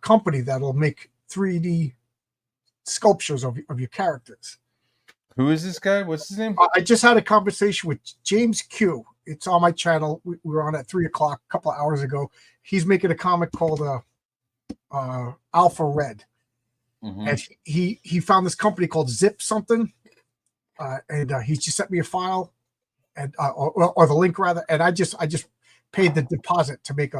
company that'll make 3D sculptures of your characters. Who is this guy? What's his name? I just had a conversation with James Q. It's on my channel. We were on at 3 o'clock a couple of hours ago. He's making a comic called Alpha Red. Mm-hmm. And he found this company called Zip something. And he just sent me a file and or the link rather. And I just paid the deposit to make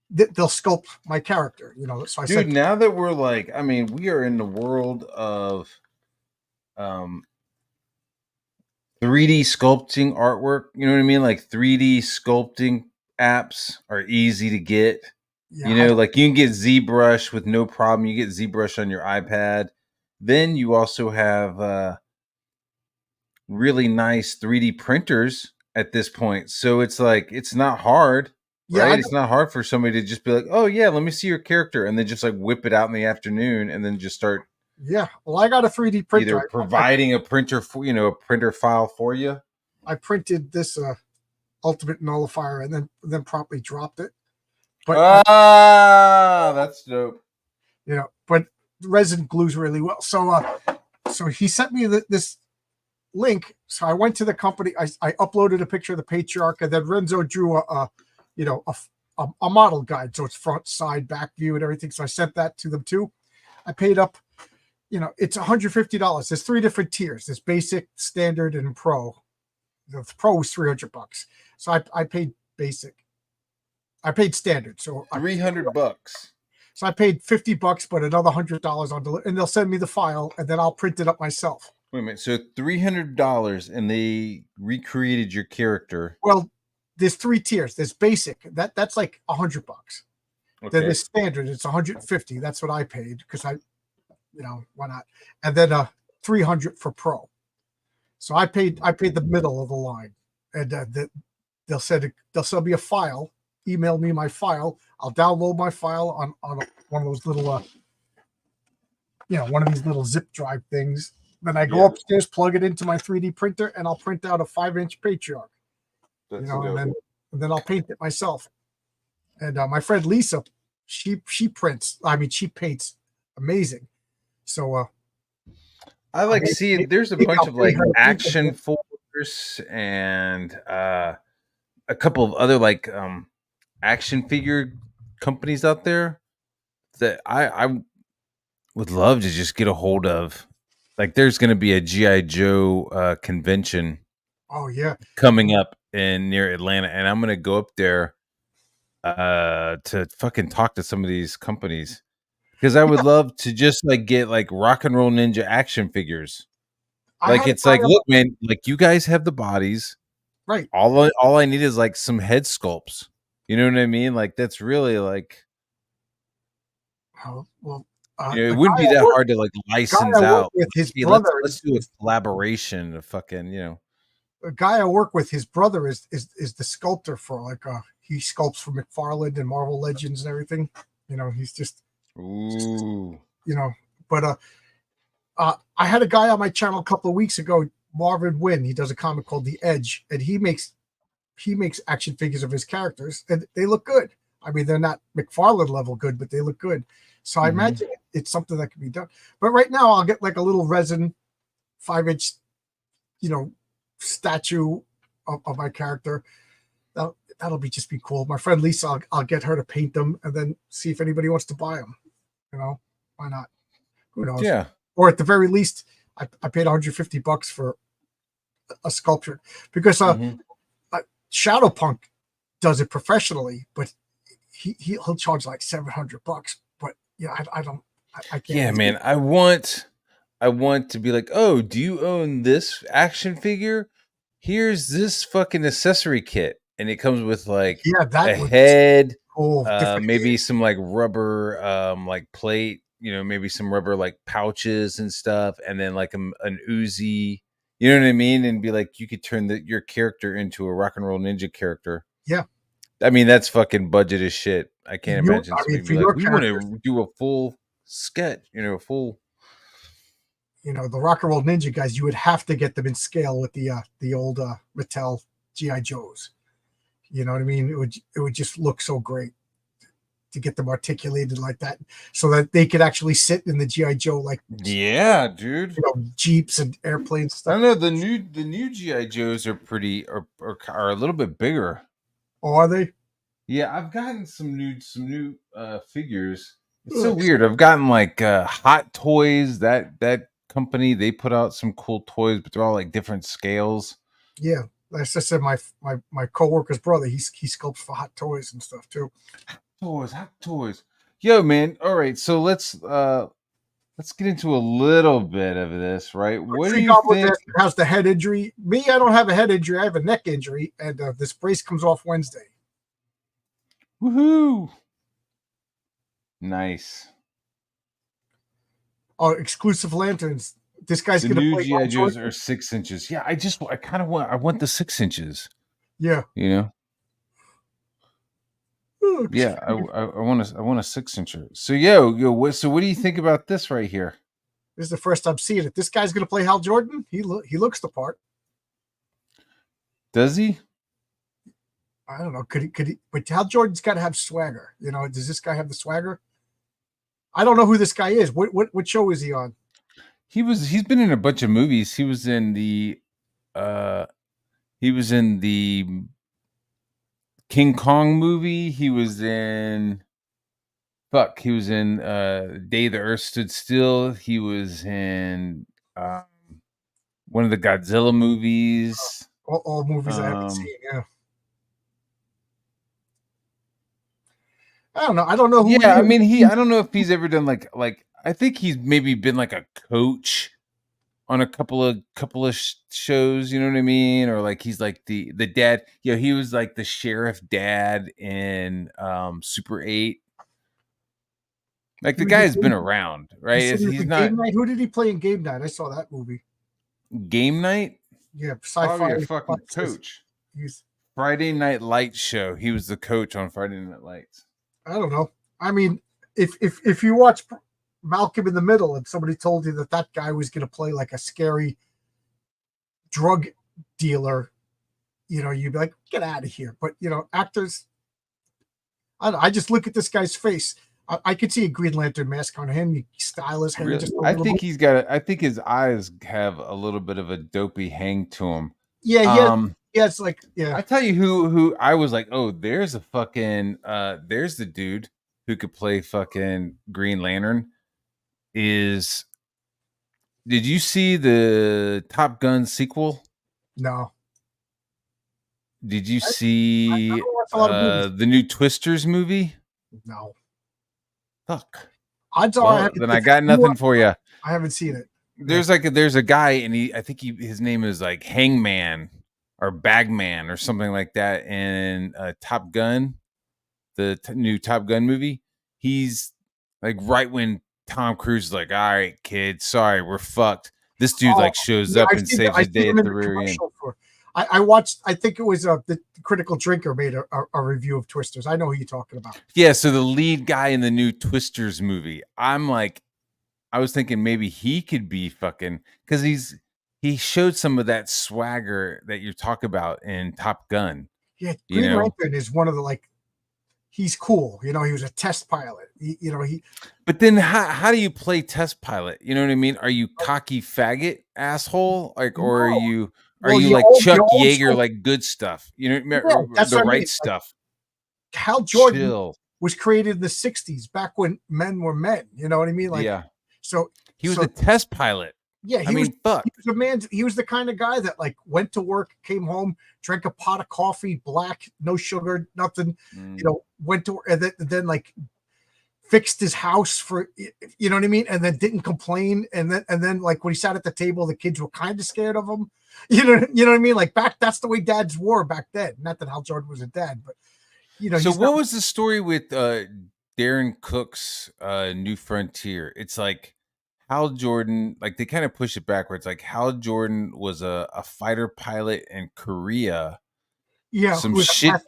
they'll sculpt my character, you know. So I said, now that we're like, I mean, we are in the world of 3D sculpting artwork, you know what I mean? Like 3D sculpting apps are easy to get. Yeah, you know, like you can get ZBrush with no problem. You get ZBrush on your iPad. Then you also have really nice 3D printers at this point. So it's like, it's not hard, right? It's not hard for somebody to just be like, oh yeah, let me see your character. And then just like whip it out in the afternoon and then just start. Yeah, well, I got a 3D printer. Either providing a printer for, you know, a printer file for you. I printed this Ultimate Nullifier and then promptly dropped it. But that's dope. You know, but resin glues really well. So he sent me this link. So I went to the company. I uploaded a picture of the patriarch, and then Renzo drew a model guide. So it's front, side, back view, and everything. So I sent that to them too. I paid up. You know, it's $150. There's 3 different tiers. There's basic, standard, and pro. The pro was $300. So I paid basic. I paid standard. So $300. So I paid $50, but another $100 on delivery, and they'll send me the file, and then I'll print it up myself. Wait a minute. So $300, and they recreated your character. Well, there's 3 tiers. There's basic. That's like $100. Okay. Then there's standard. It's $150. That's what I paid because you know, why not? And then $300 for pro. So I paid the middle of the line, and they'll send me a file. Email me my file. I'll download my file on one of those little one of these little zip drive things. Then I go upstairs, plug it into my 3D printer, and I'll print out a 5-inch patriarch. That's, you know, and then I'll paint it myself. And my friend Lisa, she prints. I mean, she paints amazing. So I like seeing there's a bunch of like action figures and a couple of other like action figure companies out there that I would love to just get a hold of. Like there's going to be a G.I. Joe convention. Oh yeah, coming up in near Atlanta, and I'm going to go up there to fucking talk to some of these companies. Because I would love to just like get like Rock and Roll Ninja action figures. Like it's like, look, man, like you guys have the bodies, right? All I need is like some head sculpts. You know what I mean? Like that's really like. Oh, well, it wouldn't be that hard to like license out. With his brother, let's do a collaboration of fucking, you know. A guy I work with, his brother is the sculptor for like he sculpts for McFarlane and Marvel Legends and everything. You know, he's just. Ooh. You know, but I had a guy on my channel a couple of weeks ago, Marvin Wynn. He does a comic called The Edge, and he makes action figures of his characters, and they look good. I mean, they're not McFarlane level good, but they look good. So I imagine it's something that can be done. But right now, I'll get like a little resin 5-inch, you know, statue of my character. That'll just be cool. My friend Lisa, I'll get her to paint them and then see if anybody wants to buy them. You know, why not? Who knows? Yeah. Or at the very least, I paid $150 for a sculpture because Shadowpunk does it professionally, but he'll charge like $700. But yeah, I can't. Yeah, man, I want to be like, oh, do you own this action figure? Here's this fucking accessory kit, and it comes with like a head, maybe some like rubber, like plate, you know, maybe some rubber like pouches and stuff, and then like an Uzi. You know what I mean? And be like, you could turn your character into a Rock and Roll Ninja character. Yeah. I mean, that's fucking budget as shit. I can't imagine somebody be like, we want to do a full sketch, you know, full. You know, the Rock and Roll Ninja guys, you would have to get them in scale with the old Mattel G.I. Joes. You know what I mean? It would just look so great. to get them articulated like that, so that they could actually sit in the GI Joe like Yeah, dude. Jeeps and airplanes I stuff. don't know, the new GI Joes are pretty are a little bit bigger. Oh, are they? Yeah, I've gotten some new figures. It's so Ugh. weird. I've gotten like Hot Toys, that company, they put out some cool toys, but they're all like different scales. Yeah, that's just said my coworker's brother. He sculpts for Hot Toys and stuff too. Hot Toys. Yo, man. All right, so let's get into a little bit of this, right? What do Tree you Goblin think? has the head injury. Me, I don't have a head injury. I have a neck injury, and this brace comes off Wednesday. Woohoo! Nice. Oh, exclusive lanterns. This guy's The gonna new play GI Hal Joes Jordan. are 6 inches. Yeah, I kind of want the 6 inches. Yeah. You know. Oh, Yeah, I want a 6 incher. So so what do you think about this right here? this is the first time seeing it. This guy's gonna play Hal Jordan. He looks the part. Does he? I don't know. Could he? But Hal Jordan's got to have swagger. Does this guy have the swagger? I don't know who this guy is. What show is he on? He's been in a bunch of movies. Uh he was in the King Kong movie. He was in Day the Earth Stood Still. He was in um one of the Godzilla movies. All movies I haven't Um seen. Yeah. I don't know. I don't know who he yeah, I mean is. I don't know if he's ever done like I think he's maybe been like a coach on a couple of shows, you know what I mean? Or like he's like the dad. Yeah, he was like the sheriff dad in Super 8. Like He the was guy's been in around, You right? said he was He's in not Game Night. Who did he play in Game Night? I saw that movie. Game Night, Yeah, probably a sci-fi. fucking coach. He's, Friday Night Lights show. He was the coach on Friday Night Lights. I don't know. I mean, if you watch Malcolm in the Middle and somebody told you that guy was going to play like a scary drug dealer, you'd be like, get out of here. But actors, I don't know, I just look at this guy's face. I could see a Green Lantern mask on him. You style his hair Really? just a I little think bit. I think his eyes have a little bit of a dopey hang to him. Yeah, yeah, yeah. It's like, yeah, I tell you who I was like, oh, there's a fucking there's the dude who could play fucking Green Lantern. Did you see the Top Gun sequel? no. Did you I see don't watch a lot of movies. the new Twisters movie? No. Fuck. Odds are, Well, then I got nothing for you. I haven't seen it. There's a guy, and I think his name is like Hangman or Bagman or something like that in Top Gun, the new Top Gun movie. He's like right when Tom Cruise is like, all right, kid, sorry, we're fucked. This dude like shows Yeah, up and saves the day at the very end. I watched. I think it was the Critical Drinker made a review of Twisters. I know who you're talking about. Yeah, so the lead guy in the new Twisters movie, I was thinking maybe he could be fucking because he showed some of that swagger that you talk about in Top Gun. Yeah, Green Lantern is one of the he's cool. He was a test pilot. But then how do you play test pilot? You know what I mean? Are you cocky faggot asshole? Or are you like Chuck Yeager, like good stuff? That's the what I right mean. stuff. Hal Jordan Chill. was created in the '60s, back when men were men. You know what I mean? Yeah. So he was a test pilot. Yeah, fuck. He was a man. He was the kind of guy that went to work, came home, drank a pot of coffee, black, no sugar, nothing. Went to and then fixed his house for, you know what I mean, and then didn't complain. And then when he sat at the table, the kids were kind of scared of him. You know what I mean? That's the way dads were back then. Not that Hal Jordan was a dad, but So what was the story with Darren Cook's New Frontier? It's like Hal Jordan, like they kind of push it backwards. Like Hal Jordan was a fighter pilot in Korea. Yeah, some shit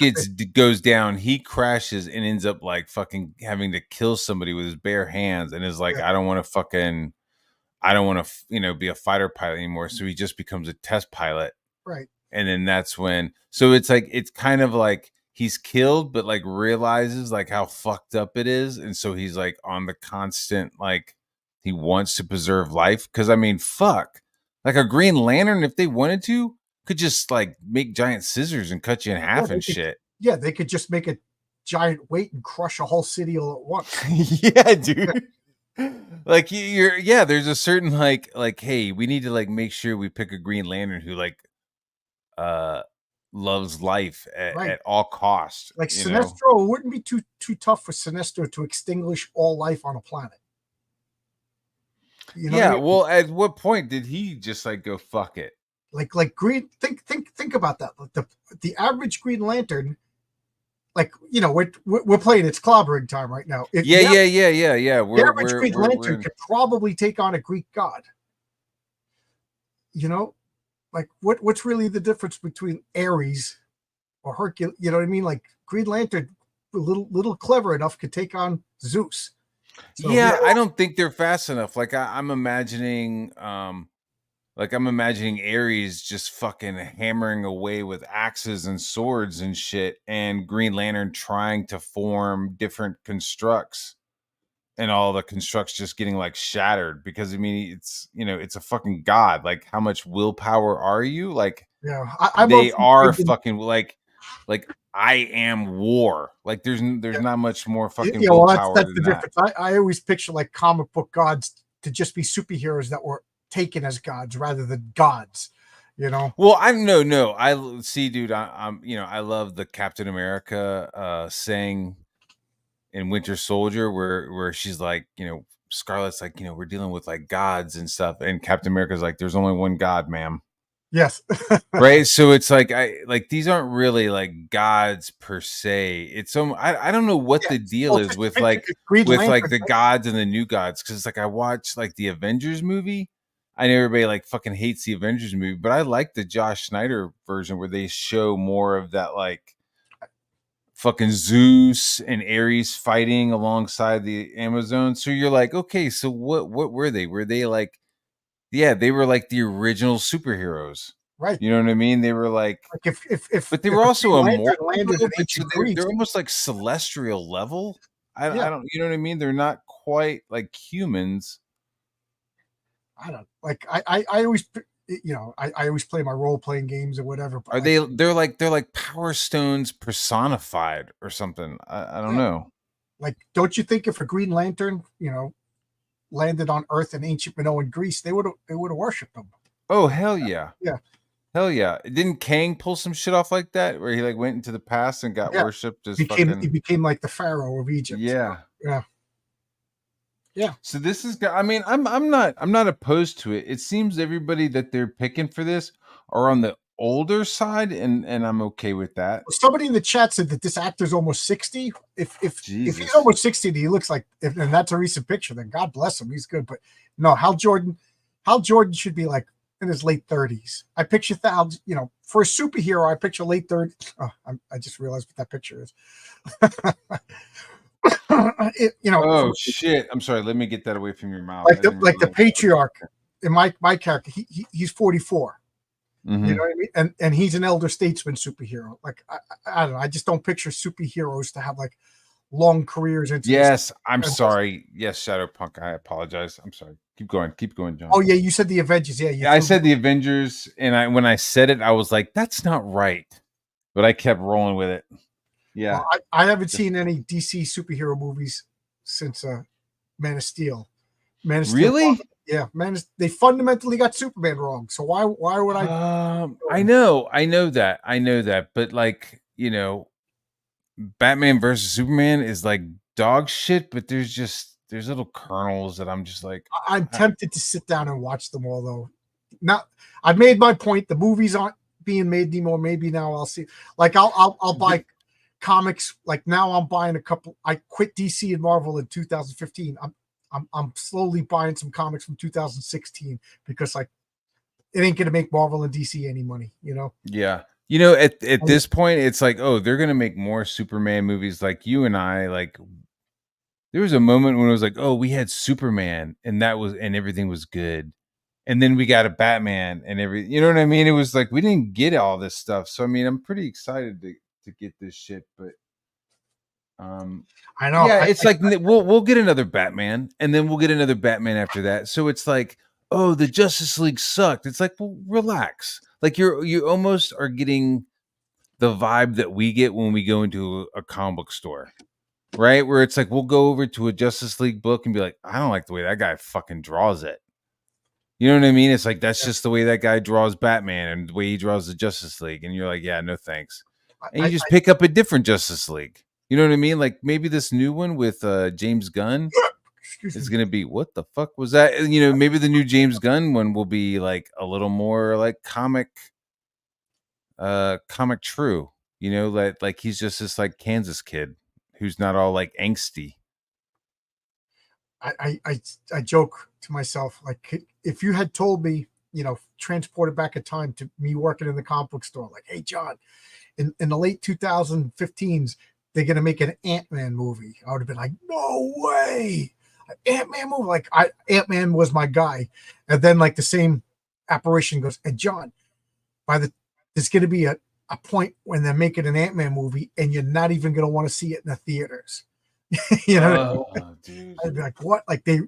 goes down. He crashes and ends up like fucking having to kill somebody with his bare hands, and is like, I don't want to be a fighter pilot anymore. So he just becomes a test pilot, right? And then that's when. So it's like it's kind of like he's killed, but like realizes like how fucked up it is, and so he's like on the constant like he wants to preserve life. Because I mean, fuck, like a Green Lantern, if they wanted to, could just like make giant scissors and cut you in half and shit. Yeah, they could just make a giant weight and crush a whole city all at once. Yeah, dude. Like you're yeah, there's a certain like hey, we need to like make sure we pick a Green Lantern who like uh loves life Right. at all costs. Like You know? Sinestro, it wouldn't be too tough for Sinestro to extinguish all life on a planet. You know what I Yeah. mean? Well, at what point did he just like go fuck it? Like Green. Think about that. Like the average Green Lantern, like we're playing it's clobbering time right now. Yeah. The average Green Lantern We're could probably take on a Greek god. You know, like what's really the difference between Ares or Hercules? You know what I mean? Like Green Lantern, little clever enough, could take on Zeus. So yeah, I don't think they're fast enough. Like I'm imagining I'm imagining Ares just fucking hammering away with axes and swords and shit, and Green Lantern trying to form different constructs, and all the constructs just getting like shattered because I mean it's a fucking god. Like how much willpower are you? Like yeah, they are fucking like I am war. Like there's not much more fucking well, that's willpower the than that. difference. I always picture like comic book gods to just be superheroes that were taken as gods rather than gods. Well, I no. I see, dude. I'm I love the Captain America saying in Winter Soldier where she's like, Scarlet's like, we're dealing with like gods and stuff, and Captain America's like, there's only one God, ma'am. Yes. Right. So it's like these aren't really like gods per se. It's I don't know what the deal is with Green Lantern, the gods and the new gods, because it's like I watched like the Avengers movie. I know everybody like fucking hates the Avengers movie, but I like the Josh Snyder version where they show more of that like fucking Zeus and Ares fighting alongside the Amazon. So you're like, okay, so what were they? Were they like, yeah, they were like the original superheroes. right? You know what I mean? They were like, but they if were a also Green Lantern immortal, landed in but so ancient Greece, they're almost like celestial level. yeah, I don't, you know what I mean? They're not quite like humans. I don't like. I always I always play my role playing games or whatever. But Are like, they? They're like Power Stones personified or something. I don't yeah, know. like don't you think if a Green Lantern landed on Earth in ancient Minoan Greece, they would have worshipped them? Oh hell yeah. Yeah, Hell yeah! Didn't Kang pull some shit off like that, where he like went into the past and got yeah. worshipped as He fucking became like the Pharaoh of Egypt. yeah? Yeah, yeah. So this is, I mean, I'm not opposed to it. It seems everybody that they're picking for this are on the older side, and I'm okay with that. Somebody in the chat said that this actor's almost 60. If he's Jesus. almost 60 and he looks like, and that's a recent picture, then God bless him, he's good. But no, Hal Jordan should be like in his late 30s. I picture for a superhero, I picture late 30s. Oh, I just realized what that picture is. Oh shit! I'm sorry. Let me get that away from your mouth. Like the patriarch in my character, he's 44. Mm-hmm. You know what I mean? And he's an elder statesman superhero. Like I don't know. I just don't picture superheroes to have like long careers. Yes, I'm sorry. Yes, Shadow Punk. I apologize. I'm sorry. Keep going, John. Oh yeah, you said the Avengers. Yeah, I said the Avengers, and when I said it, I was like, "That's not right," but I kept rolling with it. Yeah, well, I haven't seen any DC superhero movies since Man of Steel. Man of Steel. Really? Yeah, they fundamentally got Superman wrong. So why would I? I know that, but like Batman versus Superman is like dog shit. But there's little kernels that I'm just like, I'm tempted to sit down and watch them all though. Not, I've made my point. The movies aren't being made anymore. Maybe now I'll see. Like I'll buy comics. Like now I'm buying a couple. I quit DC and Marvel in 2015. I'm slowly buying some comics from 2016 because like it ain't gonna make Marvel and DC any money, Yeah. At this point, it's like, oh, they're gonna make more Superman movies. Like you and I, like there was a moment when it was like, oh, we had Superman, and everything was good, and then we got a Batman, and you know what I mean? It was like we didn't get all this stuff. So I mean, I'm pretty excited to to get this shit, but I know. yeah, it's like we'll get another Batman, and then we'll get another Batman after that. So it's like, oh, the Justice League sucked. It's like, well, relax. Like you almost are getting the vibe that we get when we go into a comic book store, right? Where it's like we'll go over to a Justice League book and be like, I don't like the way that guy fucking draws it. You know what I mean? It's like that's just the way that guy draws Batman and the way he draws the Justice League, and you're like, yeah, no thanks. And you just pick up a different Justice League. You know what I mean? Like maybe this new one with James Gunn is going to be, what the fuck was that? You know, maybe the new James Gunn one will be like a little more like comic true. You know, like he's just this like Kansas kid who's not all like angsty. I joke to myself, like, if you had told me, transported back in time to me working in the comic book store, like, hey, John, in the late 2015s, they're going to make an Ant-Man movie. I would have been like, no way. An Ant-Man movie. Like, Ant-Man was my guy. And then, like, the same apparition goes, and John, there's going to be a point when they're making an Ant-Man movie and you're not even going to want to see it in the theaters. Dude. I'd be like, what? Like, they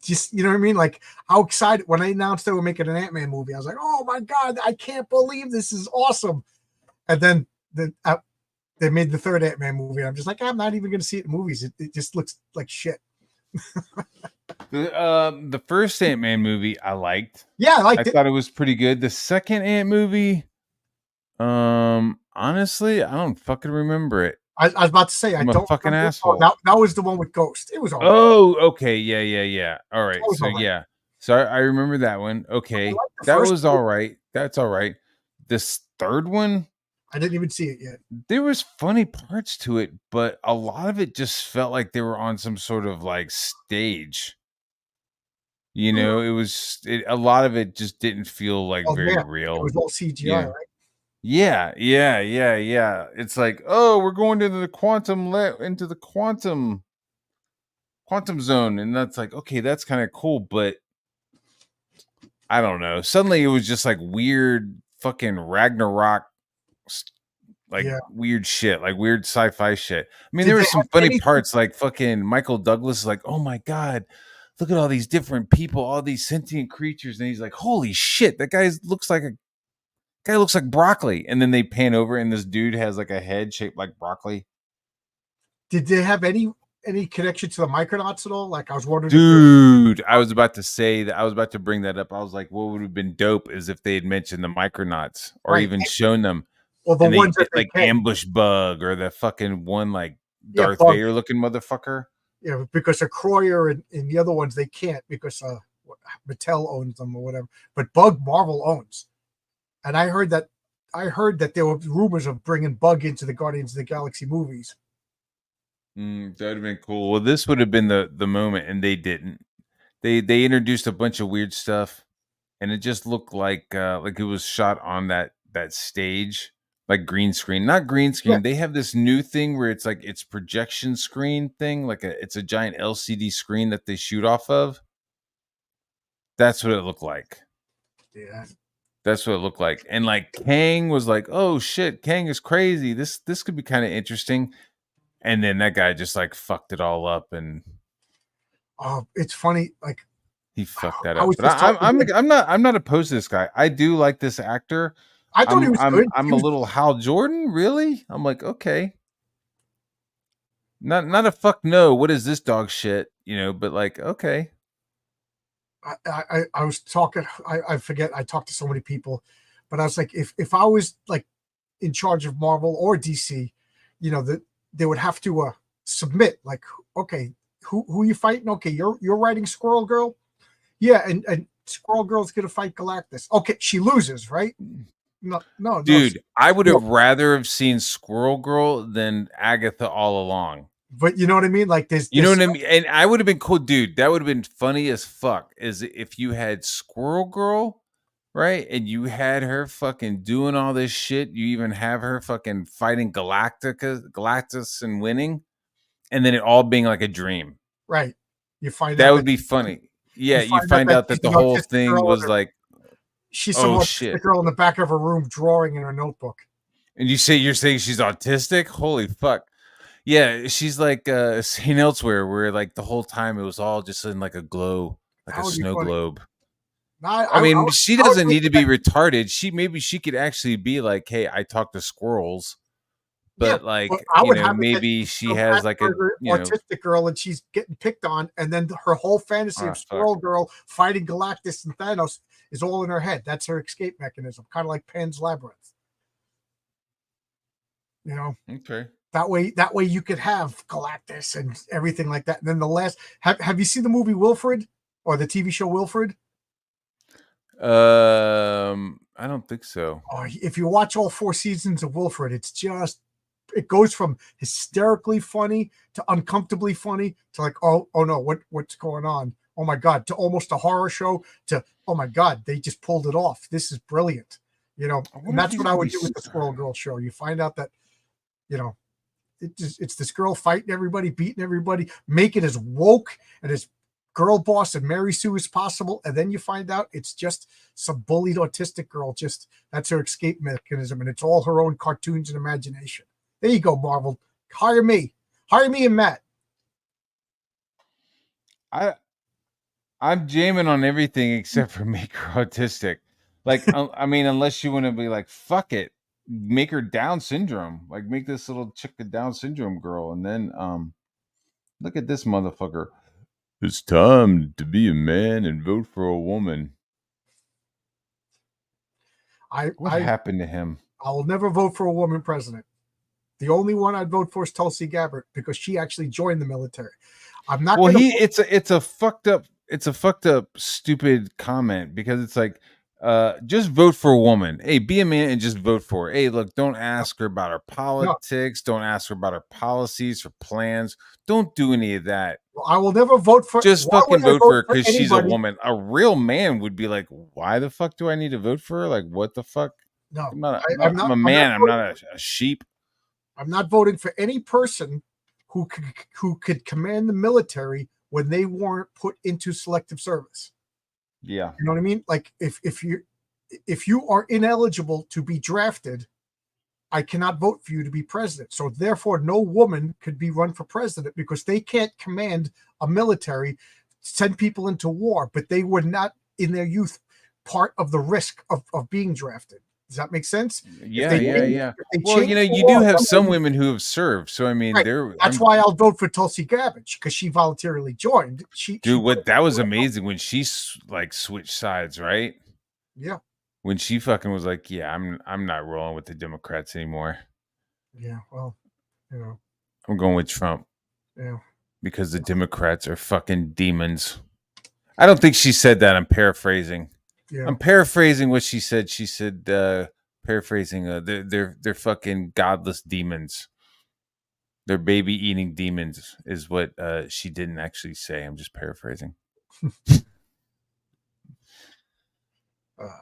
just, you know what I mean? Like, how excited when I announced they were making an Ant-Man movie, I was like, oh my God, I can't believe this is awesome. And then they made the third Ant-Man movie. I'm just like, I'm not even going to see it in movies. It just looks like shit. The first Ant-Man movie I liked. Yeah, I liked it. I thought it was pretty good. The second Ant movie, honestly, I don't fucking remember it. I was about to say, I'm a fucking asshole. That was the one with Ghost. It was all right. Okay. Yeah. All right. So yeah. So I remember that one. Okay. That was all right. That's all right. This third one, I didn't even see it yet. There was funny parts to it, but a lot of it just felt like they were on some sort of like stage. You know, a lot of it just didn't feel like very real. It was all CGI, right? Yeah. It's like, oh, we're going into the quantum zone, and that's like, okay, that's kind of cool, but I don't know. Suddenly, it was just like weird, fucking Ragnarok, weird shit, like weird sci-fi shit. I mean, there were some funny parts, like fucking Michael Douglas is like, oh my God, look at all these different people, all these sentient creatures, and he's like, holy shit, that guy looks like broccoli. And then they pan over and this dude has like a head shaped like broccoli. Did they have any connection to the Micronauts at all? Like, I was wondering. Dude, I was about to say that. I was about to bring that up. I was like, what would have been dope is if they had mentioned the Micronauts or even shown them. Well, the ones that like Ambush Bug or the fucking one like Darth Vader looking motherfucker. Yeah, because of Croyer and the other ones, they can't because Mattel owns them or whatever. But Bug, Marvel owns. And I heard that there were rumors of bringing Bug into the Guardians of the Galaxy movies. That would have been cool. Well, this would have been the moment, and they didn't. They introduced a bunch of weird stuff, and it just looked like it was shot on that stage, like green screen. Not green screen. Yeah. They have this new thing where it's like it's projection screen thing, like it's a giant LCD screen that they shoot off of. That's what it looked like. Yeah. That's what it looked like. And like Kang was like, oh shit, Kang is crazy. This could be kind of interesting. And then that guy just like fucked it all up, and it's funny, like he fucked that up. But I'm not opposed to this guy. I do like this actor. I thought he was good. I'm a little Hal Jordan, really. I'm like, okay, not a fuck no. What is this dog shit? You know, but like, okay. I was talking. I forget. I talked to so many people, but I was like, if I was like in charge of Marvel or DC, you know, they would have to submit, like, okay, who you fighting? Okay, you're writing Squirrel Girl, yeah, and Squirrel Girl's gonna fight Galactus. Okay, she loses, right? No, dude, I would have rather have seen Squirrel Girl than Agatha all along. But you know what I mean? Like this, you know what I mean? And I would have been cool, dude. That would have been funny as fuck. Is if you had Squirrel Girl, right? And you had her fucking doing all this shit. You even have her fucking fighting Galactus and winning, and then it all being like a dream. Right. You find that would be funny. Yeah, you find out that the whole thing was like she's some autistic girl in the back of her room drawing in her notebook. And you're saying she's autistic? Holy fuck. Yeah, she's like St. Elsewhere, where like the whole time it was all just in like a glow, like That a would be snow funny. globe. No, I mean, she I would doesn't make need to be retarded. Maybe she could actually be like, hey, I talk to squirrels, yeah, but but like, I would have it that maybe she's she some has like a, Asperger autistic girl and she's getting picked on, and then her whole fantasy oh of fuck. Squirrel Girl fighting Galactus and Thanos is all in her head. That's her escape mechanism, kind of like Pan's Labyrinth. You know, Okay. that way you could have Galactus and everything like that. And then the last, have you seen the movie Wilfred or the TV show Wilfred? I don't think so. Oh, if you watch all 4 seasons of Wilfred, it's just it goes from hysterically funny to uncomfortably funny to like, oh no, what's going on? Oh my god, to almost a horror show to oh my god, they just pulled it off. This is brilliant. I And wonder if that's he's what I gonna would be. do with the Squirrel Girl show. You find out that, you know, it's this girl fighting everybody, beating everybody, make it as woke and as girl boss and Mary Sue as possible, and then you find out it's just some bullied autistic girl. Just that's her escape mechanism, and it's all her own cartoons and imagination. There you go, Marvel. Hire me and Matt. I I'm jamming on everything except for make her autistic. Like, I mean, unless you want to be like, fuck it, make her Down syndrome. Like, make this little chick a Down syndrome girl, and then look at this motherfucker. It's time to be a man and vote for a woman. What I happened to him? I will never vote for a woman president. The only one I'd vote for is Tulsi Gabbard because she actually joined the military. I'm not Well, going to. it's a fucked up stupid comment because it's like just vote for a woman. Hey, be a man and just vote for her. Hey, look, don't ask her about her No, politics, don't ask her about her policies, her plans. Don't do any of that. I will never vote for. Just Why would fucking I vote for vote her for because she's a anybody? woman. A real man would be like, why the fuck do I need to vote for her? Like, what the fuck? No, I'm a man. I'm not a sheep. I'm not voting for any person who could command the military when they weren't put into selective service. Yeah. You know what I mean? Like if you are ineligible to be drafted, I cannot vote for you to be president. So therefore, no woman could be run for president because they can't command a military, send people into war, but they were not in their youth part of the risk of being drafted. Does that make sense? Yeah. If they Well, change the you do law, have some women who have served. So I mean, right. That's why I'll vote for Tulsi Gabbard because she voluntarily joined. Dude, what that was amazing when she like switched sides, right? Yeah. When she fucking was like, "Yeah, I'm not rolling with the Democrats anymore. Yeah. Well, I'm going with Trump." Yeah. Because the Democrats are fucking demons. I don't think she said that. I'm paraphrasing. Yeah. I'm paraphrasing what she said. She said, paraphrasing, they're fucking godless demons. They're baby eating demons is what she didn't actually say. I'm just paraphrasing.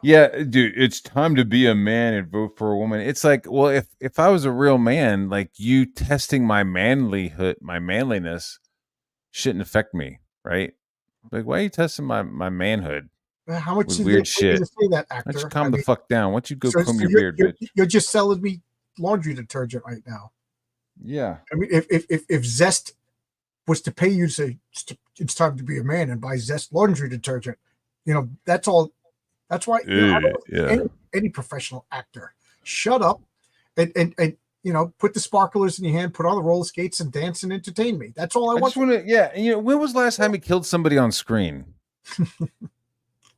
Yeah, dude, it's time to be a man and vote for a woman. It's like, well, if I was a real man, like you testing my manlyhood, my manliness shouldn't affect me, right? Like, why are you testing my manhood? How much with did weird they shit? say that, Why don't you actor? calm the fuck down? Why don't you go So comb your beard, bitch? you're just selling me laundry detergent right now. Yeah. I mean, if Zest was to pay you to say it's time to be a man and buy Zest laundry detergent, that's all. That's why any professional actor shut up and put the sparklers in your hand, put on the roller skates, and dance and entertain me. That's all I want. Just want to, yeah. And, when was the last time he killed somebody on screen?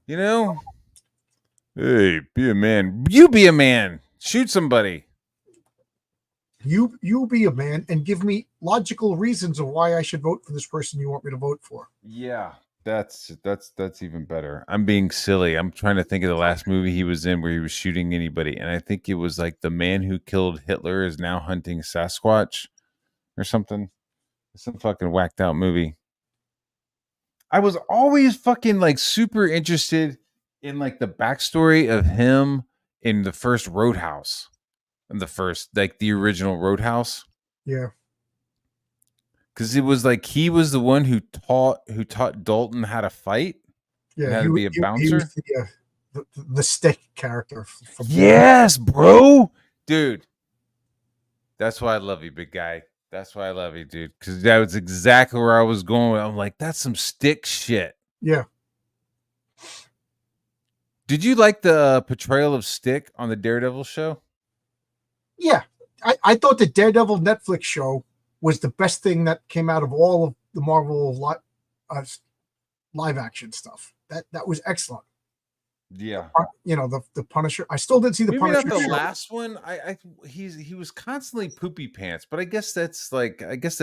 Hey, be a man. You be a man. Shoot somebody. You be a man and give me logical reasons of why I should vote for this person you want me to vote for. Yeah, that's even better. I'm being silly. I'm trying to think of the last movie he was in where he was shooting anybody, and I think it was like the man who killed Hitler is now hunting Sasquatch or something. Some fucking whacked out movie. I was always fucking like super interested in like the backstory of him in the first Roadhouse. In the first, like the original Roadhouse. Yeah. Because it was like he was the one who taught Dalton how to fight. Yeah, how to be a bouncer. He was the stick character. Yes, bro, dude. That's why I love you, big guy. That's why I love you, dude. Because that was exactly where I was going. I'm like, that's some stick shit. Yeah. Did you like the portrayal of Stick on the Daredevil show? Yeah. I thought the Daredevil Netflix show was the best thing that came out of all of the Marvel live action stuff. That was excellent. Yeah. The Punisher. I still didn't see the Maybe Punisher not the show. last one. He was constantly poopy pants, but I guess that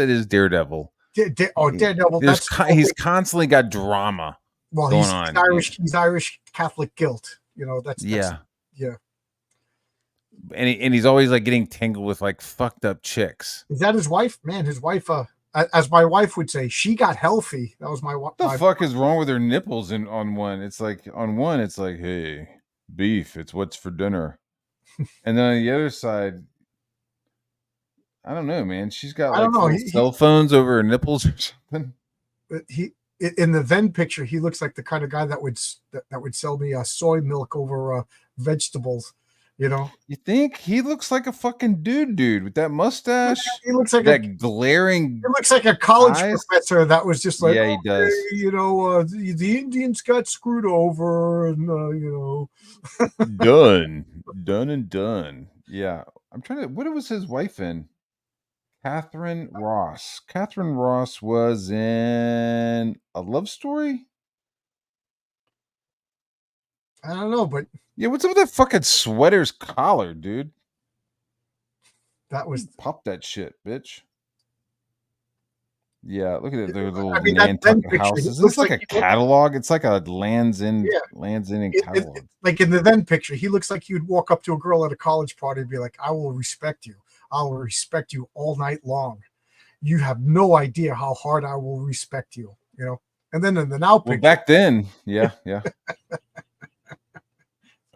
is Daredevil. Daredevil. He's constantly got drama. Well, going he's on. Irish. He's Irish Catholic guilt. That's yeah. Yeah. And he's always like getting tangled with like fucked up chicks. Is that his wife? Man, his wife. As my wife would say, she got healthy. That was my wife. What the fuck is wrong with her nipples? On one, it's like, hey, beef. It's what's for dinner. And then on the other side, I don't know, man. She's got like cell phones over her nipples or something. In the Venn picture, he looks like the kind of guy that would sell me soy milk over vegetables. You think he looks like a fucking dude with that mustache? He looks like that glaring. He looks like a college professor that was just like, yeah, he does. The Indians got screwed over, and done and done. Yeah, I'm trying to. What was his wife in? Catherine Ross. Catherine Ross was in A Love Story. I don't know, but yeah, what's up with that fucking sweater's collar, dude? That was pop that shit, bitch. Yeah, look at it. Their little Nantucket houses. It's like a catalog. It's like a Lands End catalog. Like in the then picture, he looks like you'd walk up to a girl at a college party and be like, "I will respect you. I will respect you all night long. You have no idea how hard I will respect you." And then in the now picture, back then, yeah.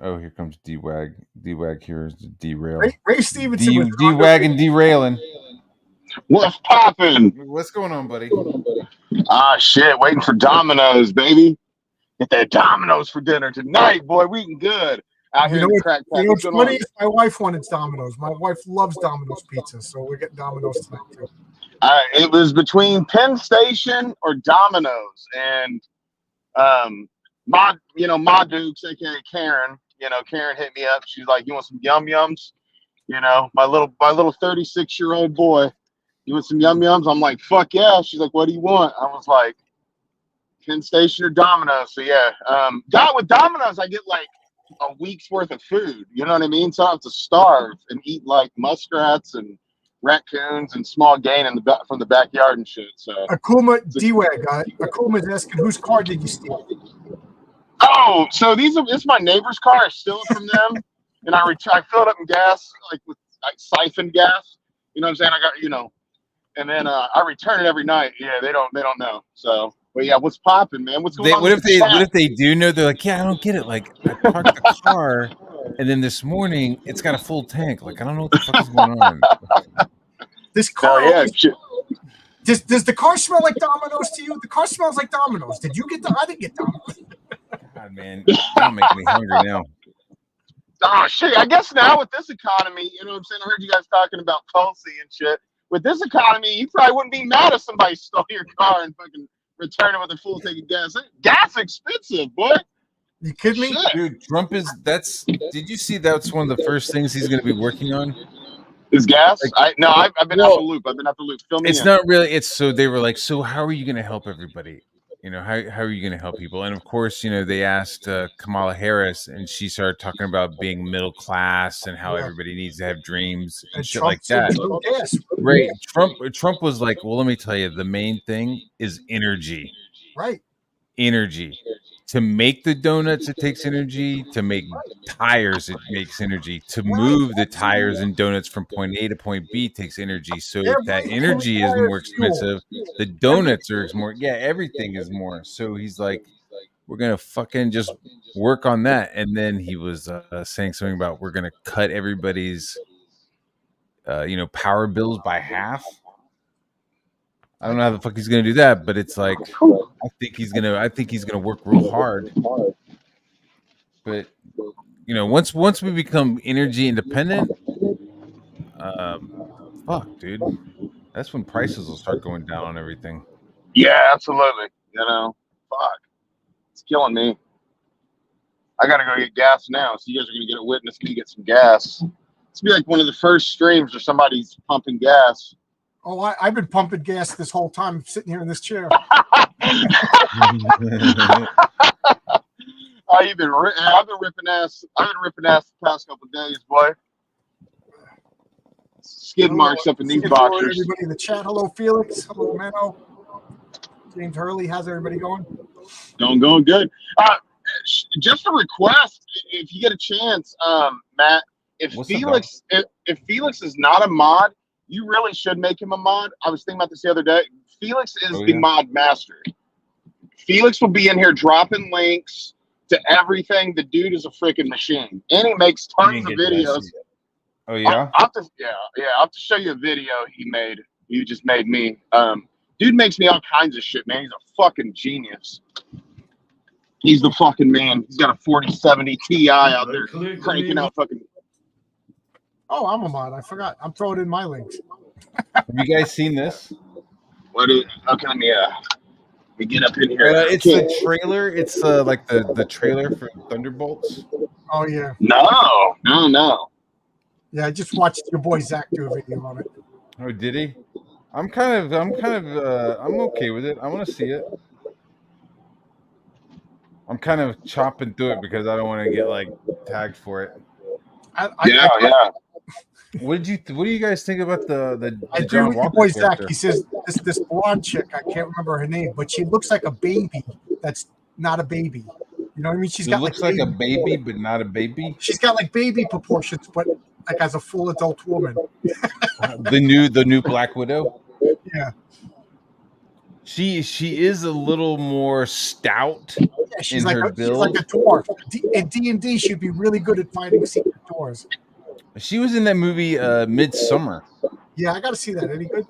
Oh, here comes D-Wag. D-Wag here is the derail. Ray Stevenson. D-Wag and derailing. What's popping? What's going on, buddy? Shit. Waiting for Domino's, baby. Get that Domino's for dinner tonight, boy. We eating good. Out here in the crack pack. What's funny is my wife wanted Domino's. My wife loves Domino's pizza, so we're getting Domino's tonight, too. It was between Penn Station or Domino's. And, Ma Dukes, aka Karen, Karen hit me up. She's like, "You want some yum yums?" My little 36-year-old boy. "You want some yum yums?" I'm like, "Fuck yeah." She's like, "What do you want?" I was like, Penn Station or Domino's. So yeah, with Domino's, I get like a week's worth of food. You know what I mean? So I have to starve and eat like muskrats and raccoons and small game from the backyard and shit. So Akuma D-Wag. Akuma's asking, whose car did you steal? Oh, so it's my neighbor's car. I stole it from them, and I filled up in gas, like with siphon gas. You know what I'm saying? I got and then I return it every night. Yeah, they don't know. So, but yeah, what's popping, man? What's going on? What if they do know? They're like, yeah, I don't get it. Like, I parked the car, and then this morning it's got a full tank. Like, I don't know what the fuck is going on. This car. Oh, yeah. Does the car smell like Domino's to you? The car smells like Domino's. Did you get I didn't get Domino's. God, man, don't make me hungry now. Oh shit! I guess now with this economy, you know what I'm saying. I heard you guys talking about Tulsi and shit. With this economy, you probably wouldn't be mad if somebody stole your car and fucking return it with a full tank of gas. Gas expensive, boy. You kidding me, dude? Trump is. Did you see that's one of the first things he's going to be working on? Is gas? I've been out the loop. Fill me in. It's not really. It's so they were like, so how are you going to help everybody? How are you going to help people? And of course, they asked Kamala Harris, and she started talking about being middle class and how everybody needs to have dreams and shit like that. Right? Trump was like, well, let me tell you, the main thing is energy. Right. Energy. To make the donuts, it takes energy. To make tires, it makes energy. To move the tires and donuts from point A to point B takes energy. So if that energy is more expensive, the donuts are more. Yeah, everything is more. So he's like, we're gonna fucking just work on that. And then he was saying something about we're gonna cut everybody's, power bills by half. I don't know how the fuck he's gonna do that, but it's like I think he's gonna work real hard. But once we become energy independent, fuck, dude. That's when prices will start going down on everything. Yeah, absolutely. You know, fuck, it's killing me. I gotta go get gas now, so you guys are gonna get a witness me get some gas. It's gonna be like one of the first streams where somebody's pumping gas. Oh, I've been pumping gas this whole time, sitting here in this chair. I've been ripping ass. I've been ripping ass the past couple of days, boy. Skid marks up in these boxers. Everybody in the chat. Hello, Felix. Hello, Menno. James Hurley. How's everybody going? Going good. Just a request, if you get a chance, Matt. If Felix is not a mod, you really should make him a mod. I was thinking about this the other day. Felix is the mod master. Felix will be in here dropping links to everything. The dude is a freaking machine, and he makes tons of videos. Oh yeah, I'll have to show you a video he made. He just made me. Dude makes me all kinds of shit, man. He's a fucking genius. He's the fucking man. He's got a 4070 Ti out there cranking out fucking. Oh, I'm a mod. I forgot. I'm throwing in my links. Have you guys seen this? Okay, let me get up in here. It's the trailer. It's like the trailer for Thunderbolts. Oh yeah. No. Yeah, I just watched your boy Zach do a video on it. Oh, did he? I'm okay with it. I want to see it. I'm kind of chopping through it because I don't want to get like tagged for it. Yeah. What do you guys think about the I John do with Walker your boy character? Zach. He says this blonde chick, I can't remember her name, but she looks like a baby that's not a baby. You know what I mean? She's got looks like a baby, but not a baby. She's got like baby proportions, but like as a full adult woman. the new Black Widow. Yeah. She is a little more stout. Yeah, she's like a dwarf. In D&D, she'd be really good at finding secret doors. She was in that movie Midsummer. Yeah, I got to see that. Any good?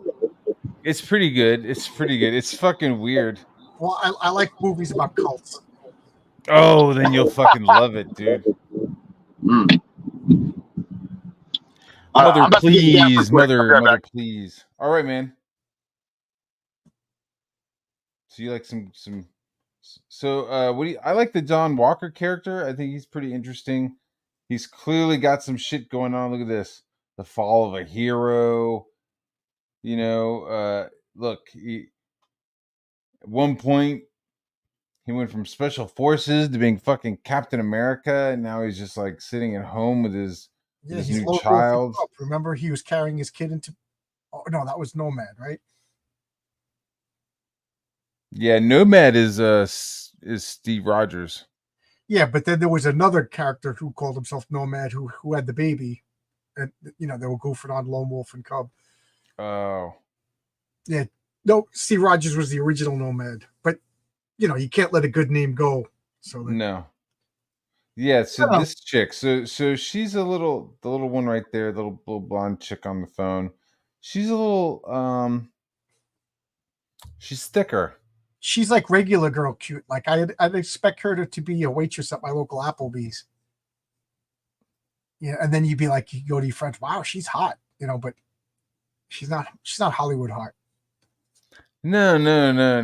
It's pretty good. It's fucking weird. Well, I like movies about cults. Oh, then you'll fucking love it, dude. Mother, please. Mother, please. All right, man. So you like some so what do you I like the John Walker character. I think he's pretty interesting. He's clearly got some shit going on. Look at this. The fall of a hero. You know, look, at one point he went from special forces to being fucking Captain America, and now he's just like sitting at home with his new child. Remember, he was carrying his kid into. Oh no, that was Nomad, right? Yeah, Nomad is Steve Rogers. Yeah, but then there was another character who called himself Nomad who had the baby, and they were goofing on Lone Wolf and Cub. Oh, yeah. No, Steve Rogers was the original Nomad, but you can't let a good name go. So no. Yeah, so this chick, so she's the little one right there, the little blonde chick on the phone. She's a little she's thicker. She's like regular girl cute. Like I'd expect her to be a waitress at my local Applebee's. Yeah, and then you'd be like, you go to your friends, wow, she's hot, but she's not Hollywood hot. No.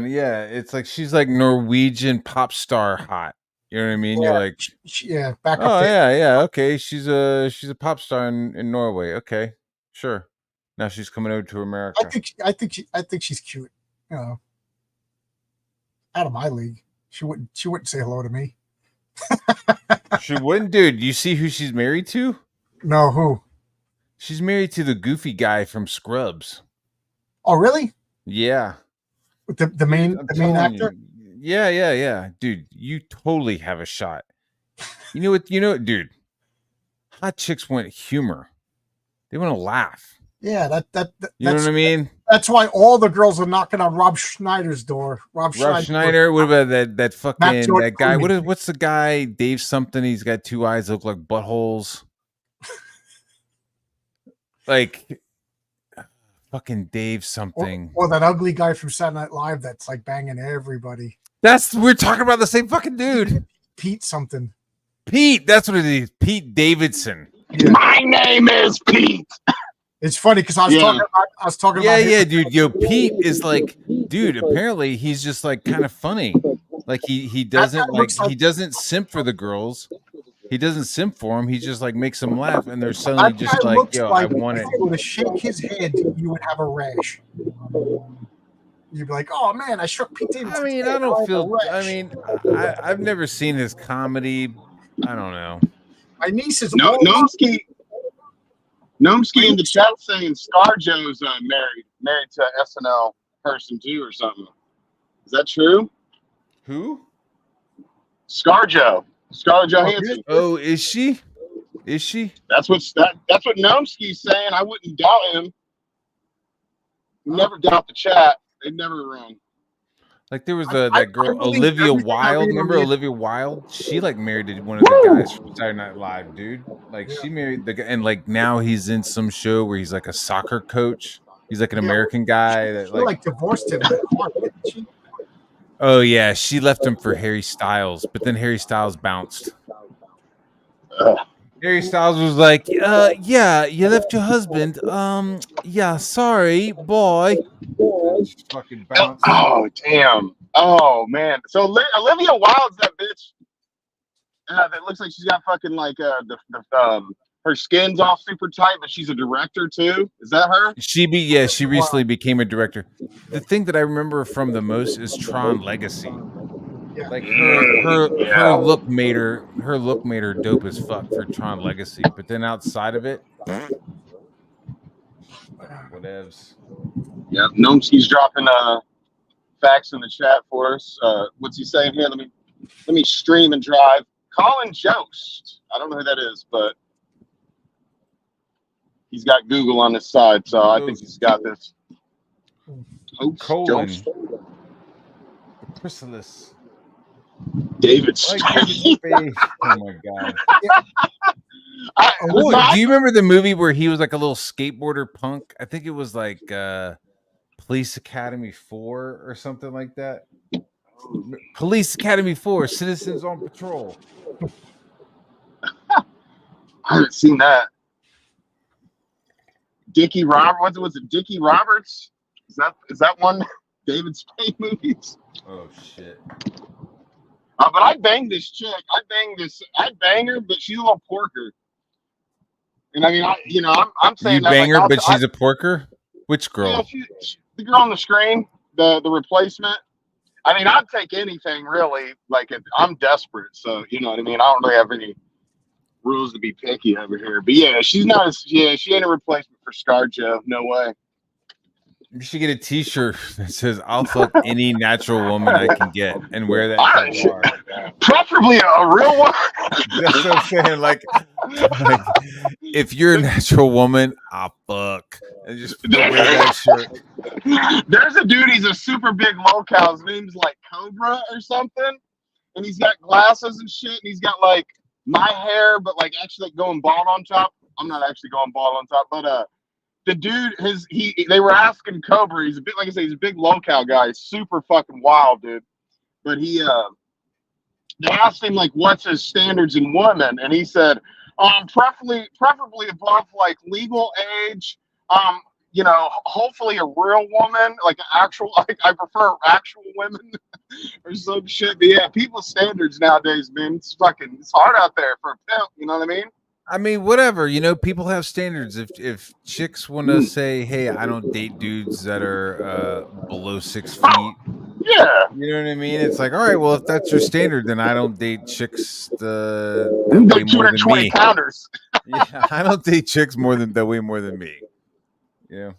Yeah, it's like she's like Norwegian pop star hot. You know what I mean? Yeah, you're like, back up. Oh yeah, okay. She's a pop star in Norway. Okay, sure. Now she's coming over to America. I think she's cute. Out of my league, she wouldn't say hello to me. She wouldn't, dude. You see who she's married to? No, who? She's married to the goofy guy from Scrubs. Oh, really? Yeah. The main actor? Yeah. Dude, you totally have a shot. You know what, dude? Hot chicks want humor. They want to laugh. Yeah, that's you know what I mean? That's why all the girls are knocking on Rob Schneider's door. Rob Schneider. What about that fucking that guy? Clooney. What's the guy? Dave something. He's got two eyes that look like buttholes. Like fucking Dave something. Or that ugly guy from Saturday Night Live that's like banging everybody. We're talking about the same fucking dude. Pete something. Pete, that's what it is. Pete Davidson. Yeah. My name is Pete. It's funny because I was talking about him. Yeah, dude. Yo, Pete is like, dude. Apparently, he's just like kind of funny. Like he doesn't he doesn't simp for the girls. He doesn't simp for them. He just like makes them laugh, and they're suddenly That just guy like, looks yo, like I want if it. you were to shake his hand, you would have a rash. You'd be like, "Oh man, I shook Pete Davidson's I mean, hand, I don't have a feel. I rash." mean, I've never seen his comedy. I don't know. My niece is No, all Gnomsky in the chat saying ScarJo's married to SNL person too or something. Is that true? Who? ScarJo Johansson. Oh, is she? Is she? That's what Gnomsky's saying. I wouldn't doubt him. Never doubt the chat. They never wrong. Like there was I that girl believe Olivia everything I Wilde. read on Remember the Olivia Wilde? She like married one of the guys from Saturday Night Live, dude. Like she married the guy, and like now he's in some show where he's like a soccer coach. He's like an American guy that like divorced him. Didn't she? Oh yeah, she left him for Harry Styles, but then Harry Styles bounced. Harry Styles was like, yeah, you left your husband. Yeah, sorry, boy. Just fucking bounced. Oh damn. Oh man. So Olivia Wilde's that bitch. That looks like she's got fucking like her skin's all super tight, but she's a director too. Is that her? She recently became a director. The thing that I remember from the most is Tron Legacy. Yeah. Like her look made her dope as fuck for Tron Legacy. But then outside of it, whatevs. Yeah, Gnomsky's dropping facts in the chat for us. What's he saying here? Let me stream and drive. Colin Jost. I don't know who that is, but he's got Google on his side, so I think he's got this. Colon. Chrysalis. David Spade. Oh my god. Yeah. Do you remember the movie where he was like a little skateboarder punk? I think it was like Police Academy 4 or something like that. Police Academy 4, Citizens on Patrol. I haven't seen that. Dickie Roberts. Was it Dickie Roberts? Is that one? David Spade movies? Oh shit. But I banged this chick. I bang her, but she's a little porker. And I mean, I'm saying you that bang like, her, but she's a porker. Which girl? Yeah, the girl on the screen, the replacement. I mean, I'd take anything really. Like I'm desperate, so you know what I mean. I don't really have any rules to be picky over here. But yeah, she ain't a replacement for ScarJo. No way. You should get a T-shirt that says "I'll fuck any natural woman I can get" and wear that. Preferably a real one. That's what I'm saying. Like, if you're a natural woman, I'll fuck, and just wear that shirt. There's a dude. He's a super big locale. His name's like Cobra or something, and he's got glasses and shit. And he's got like my hair, but like actually like going bald on top. I'm not actually going bald on top, but the dude, they were asking Cobra. He's a bit, like I say, he's a big locale guy. He's super fucking wild, dude. But they asked him like, what's his standards in women, and he said, preferably above like legal age. Hopefully a real woman, like an actual. Like I prefer actual women or some shit. But yeah, people's standards nowadays, man, it's hard out there for a pimp. You know what I mean? I mean, whatever. People have standards. If chicks want to say, "Hey, I don't date dudes that are below 6 feet," yeah, you know what I mean. It's like, all right, well, if that's your standard, then I don't date chicks that weigh more than me. Pounders. Yeah, I don't date chicks that weigh more than me. Yeah.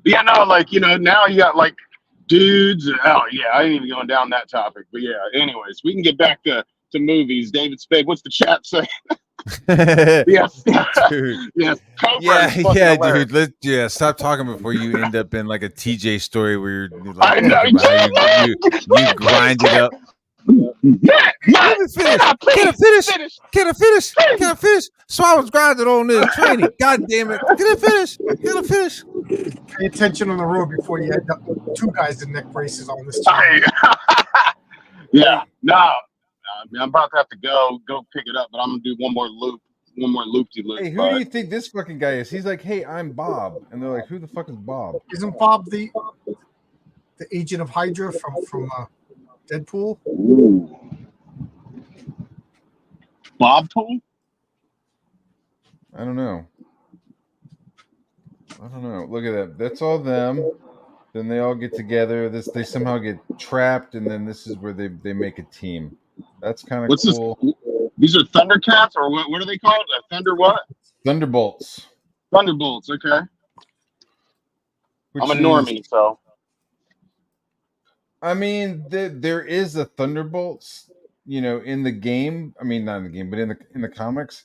Yeah, no, like now you got like dudes. Oh yeah, I ain't even going down that topic. But yeah, anyways, we can get back to movies. David Spade, what's the chat say? Yes, dude. Yes, yeah, dude. Stop talking before you end up in like a TJ story where you're like, I know, you grind it up. Can I finish? So I was grinding on this training. God damn it! Can I finish? Pay attention on the road before you end up with two guys in neck braces on this channel. Yeah, no. I'm about to have to go pick it up, but I'm gonna do one more loop one more loop-de-loop. Hey, who do you think this fucking guy is? He's like, hey, I'm Bob. And they're like, who the fuck is Bob? Isn't Bob the agent of Hydra from Deadpool? Ooh. Bob Pool? I don't know. Look at that. That's all them. Then they all get together. They somehow get trapped, and then this is where they make a team. That's kind of cool. This? These are Thundercats, or what are they called? Thunder what? Thunderbolts. Thunderbolts, okay. I'm a normie, so. I mean, there is a Thunderbolts, in the game. I mean, not in the game, but in the comics.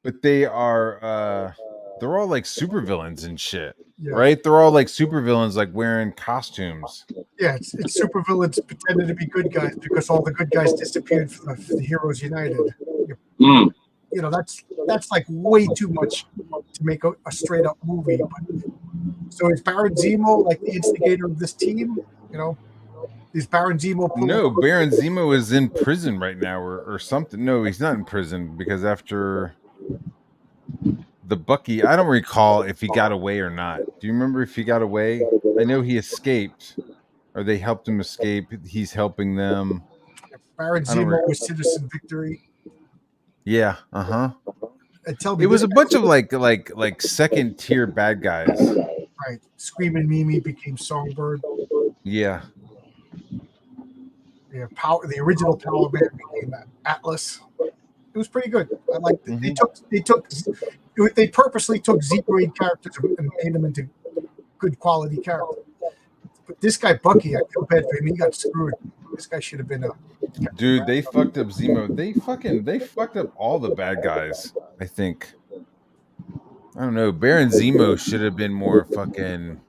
But they are they're all like supervillains and shit, right? They're all like supervillains, like wearing costumes. Yeah, it's supervillains pretending to be good guys because all the good guys disappeared for the Heroes United. That's like way too much to make a straight up movie. But, so is Baron Zemo like the instigator of this team? Is Baron Zemo? No, Baron Zemo is in prison right now, or something. No, he's not in prison because after the Bucky, I don't recall if he got away or not. Do you remember if he got away? I know he escaped, or they helped him escape. He's helping them. Baron Zemo was Citizen Victory. Yeah, uh-huh. Tell me, it was a bunch of like second tier bad guys. Right. Screaming Mimi became Songbird. Yeah. Yeah, the original Power Man became Atlas. It was pretty good. I liked it. Mm-hmm. They purposely took Z-grade characters and made them into good quality characters. But this guy Bucky, I feel bad for him. He got screwed. This guy should have been a dude. They fucked up Zemo. They fucked up all the bad guys. I think. I don't know. Baron Zemo should have been more fucking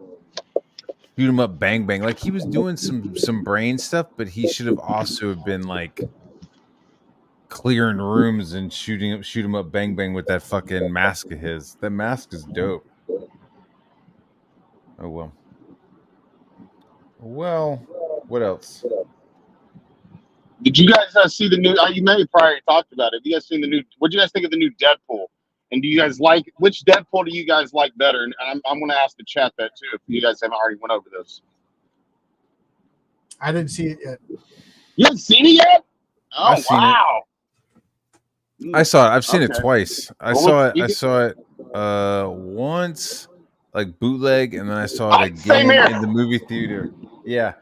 shoot him up, bang bang. Like he was doing some brain stuff, but he should have also been like clearing rooms and shoot him up, bang bang with that fucking mask of his. That mask is dope. Oh well. Well, what else? Did you guys see the new? You may have probably talked about it. Have you guys seen the new? What do you guys think of the new Deadpool? And do you guys like which Deadpool do you guys like better? And I'm going to ask the chat that too if you guys haven't already went over this. I didn't see it yet. You haven't seen it yet? Oh wow! I saw it. I've seen it twice. I saw it once, like bootleg, and then I saw it again in the movie theater. Yeah.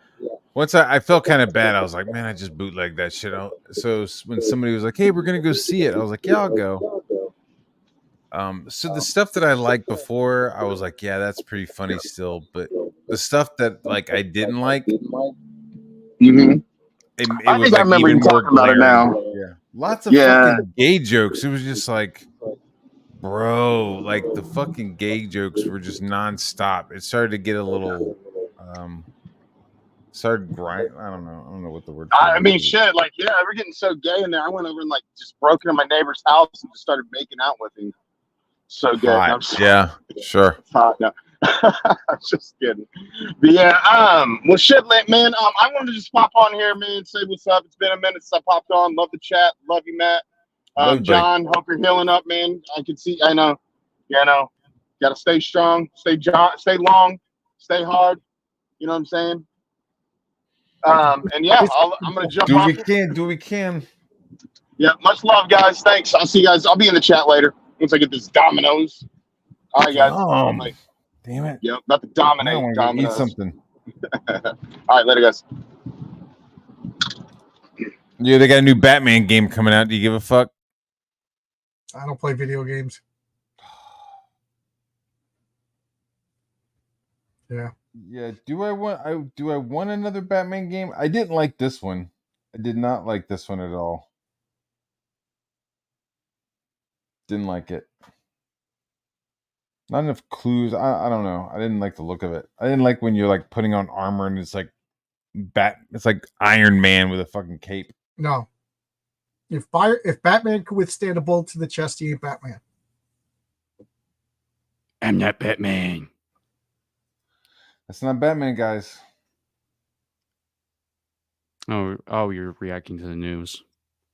Once I felt kind of bad. I was like, man, I just bootlegged that shit out. So when somebody was like, hey, we're going to go see it, I was like, yeah, I'll go. So the stuff that I liked before, I was like, yeah, that's pretty funny still. But the stuff that like I didn't like, I think I remember you talking about it now. Yeah, lots of fucking gay jokes. It was just like, bro, like the fucking gay jokes were just nonstop. It started to get a little, started grind. I don't know what the word. I mean, shit, like we're getting so gay in there. I went over and like just broke into my neighbor's house and just started making out with him. So good. Yeah, sure. No. I'm just kidding. But yeah, well shit, man. I wanted to just pop on here, man, say what's up. It's been a minute since I popped on. Love the chat. Love you, Matt. John, hope you're healing up, man. I know. Gotta stay strong, stay long, stay hard. You know what I'm saying? And yeah, I'm gonna jump off. Do we can. Yeah, much love, guys. Thanks. I'll see you guys. I'll be in the chat later once I get this Domino's. All right, guys. Damn it. Yep, about to dominate. Eat something. All right, later, guys. Yeah, they got a new Batman game coming out. Do you give a fuck? I don't play video games. Yeah. Yeah. Do I want another Batman game? I didn't like this one. I did not like this one at all. Didn't like it. Not enough clues. I don't know. I didn't like the look of it. I didn't like when you're like putting on armor and it's like it's like Iron Man with a fucking cape. No. If Batman could withstand a bullet to the chest, he ain't Batman. I'm not Batman. That's not Batman, guys. Oh, you're reacting to the news.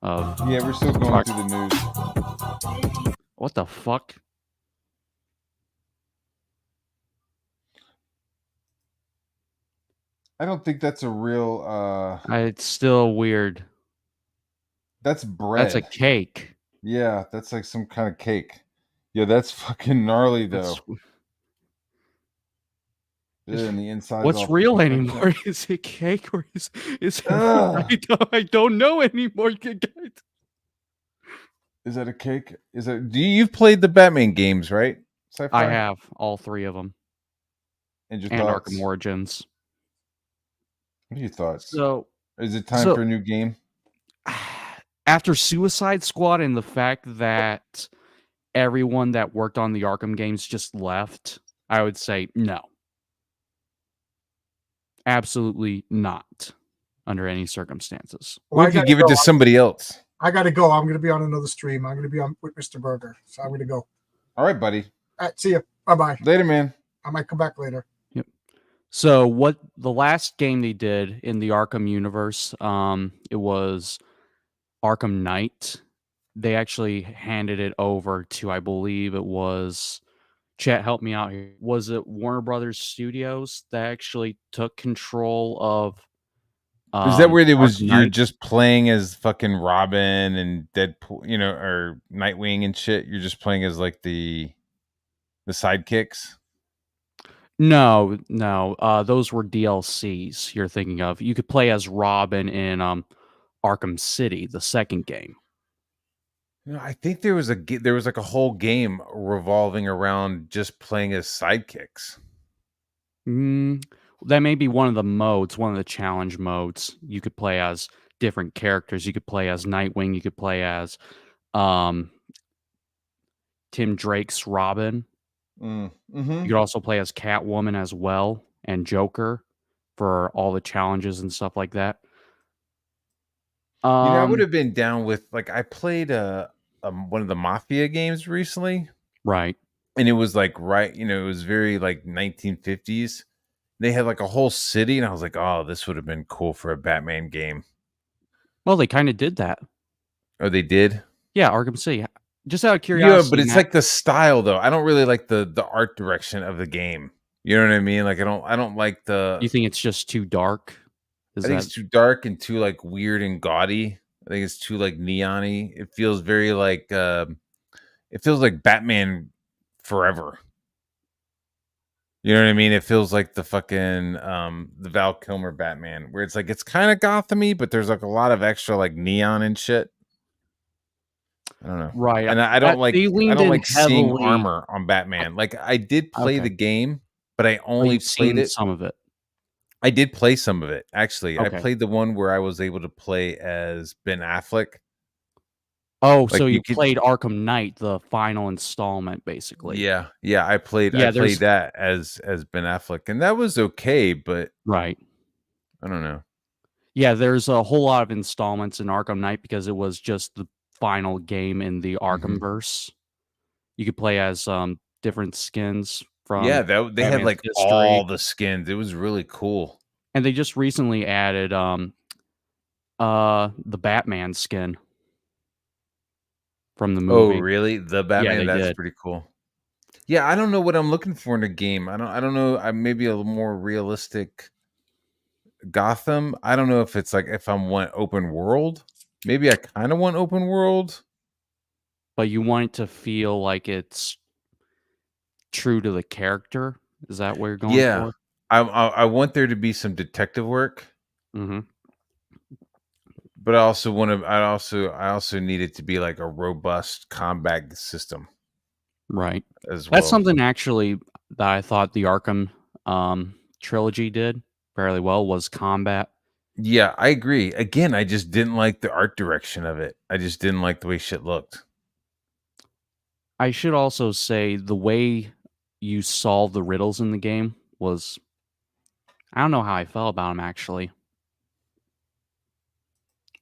Yeah, we're still going through the news. What the fuck? I don't think that's a real. It's still weird. That's That's a bread. cake. Yeah, that's like some kind of cake. Yeah, that's fucking gnarly That's, though. And the inside's what's all real pink like anymore? Is it cake or is it? Ugh. I don't know anymore, guys. Is that a cake? Is it? You've played the Batman games, right? Sci-fi. I have all 3 of them And your and thoughts? Arkham Origins. What are your thoughts? So, Is it time for a new game? after Suicide Squad and the fact that everyone that worked on the Arkham games just left, I would say no. Absolutely not under any circumstances. Well, What if you give it to somebody else? I got to go. I'm going to be on another stream. I'm going to be on with Mr. Berger. So I'm going to go. All right, buddy. All right, see you. Bye-bye. Later, man. I might come back later. Yep. So what the last game they did in the Arkham universe, it was Arkham Knight. They actually handed it over to, I believe it was, Chat, help me out here. Was it Warner Brothers Studios that actually took control of? Is that where there was Arkham you're Knight? just playing as fucking Robin and Deadpool, or Nightwing and shit? You're just playing as like the sidekicks. No, those were DLCs you're thinking of. You could play as Robin in Arkham City, the second game. I think there was like a whole game revolving around just playing as sidekicks. That may be one of the modes, one of the challenge modes. You could play as different characters. You could play as Nightwing. You could play as Tim Drake's Robin. Mm-hmm. You could also play as Catwoman as well and Joker for all the challenges and stuff like that. I would have been down with, like, I played one of the Mafia games recently, right? And it was like it was very like 1950s. They had like a whole city, and I was like, oh, this would have been cool for a Batman game. Well, they kind of did that. Oh, they did? Yeah, Arkham City. Just out of curiosity. Yeah, but it's like the style though. I don't really like the art direction of the game. You know what I mean? Like I don't like the. You think it's just too dark? I think it's too dark and too like weird and gaudy. I think it's too like neon-y. It feels very like it feels like Batman Forever. You know what I mean? It feels like the fucking the Val Kilmer Batman, where it's like it's kind of Gotham-y, but there's like a lot of extra like neon and shit. I don't know. Right. And I don't like seeing armor on Batman. Like I did play the game, but I only played some of it. I did play some of it, actually. Okay. I played the one where I was able to play as Ben Affleck. Oh, like so you played Arkham Knight, the final installment, basically. Yeah, I played that as Ben Affleck, and that was okay, but right. I don't know. Yeah, there's a whole lot of installments in Arkham Knight because it was just the final game in the Arkhamverse. You could play as different skins from they had like history. All the skins. It was really cool. And they just recently added the Batman skin from the movie. Oh, really? The Batman? Yeah, that's pretty cool. Yeah, I don't know what I'm looking for in a game. I don't know. I maybe a little more realistic Gotham. I don't know if it's like if I want open world. Maybe I kind of want open world. But you want it to feel like it's true to the character. Is that what you're going for? I want there to be some detective work. Mm-hmm. But I also want to. I also need it to be like a robust combat system, right? As well. That's something actually that I thought the Arkham trilogy did fairly well was combat. Yeah, I agree. Again, I just didn't like the art direction of it. I just didn't like the way shit looked. I should also say the way you solve the riddles in the game was. I don't know how I felt about them actually.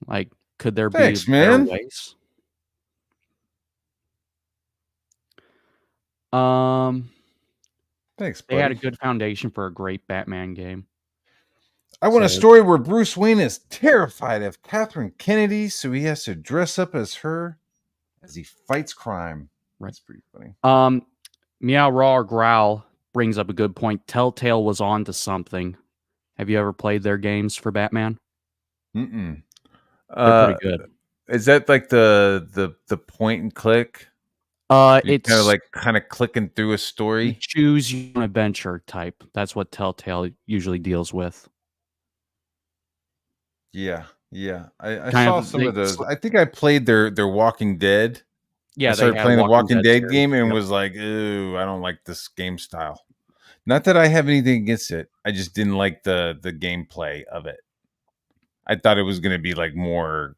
Like, could there be better ways? Thanks, buddy. They had a good foundation for a great Batman game. I want a story where Bruce Wayne is terrified of Catherine Kennedy, so he has to dress up as her as he fights crime. That's pretty funny. Meow Raw or Growl brings up a good point. Telltale was on to something. Have you ever played their games for Batman? Mm-mm. They're pretty good. Is that like the point and click? You It's kind of clicking through a you story. choose your own adventure type. That's what Telltale usually deals with. Yeah, yeah. I Kind saw of some of those. I think I played their Walking Dead. I Yeah, they started had playing the Walking Walking Dead Dead series. game and Yep. was like, ooh, I don't like this game style. Not that I have anything against it. I just didn't like the gameplay of it. I thought it was going to be like more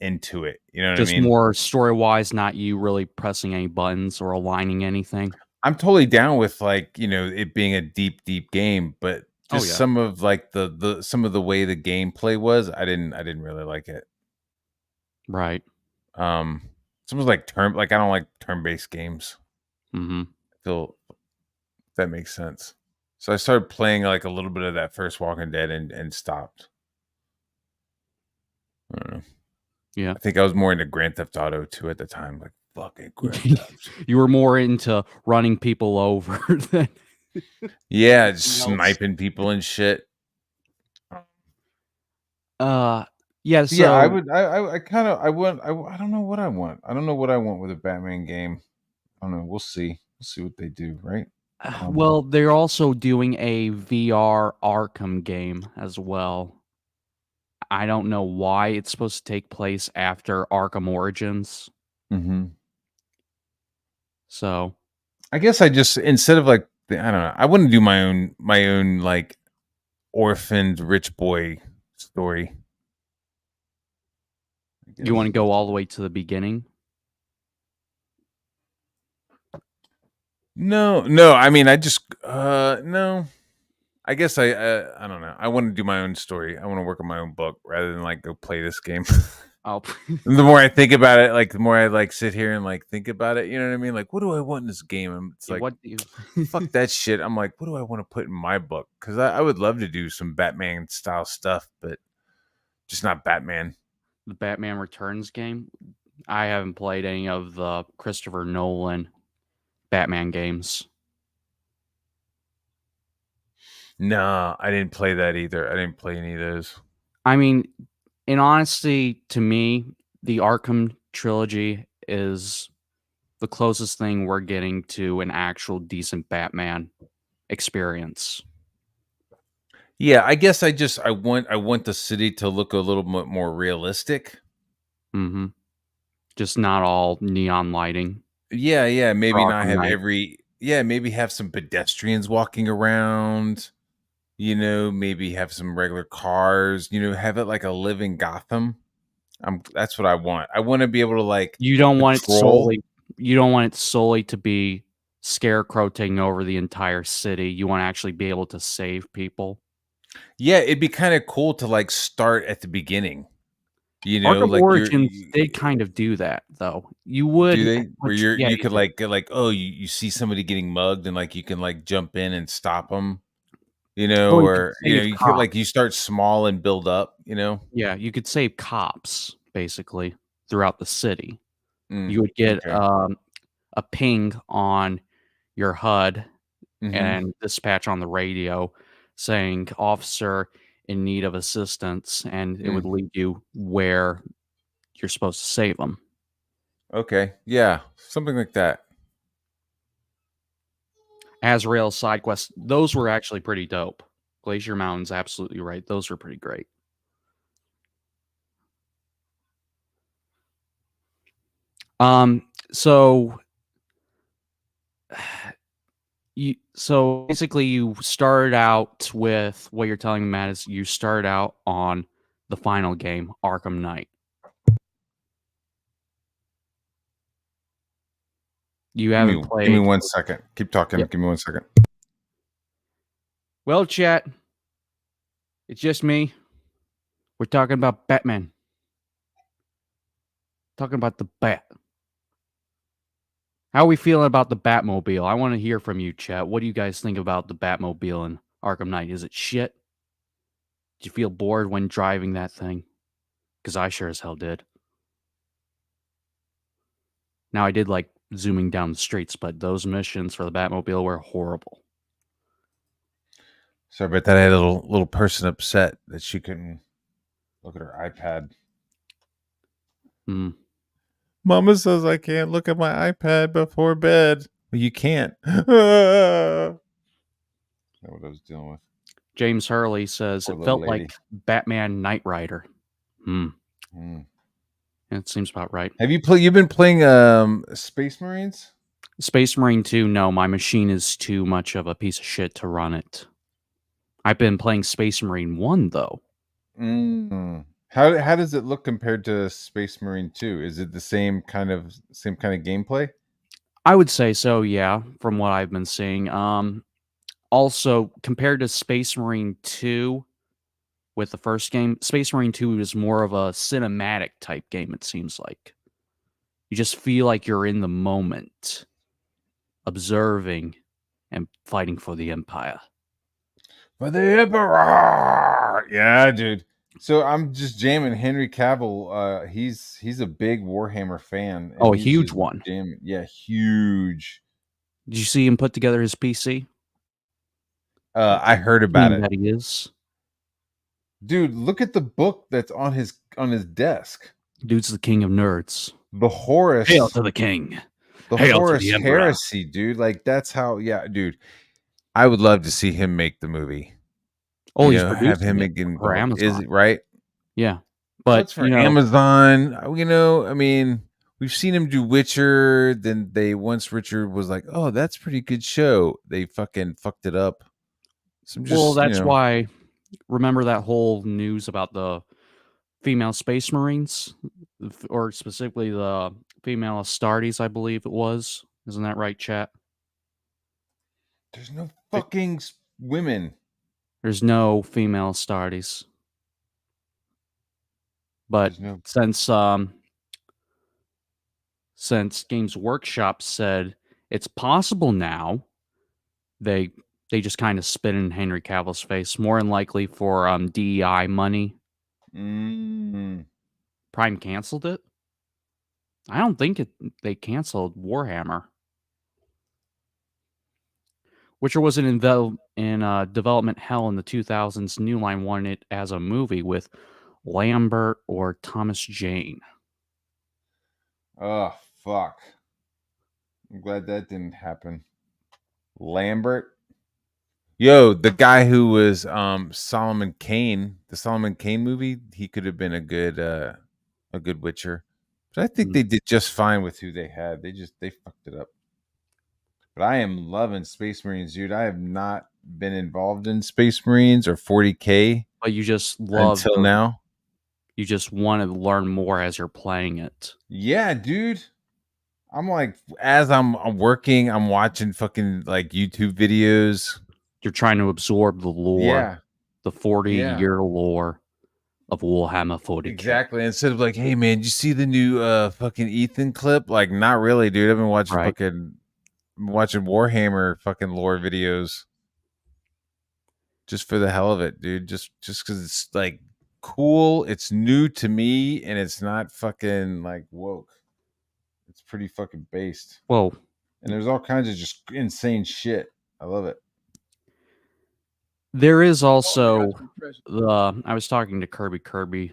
into it. You know what Just I mean? more story-wise, not you really pressing any buttons or aligning anything. I'm totally down with like, it being a deep, deep game, but Oh, just yeah. some of like the some of the way the gameplay was, I didn't really like it. Right. It's almost like I don't like turn-based games. Mm-hmm. I feel that makes sense. So I started playing like a little bit of that first Walking Dead and stopped. I don't know. Yeah. I think I was more into Grand Theft Auto 2 at the time. Like fucking Grand Theft. You were more into running people over than Yeah, just anything else. sniping people and shit. Yeah, Yeah, I so would. I kind of. I want. I don't know what I want. I don't know what I want with a Batman game. I don't know. We'll see. We'll see what they do. Right. well, they're also doing a VR Arkham game as well. I don't know why it's supposed to take place after Arkham Origins. Mm-hmm. So I guess I just instead of like I don't know. I wouldn't do my own like orphaned rich boy story. you want to go all the way to the beginning? No. I mean, I just no. I guess I don't know. I want to do my own story. I want to work on my own book rather than like go play this game. Oh, The more I think about it, like the more I like sit here and like think about it. You know what I mean? Like, what do I want in this game? And it's like, what do you? fuck that shit. I'm like, what do I want to put in my book? Because I would love to do some Batman style stuff, but just not Batman. The Batman Returns game. I haven't played any of the Christopher Nolan Batman games. No, I didn't play that either. I didn't play any of those. I mean, in honesty, to me, the Arkham trilogy is the closest thing we're getting to an actual decent Batman experience. Yeah, I guess I want the city to look a little bit more realistic. Mm-hmm. Just not all neon lighting. Yeah, maybe for not Arkham have Knight. maybe have some pedestrians walking around, maybe have some regular cars, have it like a living Gotham. That's what I want. I want to be able to like You don't want it patrol. solely. You don't want it solely to be Scarecrow taking over the entire city. You want to actually be able to save people. Yeah, it'd be kind of cool to like start at the beginning. Arkham Like Origins did kind of do that, though. You would, do they where yeah, you you could did. like get like, oh, you see somebody getting mugged and like you can like jump in and stop them, Well, you could or save you could like cops. you start small and build up. Yeah, you could save cops basically throughout the city. Mm, You would get okay. a ping on your HUD Mm-hmm. and dispatch on the radio saying officer in need of assistance, and it would lead you where you're supposed to save them. Okay. Yeah. Something like that. Azrael side quests, those were actually pretty dope. Glacier Mountain's absolutely right. Those were pretty great. So basically you started out with what you're telling me, Matt, is you started out on the final game, Arkham Knight. You haven't Give played. me 1 second. Keep talking. Yep. Give me 1 second. Well, chat, it's just me. We're talking about Batman. Talking about the Bat. How are we feeling about the Batmobile? I want to hear from you, chat. What do you guys think about the Batmobile in Arkham Knight? Is it shit? Did you feel bored when driving that thing? Because I sure as hell did. Now, I did like zooming down the streets, but those missions for the Batmobile were horrible. Sorry about that. I had a little person upset that she couldn't look at her iPad. Hmm. Mama says I can't look at my iPad before bed. Well, you can't. That's what I was dealing with. James Hurley says Poor it little felt lady. like Batman Knight Rider. Mm. It seems about right. Have you You've been playing Space Marines? Space Marine 2, no, my machine is too much of a piece of shit to run it. I've been playing Space Marine 1 though. How does it look compared to Space Marine 2? Is it the same kind of gameplay? I would say so, yeah, from what I've been seeing. Also, compared to Space Marine 2 with the first game, Space Marine 2 is more of a cinematic type game, it seems like. You just feel like you're in the moment, observing and fighting for the Empire. For the Emperor! Yeah, dude. So I'm just jamming Henry Cavill. He's a big Warhammer fan. And Oh, a he's huge just one. jamming. Yeah, huge. Did you see him put together his PC? I heard about it. That he is. Dude, look at the book that's on his desk. Dude's the king of nerds. The Horus. Hail to the king. The Hail Horus to the Emperor. Heresy, dude. Like that's how. Yeah, dude. I would love to see him make the movie. Oh, he's have him producing making for Amazon. Is it right? Yeah, But but for Amazon. I mean, we've seen him do Witcher. Then once Richard was like, "Oh, that's a pretty good show." They fucking fucked it up. So that's why. Remember that whole news about the female Space Marines, or specifically the female Astartes, I believe it was. Isn't that right, chat? There's no fucking women. There's no female Astartes. But since Games Workshop said it's possible now, they just kind of spit in Henry Cavill's face, more than likely for DEI money. Prime canceled it. I don't think they canceled Warhammer. Witcher was in development hell in the 2000s. New Line wanted it as a movie with Lambert or Thomas Jane. Oh, fuck. I'm glad that didn't happen. Lambert? Yo, the guy who was Solomon Kane, the Solomon Kane movie, he could have been a good Witcher. But I think they did just fine with who they had. They fucked it up. But I am loving Space Marines, dude. I have not been involved in Space Marines or 40K. But you just love until now. You just want to learn more as you're playing it. Yeah, dude. I'm like, as I'm working, I'm watching fucking like YouTube videos. You're trying to absorb the lore, the 40-year lore of Warhammer 40K. Exactly. Instead of like, hey man, did you see the new fucking Ethan clip? Like, not really, dude. I've been watching watching Warhammer fucking lore videos just for the hell of it, dude. Just because it's like cool, it's new to me, and it's not fucking like woke. It's pretty fucking based. Whoa. And there's all kinds of just insane shit. I love it. There is also I was talking to Kirby,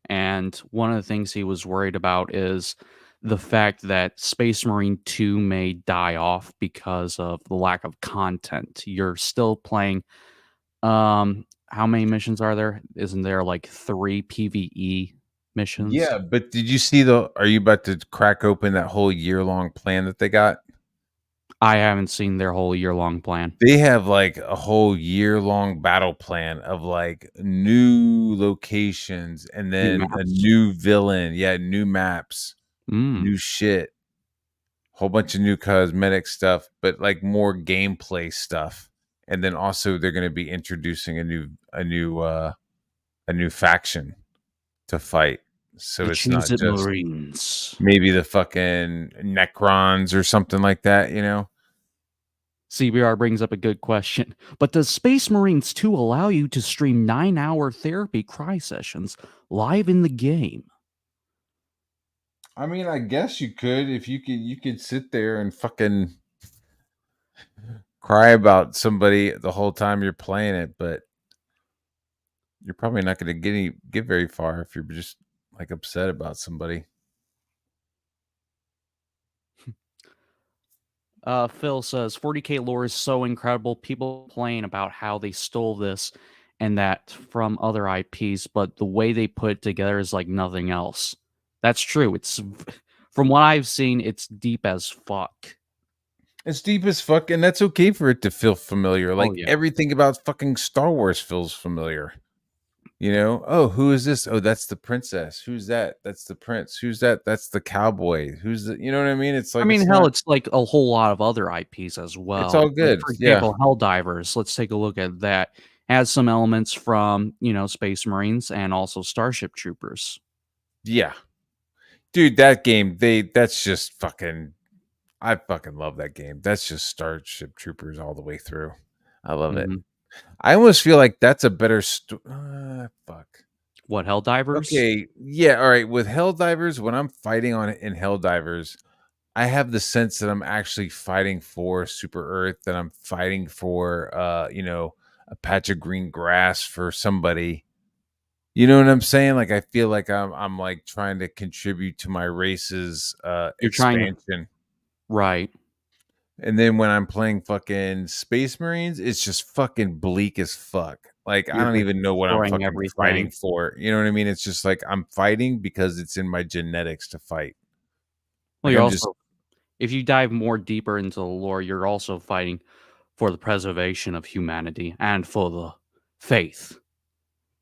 and one of the things he was worried about is the fact that Space Marine 2 may die off because of the lack of content. You're still playing. How many missions are there? Isn't there like 3 PvE missions? Yeah, but did you see are you about to crack open that whole year-long plan that they got? I haven't seen their whole year-long plan. They have like a whole year-long battle plan of like new locations and then a new villain. Yeah, new maps, new shit, whole bunch of new cosmetic stuff, but like more gameplay stuff. And then also they're going to be introducing a new faction to fight. So it's not just Marines. Maybe the fucking Necrons or something like that, you know? CBR brings up a good question. But does Space Marines 2 allow you to stream 9-hour therapy cry sessions live in the game? I mean, I guess you could if you could sit there and fucking cry about somebody the whole time you're playing it, but you're probably not going to get very far if you're just like upset about somebody. Phil says 40K lore is so incredible. People complain about how they stole this and that from other IPs, but the way they put it together is like nothing else. That's true. It's from what I've seen, it's deep as fuck. It's deep as fuck, and that's okay for it to feel familiar. Like yeah. everything about fucking Star Wars feels familiar. You know, oh, who is this? Oh, that's the princess. Who's that? That's the prince. Who's that? That's the cowboy. Who's the? You know what I mean? It's like I mean, it's hell, not. it's like a whole lot of other IPs as It's all well. Like, good. for Yeah, example, Helldivers. Let's take a look at that. Has some elements from, Space Marines and also Starship Troopers. yeah, dude. That game. That's just fucking. I fucking love that game. That's just Starship Troopers all the way through. I love it. Mhm. I almost feel like that's a better fuck. What, Helldivers? Okay, yeah, all right. With Helldivers, when I'm fighting on it in Helldivers, I have the sense that I'm actually fighting for Super Earth, that I'm fighting for a patch of green grass for somebody. You know what I'm saying? Like I feel like I'm like trying to contribute to my race's You're trying to expansion. Right. And then when I'm playing fucking Space Marines, it's just fucking bleak as fuck. Like I You're don't just even know what I'm destroying fucking fighting everything. for. You know what I mean? It's just like I'm fighting because it's in my genetics to fight. Well, Like you're I'm just also if you dive more deeper into the lore, you're also fighting for the preservation of humanity and for the faith.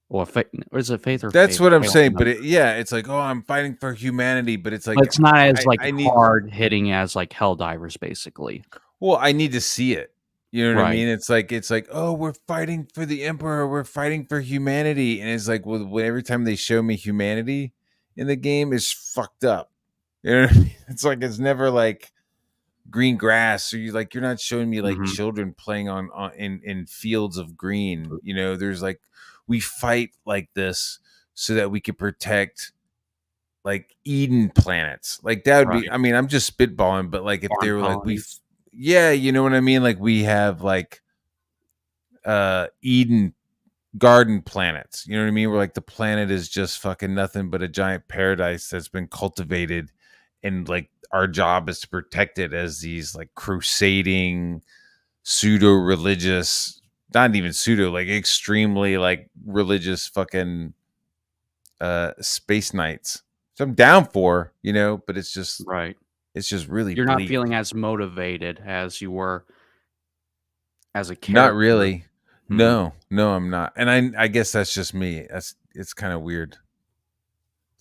Or is it faith or that's faith? what I'm I don't saying. But remember. it's like, oh, I'm fighting for humanity, but it's But like it's not as, like, I need hard hitting as, like, Helldivers, basically. well, I need to see it. You know what I Right. mean? It's like, oh, we're fighting for the emperor, we're fighting for humanity. And it's like, well, every time they show me humanity in the game is fucked up. You know what I mean? It's like it's never like green grass, or you're not showing me like Mhm. children playing on in fields of green. You know, there's like we fight like this so that we could protect like Eden planets. Like that would be, Right. I mean, I'm just spitballing, but like if they Farm were like colonies. yeah, you know what I mean? Like we have like Eden garden planets. You know what I mean? Where like the planet is just fucking nothing but a giant paradise that's been cultivated, and like our job is to protect it as these like crusading pseudo religious, not even pseudo, like extremely like religious fucking space knights. So I'm down for, but Right. it's just really You're not bleak. feeling as motivated as you were as a Not character. really. Mhm. No, I'm not. And I guess that's just me. It's kind of weird.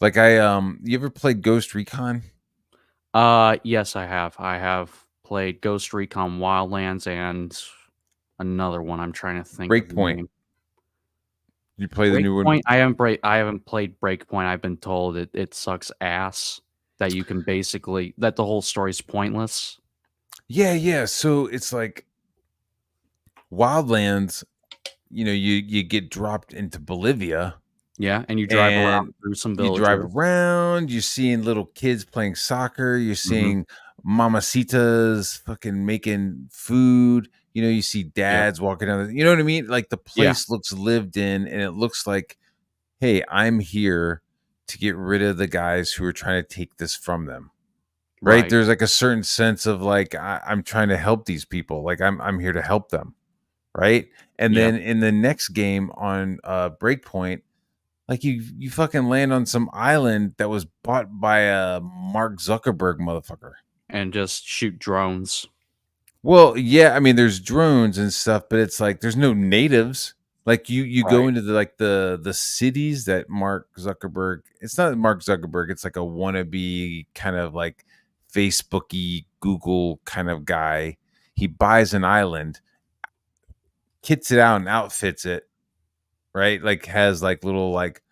Like you ever played Ghost Recon? Yes, I have. I have played Ghost Recon Wildlands and another one, I'm trying to think of the Breakpoint. name. You play the new one? Breakpoint, I haven't played Breakpoint. I've been told it sucks ass, that you can basically that the whole story's pointless. Yeah, yeah. So it's like Wildlands, you get dropped into Bolivia Yeah, and you drive around and through some you drive villages. around, you're seeing little kids playing soccer, you're Mhm. seeing mamacitas fucking making food, you see Yeah. dads walking down you know what I mean? Like the Yeah. place looks lived in, and it looks like, hey, I'm here to get rid of the guys who are trying to take this from them. Right? Right. There's like a certain sense of like I'm trying to help these people. Like I'm here to help them. Right. And Yeah. then in the next game on Breakpoint, like you fucking land on some island that was bought by a Mark Zuckerberg motherfucker. And just shoot drones. Well, yeah, I mean there's drones and stuff, but it's like there's no natives. Like you go Right. into the cities that Mark Zuckerberg, it's not Mark Zuckerberg, it's like a wannabe kind of like Facebooky Google kind of guy. He buys an island, kits it out and outfits it, right? Like has like little like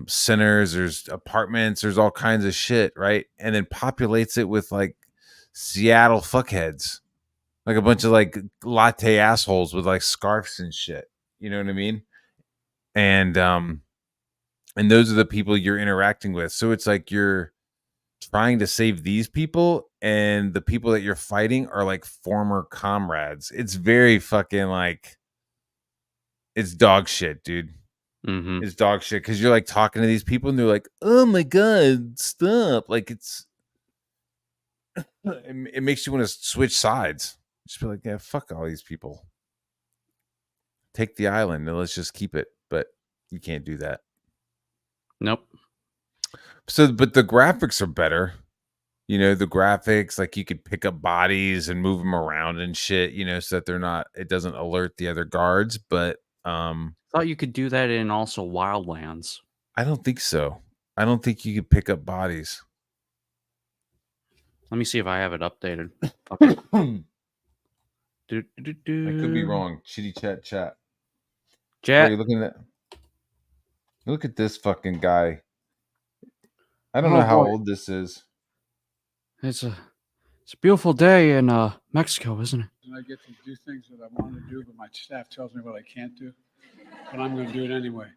centers, there's apartments, there's all kinds of shit, right? And then populates it with like Seattle fuckheads, like a bunch of like latte assholes with like scarves and shit. You know what I mean? And those are the people you're interacting with. So it's like trying to save these people, and the people that you're fighting are like former comrades. It's very fucking like, it's dog shit, dude. Mm-hmm. It's dog shit because you're like talking to these people and they're like, "Oh my god, stop!" Like it makes you want to switch sides. Just be like, "Yeah, fuck all these people. Take the island and let's just keep it." But you can't do that. Nope. So, but the graphics are better. You know, the graphics, like you could pick up bodies and move them around and shit, you know, so that they're not, it doesn't alert the other guards. But Thought you could do that in also Wildlands. I don't think so. I don't think you could pick up bodies. Let me see if I have it updated. Okay. I Do, do, do, could be do. wrong. Chitty chat. What are Jet. you looking at? Look at this fucking guy. I don't Oh, know how boy. old this is. It's a beautiful day in Mexico, isn't it? And I get to do things that I want to do, but my staff tells me what I can't do. But I'm going to do it anyway.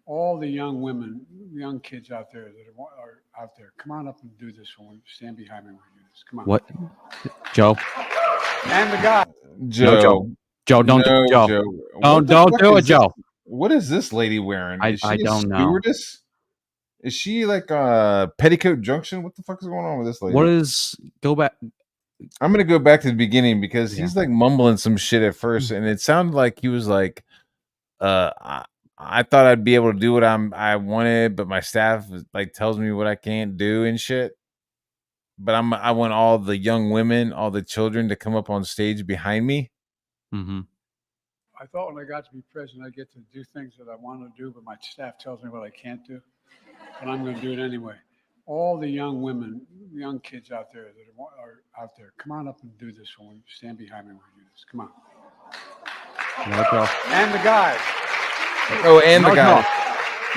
All the young women, young kids out there that are out there, come on up and do this when we stand behind me when we do this. Come on. What? Joe? And the guy. Joe. Joe, don't do it, Joe. What the Don't fuck do it, is this? Joe. What is this lady wearing? I Is she a don't know. stewardess? Is she like a Petticoat Junction? What the fuck is going on with this lady? What is go back? I'm gonna go back to the beginning because Yeah. he's like mumbling some shit at first, and it sounded like he was like, I thought I'd be able to do what I wanted, but my staff like tells me what I can't do and shit. But I want all the young women, all the children to come up on stage behind me. Mm-hmm. I thought when I got to be president, I get to do things that I want to do, but my staff tells me what I can't do. But I'm going to do it anyway. All the young women, young kids out there that are out there, come on up and do this when we stand behind me when we do this. Come on. No, Joe. And the guy. Oh, and the guy.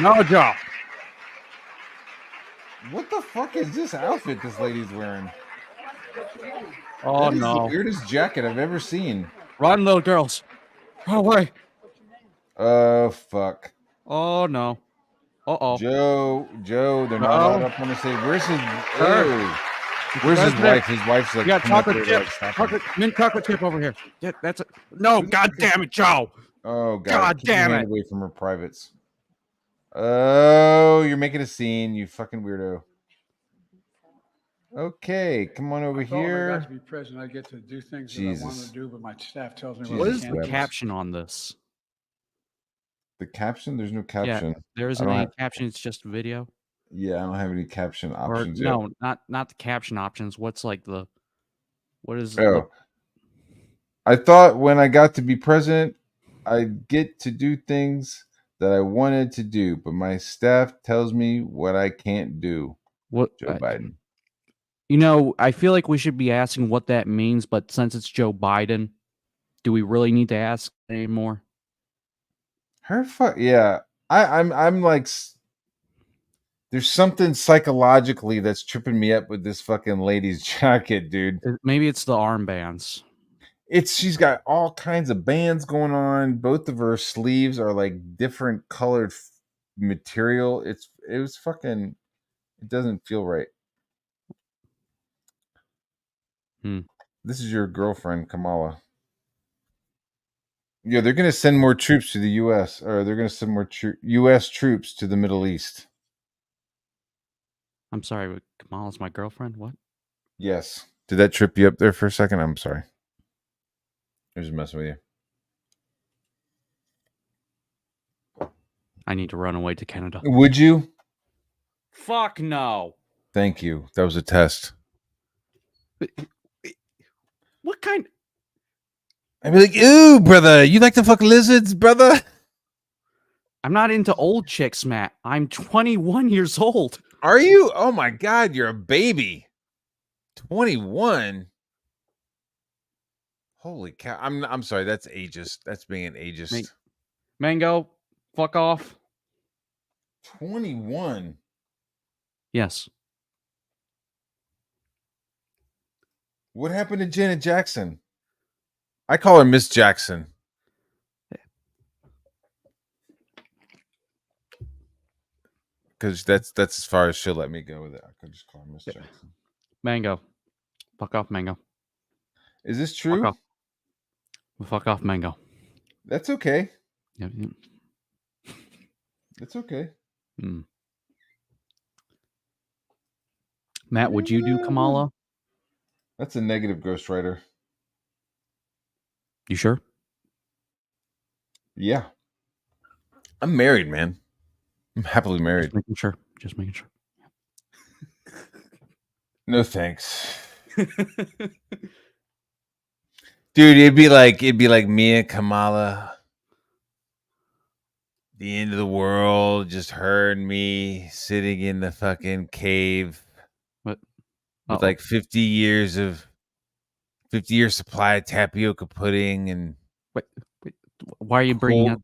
No, Joe. What the fuck is this outfit this lady's wearing? Oh That is the no! weirdest jacket I've ever seen. Run, little girls. Run away. Oh fuck. Oh no. Uh-oh. Joe, they're not allowed up on the stage. Where's his President. wife? His wife's like, You got coming up chocolate there, chip. like, stopping. Mint chocolate chip over here. Yeah, that's it. No, god damn it, Joe. Oh god, God keep your damn hand it. away from her privates. Oh, you're making a scene, you fucking weirdo. Okay, come on over I thought when I here. got to be president, I get to do things that I want Jesus. to do, but my staff tells me Jesus What what I is can't the do. caption on this? The caption? There's no caption. There I isn't don't any have- caption. It's just video. Yeah, I don't have any caption Or options yet. no, not the caption options. What's like the? What is? Oh. I thought when I got to be president, I'd get to do things that I wanted to do, but my staff tells me what I can't do. What? Joe Biden. You know, I feel like we should be asking what that means, but since it's Joe Biden, do we really need to ask anymore? Her fuck yeah. I'm like there's something psychologically that's tripping me up with this fucking lady's jacket, dude. Maybe it's the armbands. She's got all kinds of bands going on. Both of her sleeves are like different colored material. It doesn't feel right. This is your girlfriend, Kamala. Yeah, they're going to send more troops to the U.S. or they're going to send more U.S. troops to the Middle East. I'm sorry, but Kamala's my girlfriend. What? Yes. Did that trip you up there for a second? I'm sorry. I was just messing with you. I need to run away to Canada. Would you? Fuck no. Thank you. That was a test. What kind? I'd be like, ooh, brother, you like to fuck lizards, brother? I'm not into old chicks, Matt. I'm 21 years old. Are you? Oh my God, you're a baby. 21. Holy cow. I'm sorry, that's ageist. That's being ageist. Mango, fuck off. 21. Yes. What happened to Janet Jackson? I call her Miss Jackson. because that's as far as she'll let me go with it. I could just call her Miss Jackson. Mango. Fuck off, Mango. Is this Fuck true? off. Fuck off, Mango. That's okay. Yeah, yeah. It's okay. Mm. Matt, would you do Kamala? That's a negative ghostwriter. You sure? Yeah. I'm married, man. I'm happily married. Just making sure. Just making sure. No thanks. Dude, it'd be like me and Kamala. The end of the world, just her and me sitting in the fucking cave. What? With like 50 years supply of tapioca pudding and Wait, why are you bringing up?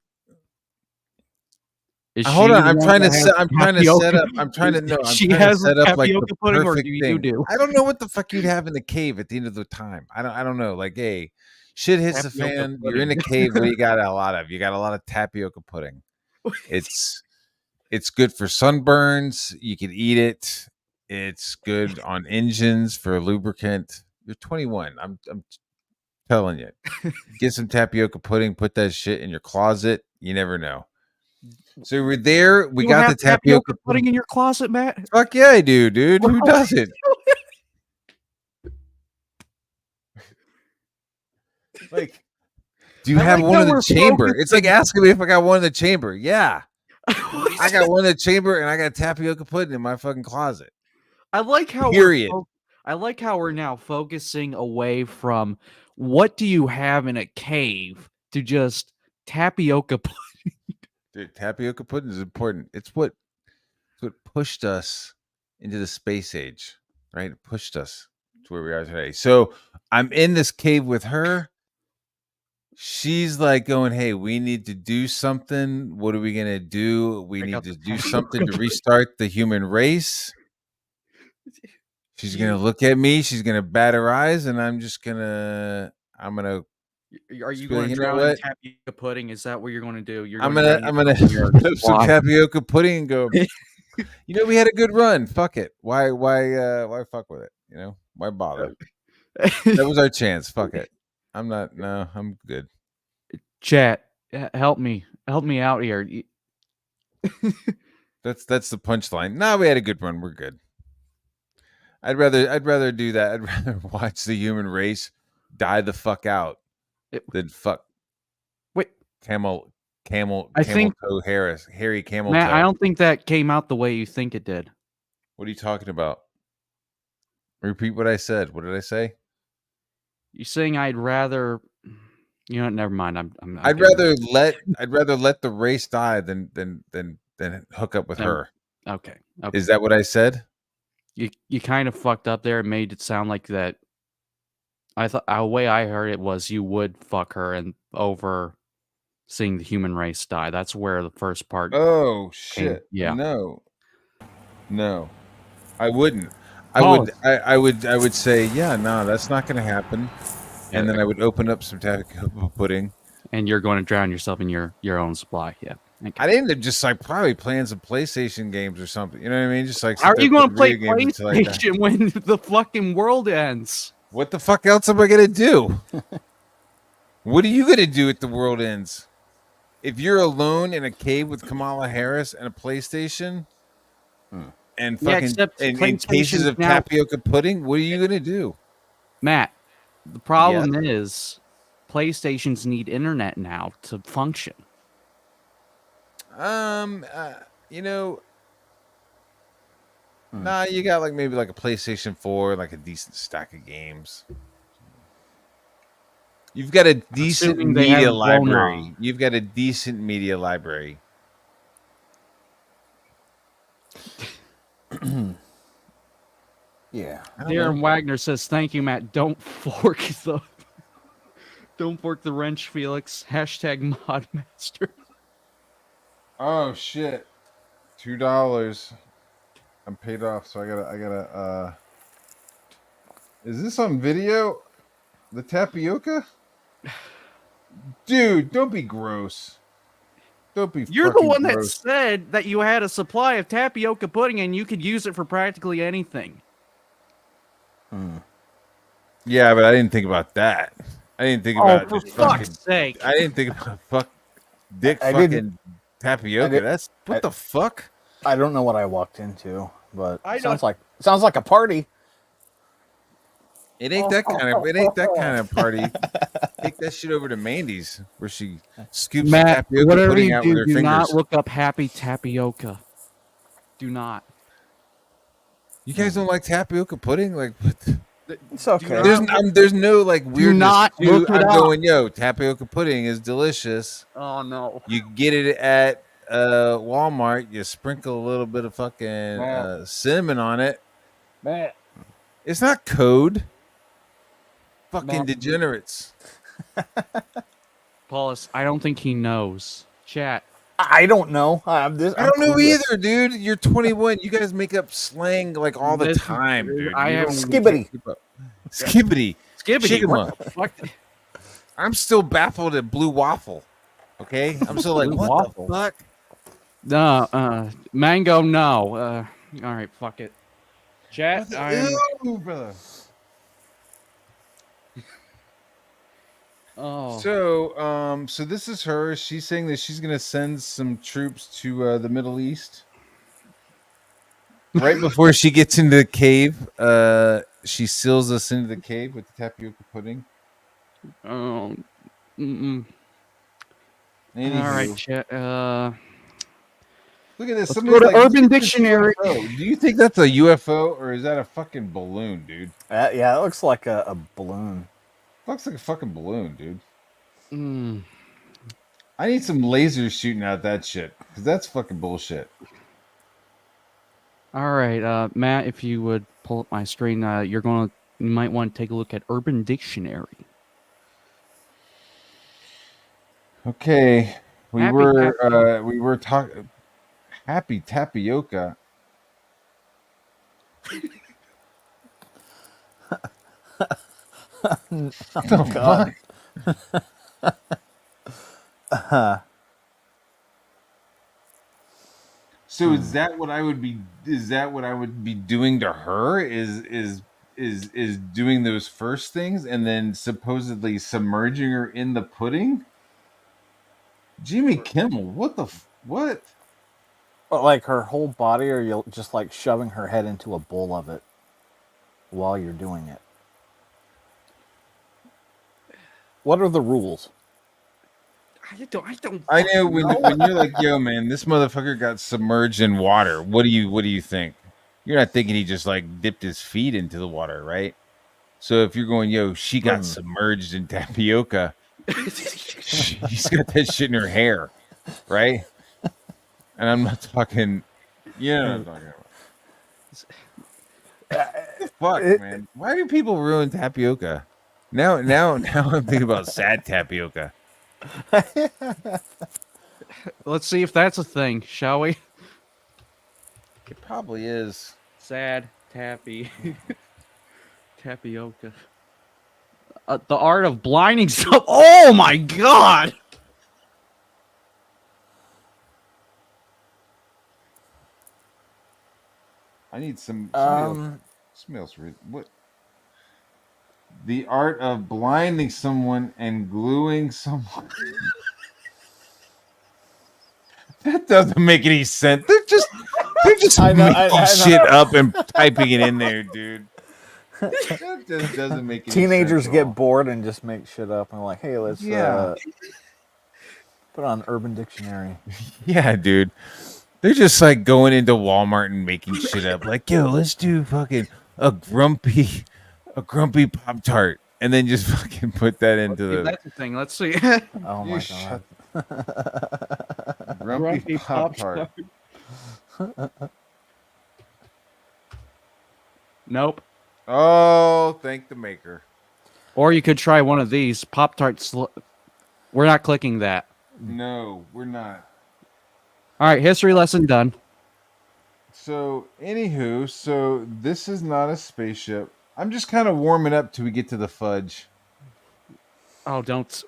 Is hold she on, the I'm one trying to that has set. I'm trying to tapioca? set up. I'm trying to know. I'm She trying to has set up like the tapioca pudding, or perfect do you thing. do? I don't know what the fuck you'd have in the cave at the end of the time. I don't know. Like, hey, shit hits the Tapioca fan. You're in a pudding. cave. What do you got a lot of? You got a lot of tapioca pudding. It's good for sunburns. You can eat it. It's good on engines for lubricant. You're 21. I'm telling you. Get some tapioca pudding. Put that shit in your closet. You never know. So we're there. We You got have the tapioca pudding in your closet, Matt? Fuck yeah, I do, dude. Who doesn't? Like, do you have like one how in the we're chamber? It's like focusing- asking me if I got one in the chamber. Yeah. I got one in the chamber and I got tapioca pudding in my fucking closet. I like how Period. I like how we're now focusing away from what do you have in a cave to just tapioca pudding. Dude, tapioca pudding is important. It's what pushed us into the space age, right? It pushed us to where we are today. So I'm in this cave with her. She's like going, hey, we need to do something. What are we going to do? We Check need out to the do tapioca something to pudding. restart the human race. She's going to look at me. She's going to bat her eyes. And I'm going to Are you be like, going to you know drown in what? tapioca pudding? Is that what you're going to do? You're I'm going going to drown yourself in your put some wine. tapioca pudding and go, you know, we had a good run. Fuck it. Why fuck with it? You know, why bother? That was our chance. Fuck it. I'm good. Chat, help me out here. That's the punchline. Nah, we had a good run. We're good. I'd rather do that. I'd rather watch the human race die the fuck out than fuck. Wait, camel think- toe Harry camel Matt, toe. I don't think that came out the way you think it did. What are you talking about? Repeat what I said. What did I say? You're saying I'd rather. You know what? Never mind. I'd rather let the race die than hook up with her. Okay. Is that what I said? You kind of fucked up there and made it sound like that. I thought the way I heard it was you would fuck her and over seeing the human race die. That's where the first part. Oh shit! Yeah. No, I wouldn't. Pause. I would say, yeah, no, that's not going to happen. And then I would open up some tapioca pudding. And you're going to drown yourself in your own supply. Yeah. Okay. I'd end up just like probably playing some PlayStation games or something. You know what I mean? Just like How are you going to play PlayStation PlayStation when the fucking world ends? What the fuck else am I going to do? What are you going to do if the world ends? If you're alone in a cave with Kamala Harris and a PlayStation and fucking in cases of tapioca pudding, what are you going to do? Matt, the problem is PlayStations need internet now to function. You know, nah, you got like maybe like a PlayStation 4, like a decent stack of games. You've got a decent media library. You've got a decent media library. Yeah. Darren Wagner says, "Thank you, Matt. Don't fork the wrench, Felix. Hashtag Modmaster." Oh shit! $2. I'm paid off, so I gotta. Is this on video? The tapioca? Dude, don't be gross. Don't be. You're the fucking one that gross. said that you had a supply of tapioca pudding and you could use it for practically anything. Yeah, but I didn't think about that. I didn't think Oh, about for just fuck's fucking. sake! I didn't think about dick I fucking didn't- tapioca. did- That's what the fuck. I don't know what I walked into, but I sounds like a party. It ain't that kind of. It ain't that kind of party. Take that shit over to Mandy's, where she scoops the Matt, tapioca whatever pudding you out with do, her do not fingers. look up happy tapioca. Do not. You guys don't like tapioca pudding? Like, what the- It's okay. there's no like weirdness. not to- look it I'm up. going, yo, tapioca pudding is delicious. Oh no. You get it at Walmart. You sprinkle a little bit of fucking cinnamon on it. Matt. It's not code. Fucking Matt. degenerates. Paulus, I don't think he knows. Chat. I don't know. I don't know either, dude. You're 21. You guys make up slang like all the This- time, dude. I You have don't Skibbity. keep up. Skibbity. Skibbity. Shigma. What the fuck? I'm still baffled at blue waffle. Okay, I'm still like, Blue what waffle? the fuck? No, mango. No. All right, fuck it. Chat. Ew, brother. Oh. So this is her. She's saying that she's gonna send some troops to the Middle East. Right before she gets into the cave, she seals us into the cave with the tapioca pudding. Oh. Mm-mm. Anywho, All right, chat. look at this. Let's Somebody's go to like, Urban "Look at this Dictionary." UFO." Do you think that's a UFO or is that a fucking balloon, dude? Yeah, it looks like a balloon. Looks like a fucking balloon, dude. Mm. I need some lasers shooting out that shit because that's fucking bullshit. All right, Matt. If you would pull up my screen, you might want to take a look at Urban Dictionary. Okay, we Happy were talking happy tapioca. Oh God. So is that what I would be? Is that what I would be doing to her? Is doing those first things and then supposedly submerging her in the pudding? Jimmy Kimmel, what the what? Like her whole body, or you're just like shoving her head into a bowl of it while you're doing it? What are the rules? I don't. I know when you're like, yo, man, this motherfucker got submerged in water. What do you think? You're not thinking he just like dipped his feet into the water, right? So if you're going, yo, she got submerged in tapioca, she's got that shit in her hair, right? And I'm not talking, you know what I'm talking about. Fuck, man. Why do people ruin tapioca? Now I'm thinking about sad tapioca. Let's see if that's a thing, shall we? It probably is. Sad tapioca. The art of blinding stuff. Oh my god! I need somebody else read what? The art of blinding someone and gluing someone. That doesn't make any sense. They're just making shit up and typing it in there, dude. That just doesn't make any Teenagers sense get at all. bored and just make shit up and like, hey, let's put on Urban Dictionary. Yeah, dude. They're just like going into Walmart and making shit up. Like, yo, let's do fucking a grumpy Pop-Tart. And then just fucking put that into the That's the thing. Let's see. Oh You my shut God. grumpy Pop-Tart. Nope. Oh, thank the maker. Or you could try one of these Pop-Tarts. We're not clicking that. No, we're not. All right, history lesson done. So, anywho, so this is not a spaceship. I'm just kind of warming up till we get to the fudge. Oh, don't.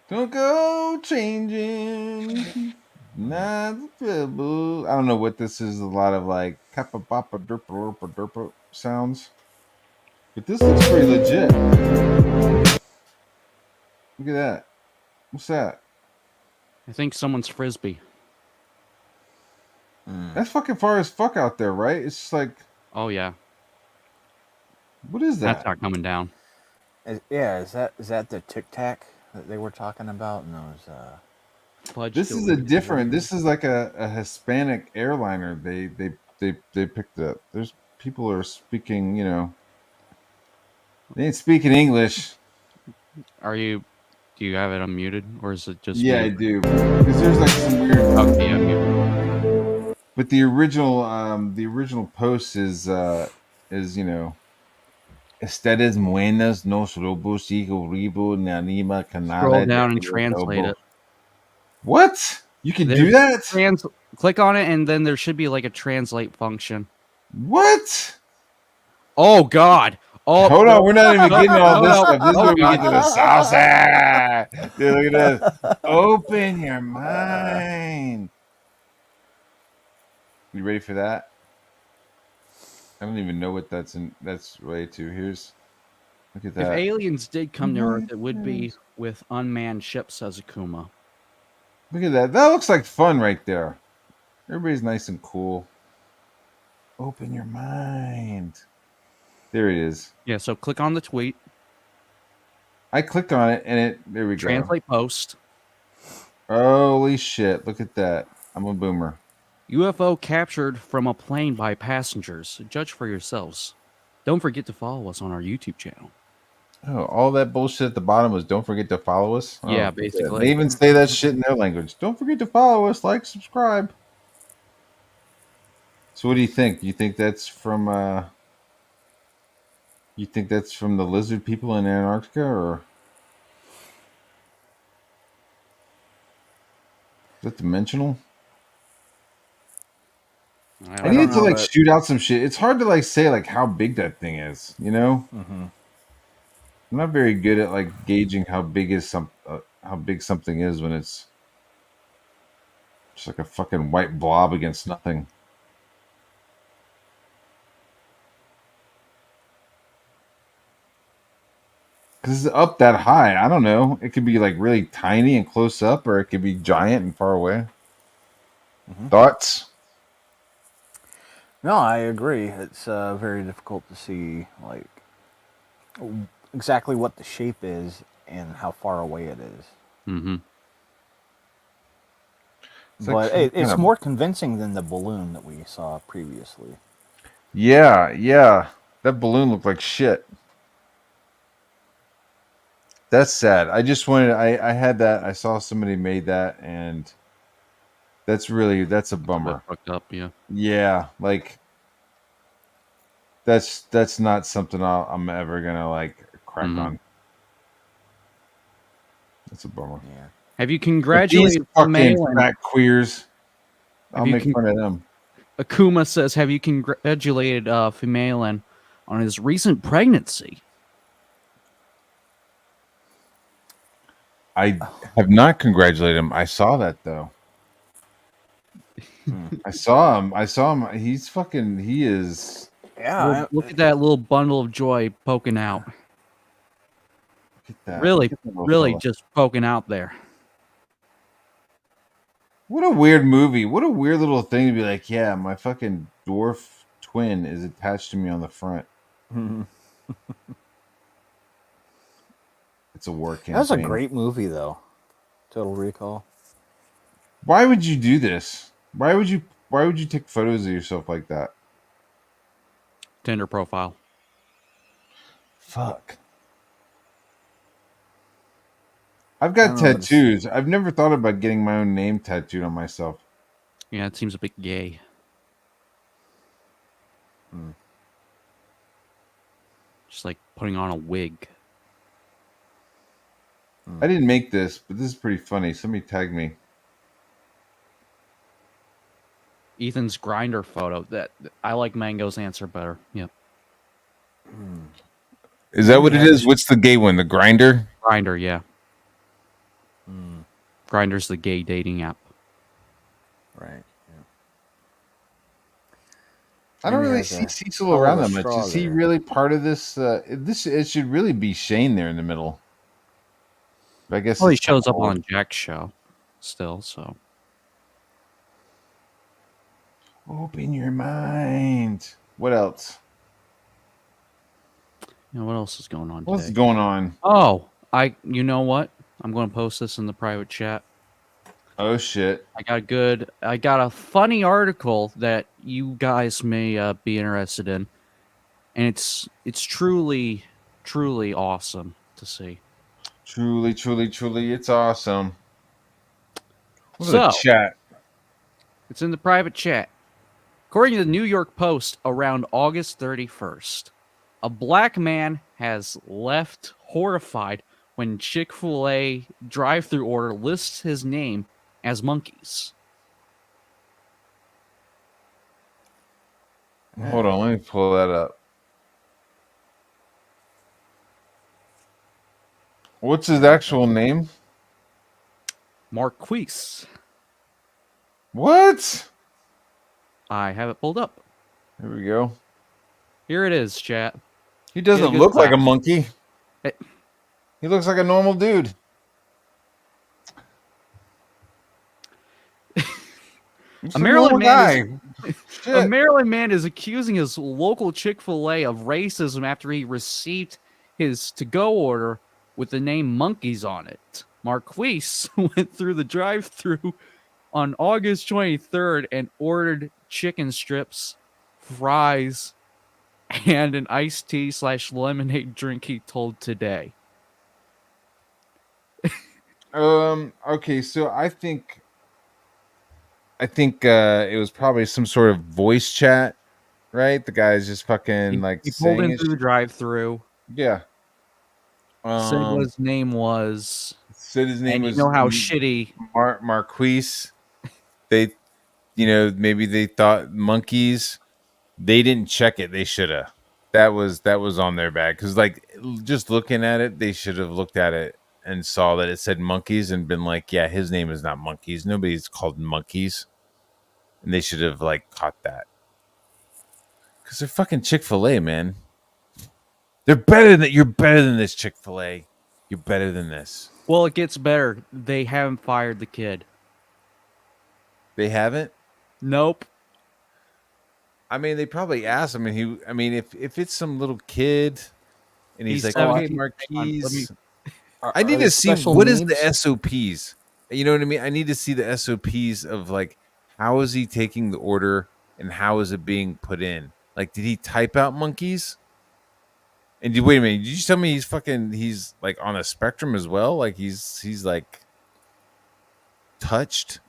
Don't go changing. Not trouble. I don't know what this is. A lot of like kappa boppa derpa derpa derpa sounds. But this looks pretty legit. Look at that. What's that? I think someone's frisbee. That's fucking far as fuck out there, right? It's just like, Oh yeah, what is that's that? not coming down. Is that the Tic Tac that they were talking about? And those Fudge This is a Doritos. different. This is like a Hispanic airliner. They picked up. There's people are speaking. You know, they ain't speaking English. Are you? Do you have it unmuted, or is it just Yeah, me? I do. Because there's like some weird. Okay, yeah, muted. But the original post is you know, ustedes buenas nos robos y ribo ni anima Scroll canale de down and translate robo. it. What? You can do There's that? Click on it, and then there should be like a translate function. What? Oh God! Oh, Hold on, we're not even getting all this no. stuff. This is Oh, where we God. get to the salsa. Dude, look at this. Open your mind. You ready for that? I don't even know what that's related to. Look at If that. aliens did come to Earth, it would be with unmanned ships, says Akuma. Look at that. That looks like fun right there. Everybody's nice and cool. Open your mind. There it is. Yeah, so click on the tweet. I clicked on it and there we go. Translate post. Holy shit. Look at that. I'm a boomer. UFO captured from a plane by passengers. Judge for yourselves. Don't forget to follow us on our YouTube channel. Oh, all that bullshit at the bottom was don't forget to follow us? Oh, Yeah, basically. They even say that shit in their language. Don't forget to follow us, like, subscribe. So what do you think? You think that's from the lizard people in Antarctica, or is that dimensional? I don't needed to know like that- shoot out some shit. It's hard to like say like how big that thing is, you know? Mm-hmm. I'm not very good at like gauging how big something is when it's just like a fucking white blob against nothing. Because it's up that high. I don't know. It could be like really tiny and close up, or it could be giant and far away. Mm-hmm. Thoughts? No, I agree. It's very difficult to see like exactly what the shape is and how far away it is. Mm-hmm. But it's more convincing than the balloon that we saw previously. Yeah. That balloon looked like shit. That's sad. I just wanted. I had that. I saw somebody made that, and that's a bummer. Fucked up, yeah. Yeah, like that's not something I'm ever gonna like crack on. That's a bummer. Yeah. Have you But these congratulated fucking Malin? fat queers? I'll you make fun of them. Akuma says, have you congratulated Malin on his recent pregnancy? I have not congratulated him. I saw that though. I saw him. He's fucking. He is. Yeah. Look at that little bundle of joy poking out. Look at that. Really, Look at that little really fella. just poking out there. What a weird movie. What a weird little thing to be like, yeah, my fucking dwarf twin is attached to me on the front. It's a war campaign. That was a great movie, though. Total Recall. Why would you do this? Why would you take photos of yourself like that? Tinder profile. Fuck. I've got tattoos. I've never thought about getting my own name tattooed on myself. Yeah, it seems a bit gay. Just like putting on a wig. I didn't make this, but this is pretty funny. Somebody tagged me. Ethan's grinder photo. That I like Mango's answer better. Yep. Is that what it is? What's the gay one? The grinder? Grinder, yeah. Grindr's the gay dating app. Right. Yeah. I don't Jimmy really has see a Cecil hell of around a that much. straw Is he there. really part of this? It should really be Shane there in the middle. But I guess Well, he it's kinda shows up old. on Jack's show still, so. Open your mind. What else? You know, what else is going on What's today? going on? Oh, you know what? I'm going to post this in the private chat. Oh shit! I got a funny article that you guys may be interested in, and it's truly awesome to see. Truly, truly, truly, it's awesome. Look at the So chat. it's in the private chat. According to the New York Post, around August 31st, a black man has left horrified when Chick-fil-A drive-through order lists his name as monkeys. Hold on, let me pull that up. What's his actual name? Marquise. What? I have it pulled up. Here we go. Here it is, chat. He Get a doesn't good look like a laugh. monkey. Eh. He looks like a normal dude. He's A Maryland man guy. A Maryland man is accusing his local Chick-fil-A of racism after he received his to-go order with the name Monkeys on it. Marquise went through the drive-thru on August 23rd and ordered chicken strips, fries, and an iced tea / lemonade drink, he told Today. Okay, so I think it was probably some sort of voice chat, right? The guy's just fucking like He pulled saying in his through the drive-thru, yeah. said what his name was, Said his name and you was know how shitty. Marquise. They, maybe they thought monkeys. They didn't check it. They should have. That was on their bag because, like, just looking at it, they should have looked at it and saw that it said monkeys and been like, yeah, his name is not monkeys. Nobody's called monkeys, and they should have like caught that because they're fucking Chick-fil-A, man. They're better than you're better than this Chick-fil-A. You're better than this. Well, it gets better. They haven't fired the kid. They haven't. Nope. I mean, they probably asked him, and if it's some little kid, and he's like, 17. okay, Marquise, I Are need they to see special what is needs? the SOPs. You know what I mean? I need to see the SOPs of like how is he taking the order and how is it being put in? Like, did he type out monkeys? And wait a minute, did you tell me he's like on a spectrum as well? Like he's like touched?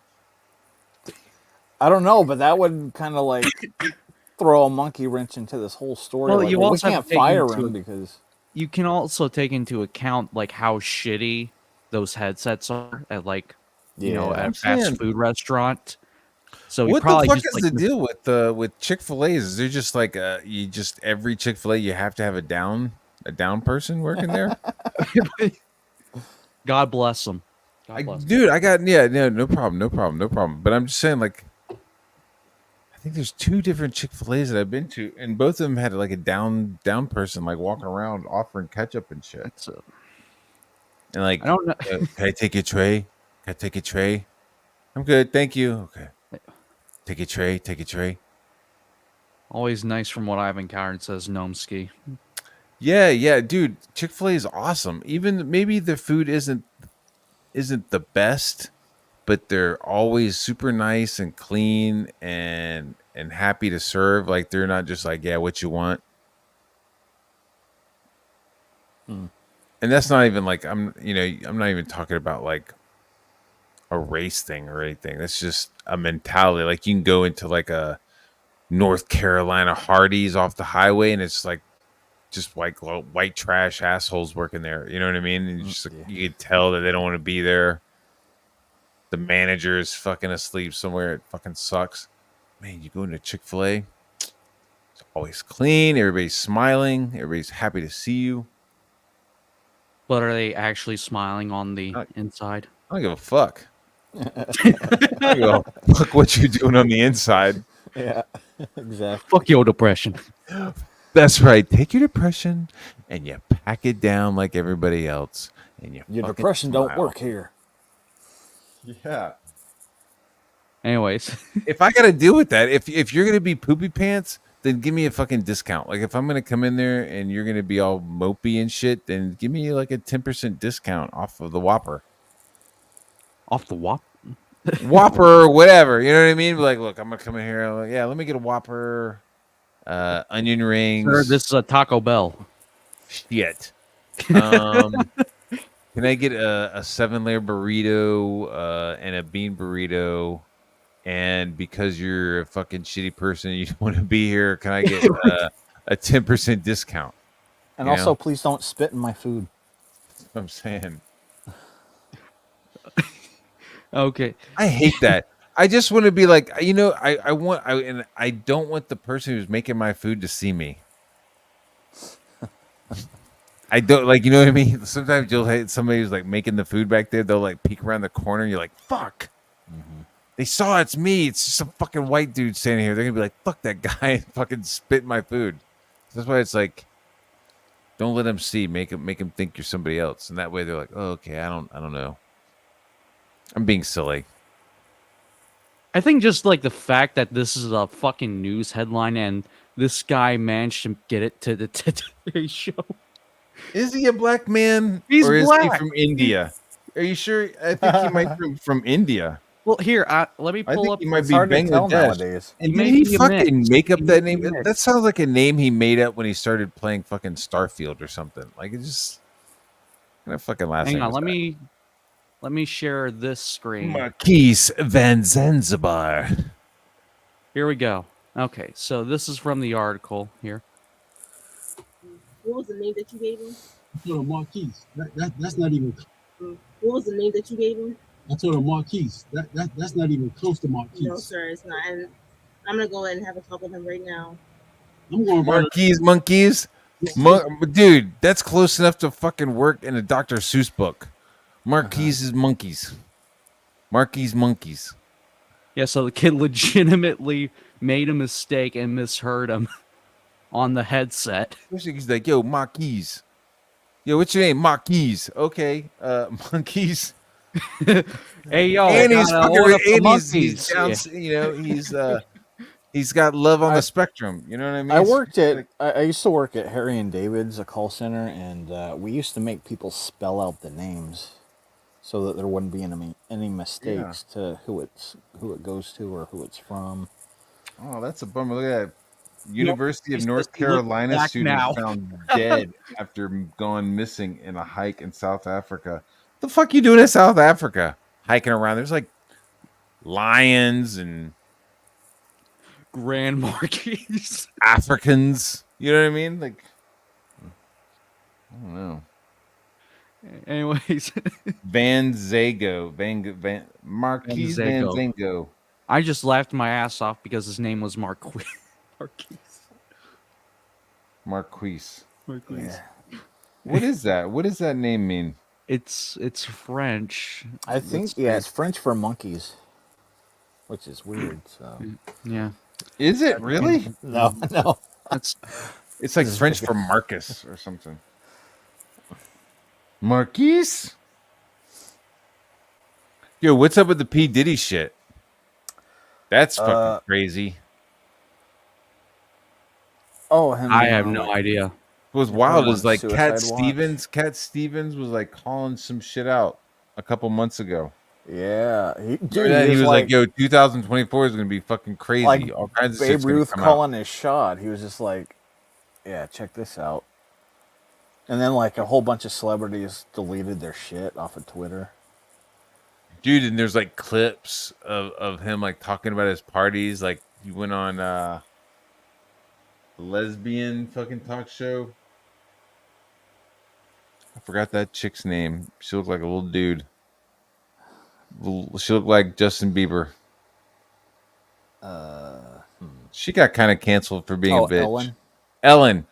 I don't know, but that would kind of like throw a monkey wrench into this whole story. Well, Like, you we also have can't to take fire into him because You can also take into account like how shitty those headsets are at at I'm a fast saying, food restaurant. So he what the probably fuck just is like the deal with Chick-fil-A's? Is there just like you just every Chick-fil-A you have to have a down person working there? God bless them. God bless 'em. Dude, I got no problem. But I'm just saying, like, I think there's 2 different Chick-fil-A's that I've been to, and both of them had like a down person like walking around offering ketchup and shit. And like, I don't know. can I take your tray? Can I take your tray? I'm good, thank you. Okay, take your tray. Take your tray. Always nice from what I've encountered, says Gnomeski. Yeah, dude. Chick-fil-A is awesome. Even maybe the food isn't the best, but they're always super nice and clean and happy to serve. Like they're not just like, yeah, what you want. And that's not even like I'm not even talking about like a race thing or anything. That's just a mentality. Like you can go into like a North Carolina Hardee's off the highway and it's like just white trash assholes working there. You know what I mean? And you can tell that they don't want to be there. The manager is fucking asleep somewhere. It fucking sucks. Man, you go into Chick-fil-A, it's always clean. Everybody's smiling. Everybody's happy to see you. But are they actually smiling on the inside? I don't give a fuck. I don't give a fuck what you're doing on the inside. Yeah, exactly. Fuck your depression. That's right. Take your depression and you pack it down like everybody else. And you Your fucking depression don't smile. work here. Yeah. Anyways, If I got to deal with that, if you're gonna be poopy pants, then give me a fucking discount. Like if I'm gonna come in there and you're gonna be all mopey and shit, then give me like a 10% discount off of the Whopper. off the wop. Whopper or whatever. You know what I mean? Like, look, I'm gonna come in here. Like, yeah, let me get a Whopper, onion rings. Sir, this is a Taco Bell. Shit. Can I get a 7-layer burrito and a bean burrito? And because you're a fucking shitty person, you don't want to be here. Can I get a 10% discount? And You also, know? please don't spit in my food. That's what I'm saying. Okay. I hate that. I just want to be like, you know, I don't want the person who's making my food to see me. I don't like, you know what I mean? Sometimes you'll hate somebody who's like making the food back there. They'll like peek around the corner. And you're like, fuck. Mm-hmm. They saw it's me. It's just some fucking white dude standing here. They're gonna be like, fuck that guy and fucking spit in my food. That's why it's like, don't let them see. Make them think you're somebody else. And that way they're like, oh, okay, I don't know. I'm being silly. I think just like the fact that this is a fucking news headline and this guy managed to get it to the Today Show. Is he a black man? He's or is black. he from India? Are you sure? I think he might be from India. Well, here, let me I pull think up. he might It's be hard to tell Bangladesh. nowadays. And He did may he be a fucking mix. make up He that may name? be a mix. That sounds like a name he made up when he started playing fucking Starfield or something. Like it just kind of fucking last Hang name. on, is that? let me share this screen. Marquise Van Zanzibar. Here we go. Okay, so this is from the article here. What was the name that you gave him? I told him Marquise. That's not even. What was the name that you gave him? I told him Marquise. That's not even close to Marquise. No, sir, it's not. And I'm gonna go ahead and have a talk with him right now. I'm going to Marquise monkeys. Dude, that's close enough to fucking work in a Dr. Seuss book. Marquise is monkeys. Marquise monkeys. Yeah, so the kid legitimately made a mistake and misheard him on the headset. He's like, yo, Marquise. Yo, what's your name? Marquise. Okay. Monkeys. Hey yo, And he's gotta fucking order for and monkeys. he's down, Yeah. you know, he's got love on the spectrum. You know what I mean? I worked at. I used to work at Harry and David's, a call center, and we used to make people spell out the names so that there wouldn't be any mistakes to who it goes to or who it's from. Oh, that's a bummer. Look at that. University of He North says he looks Carolina back student now. found dead after gone missing in a hike in South Africa. The fuck you doing in South Africa? Hiking around. There's like lions and Grand Marquis. Africans. You know what I mean? Like, I don't know. Anyways, Van Zago. Marquise Van Zago. Zango. I just laughed my ass off because his name was Marquis. Marquise. Yeah. What is that? What does that name mean? It's French. I think it's French for monkeys, which is weird. So Yeah. Is it really? no. That's It's like French for Marcus or something. Marquise? Yo, what's up with the P. Diddy shit? That's fucking crazy. Oh, him I being have on, no like, idea. What was wild on is like Cat Suicide Watch. Stevens. Cat Stevens was like calling some shit out a couple months ago. Yeah, Dude, he was like, "Yo, 2024 is gonna be fucking crazy. like All kinds of Babe shit's gonna Ruth come out." calling his shot. He was just like, "Yeah, check this out." And then like a whole bunch of celebrities deleted their shit off of Twitter. Dude, and there's like clips of him like talking about his parties. Like he went on a lesbian fucking talk show. I forgot that chick's name. She looked like a little dude. She looked like Justin Bieber. She got kind of canceled for being a bitch. Ellen. Ellen.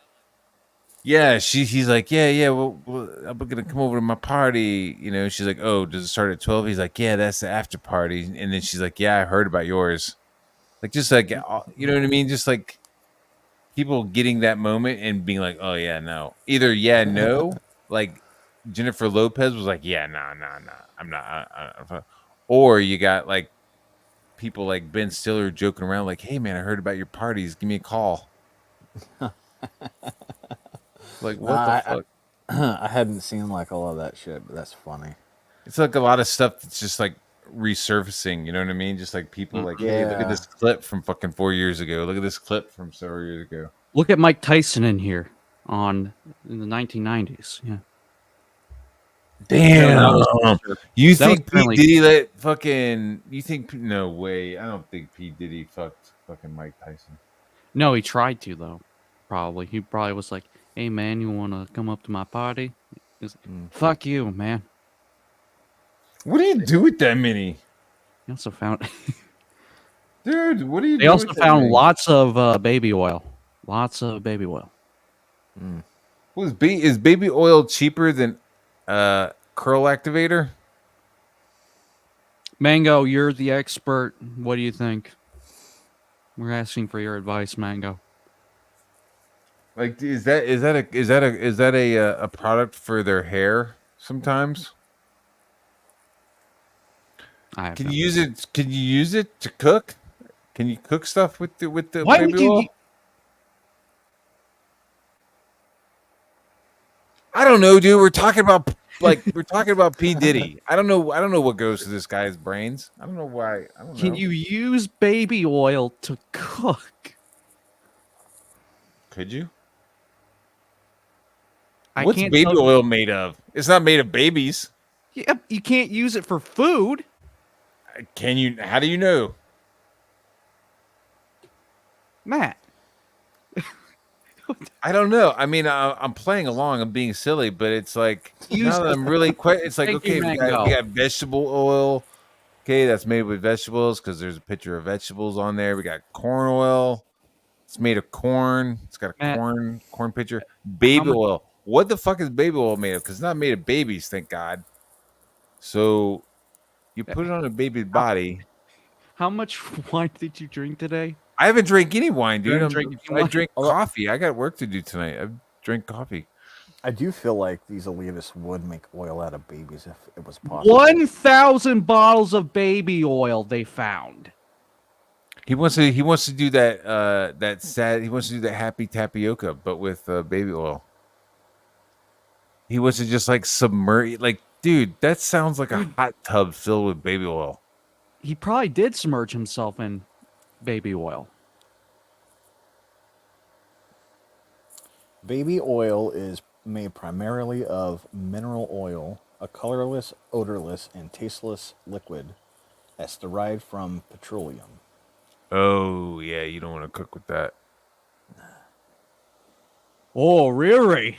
Yeah, he's like, yeah, well, I'm gonna come over to my party. You know, she's like, oh, does it start at 12? He's like, yeah, that's the after party. And then she's like, yeah, I heard about yours. Like, just like, you know what I mean? Just like people getting that moment and being like, oh yeah, no, either yeah, no, like Jennifer Lopez was like, yeah, no, I'm not, or you got like people like Ben Stiller joking around like, hey man, I heard about your parties, give me a call. Like, what the fuck? I hadn't seen like all of that shit, but that's funny. It's like a lot of stuff that's just like resurfacing, you know what I mean? Just like people like, hey, look at this clip from fucking 4 years ago. Look at this clip from several years ago. Look at Mike Tyson in here in the 1990s. Yeah. Damn. You think P. apparently- Diddy let fucking, you think, no way. I don't think P. Diddy fucked fucking Mike Tyson. No, he tried to though. Probably. He probably was like, hey man, you want to come up to my party? He's like, fuck you, man. What do you do with that mini? He also found Dude, what do you They do also with that found mini? lots of baby oil. Lots of baby oil. Well, is baby oil cheaper than curl activator? Mango, you're the expert. What do you think? We're asking for your advice, Mango. Like, is that a product for their hair sometimes? Can you use it? Can you use it to cook? Can you cook stuff with the Why baby would you? oil? I don't know, dude. We're talking about P. Diddy. I don't know what goes to this guy's brains. I don't know why. I don't know. Can you use baby oil to cook? Could you? I What's can't baby tell you- oil made of? It's not made of babies. Yeah, you can't use it for food. Can you? How do you know? Matt. I don't know. I mean, I'm playing along. I'm being silly, but it's like now that I'm really quite. It's like, Thank you, okay, we Mango. got vegetable oil. Okay, that's made with vegetables because there's a picture of vegetables on there. We got corn oil. It's made of corn. It's got a Matt, corn picture. Baby much- oil. What the fuck is baby oil made of? Because it's not made of babies, thank God. So you put it on a baby's body. How much wine did you drink today? I haven't drank any wine, You dude. haven't drank any I wine? drink coffee. I got work to do tonight. I drank coffee. I do feel like these elitists would make oil out of babies if it was possible. 1,000 bottles of baby oil they found. He wants to do that sad. He wants to do that happy tapioca, but with baby oil. He wants to just like submerge. Like, dude, that sounds like a hot tub filled with baby oil. He probably did submerge himself in baby oil. Baby oil is made primarily of mineral oil, a colorless, odorless, and tasteless liquid that's derived from petroleum. Oh yeah, you don't want to cook with that. Oh, really?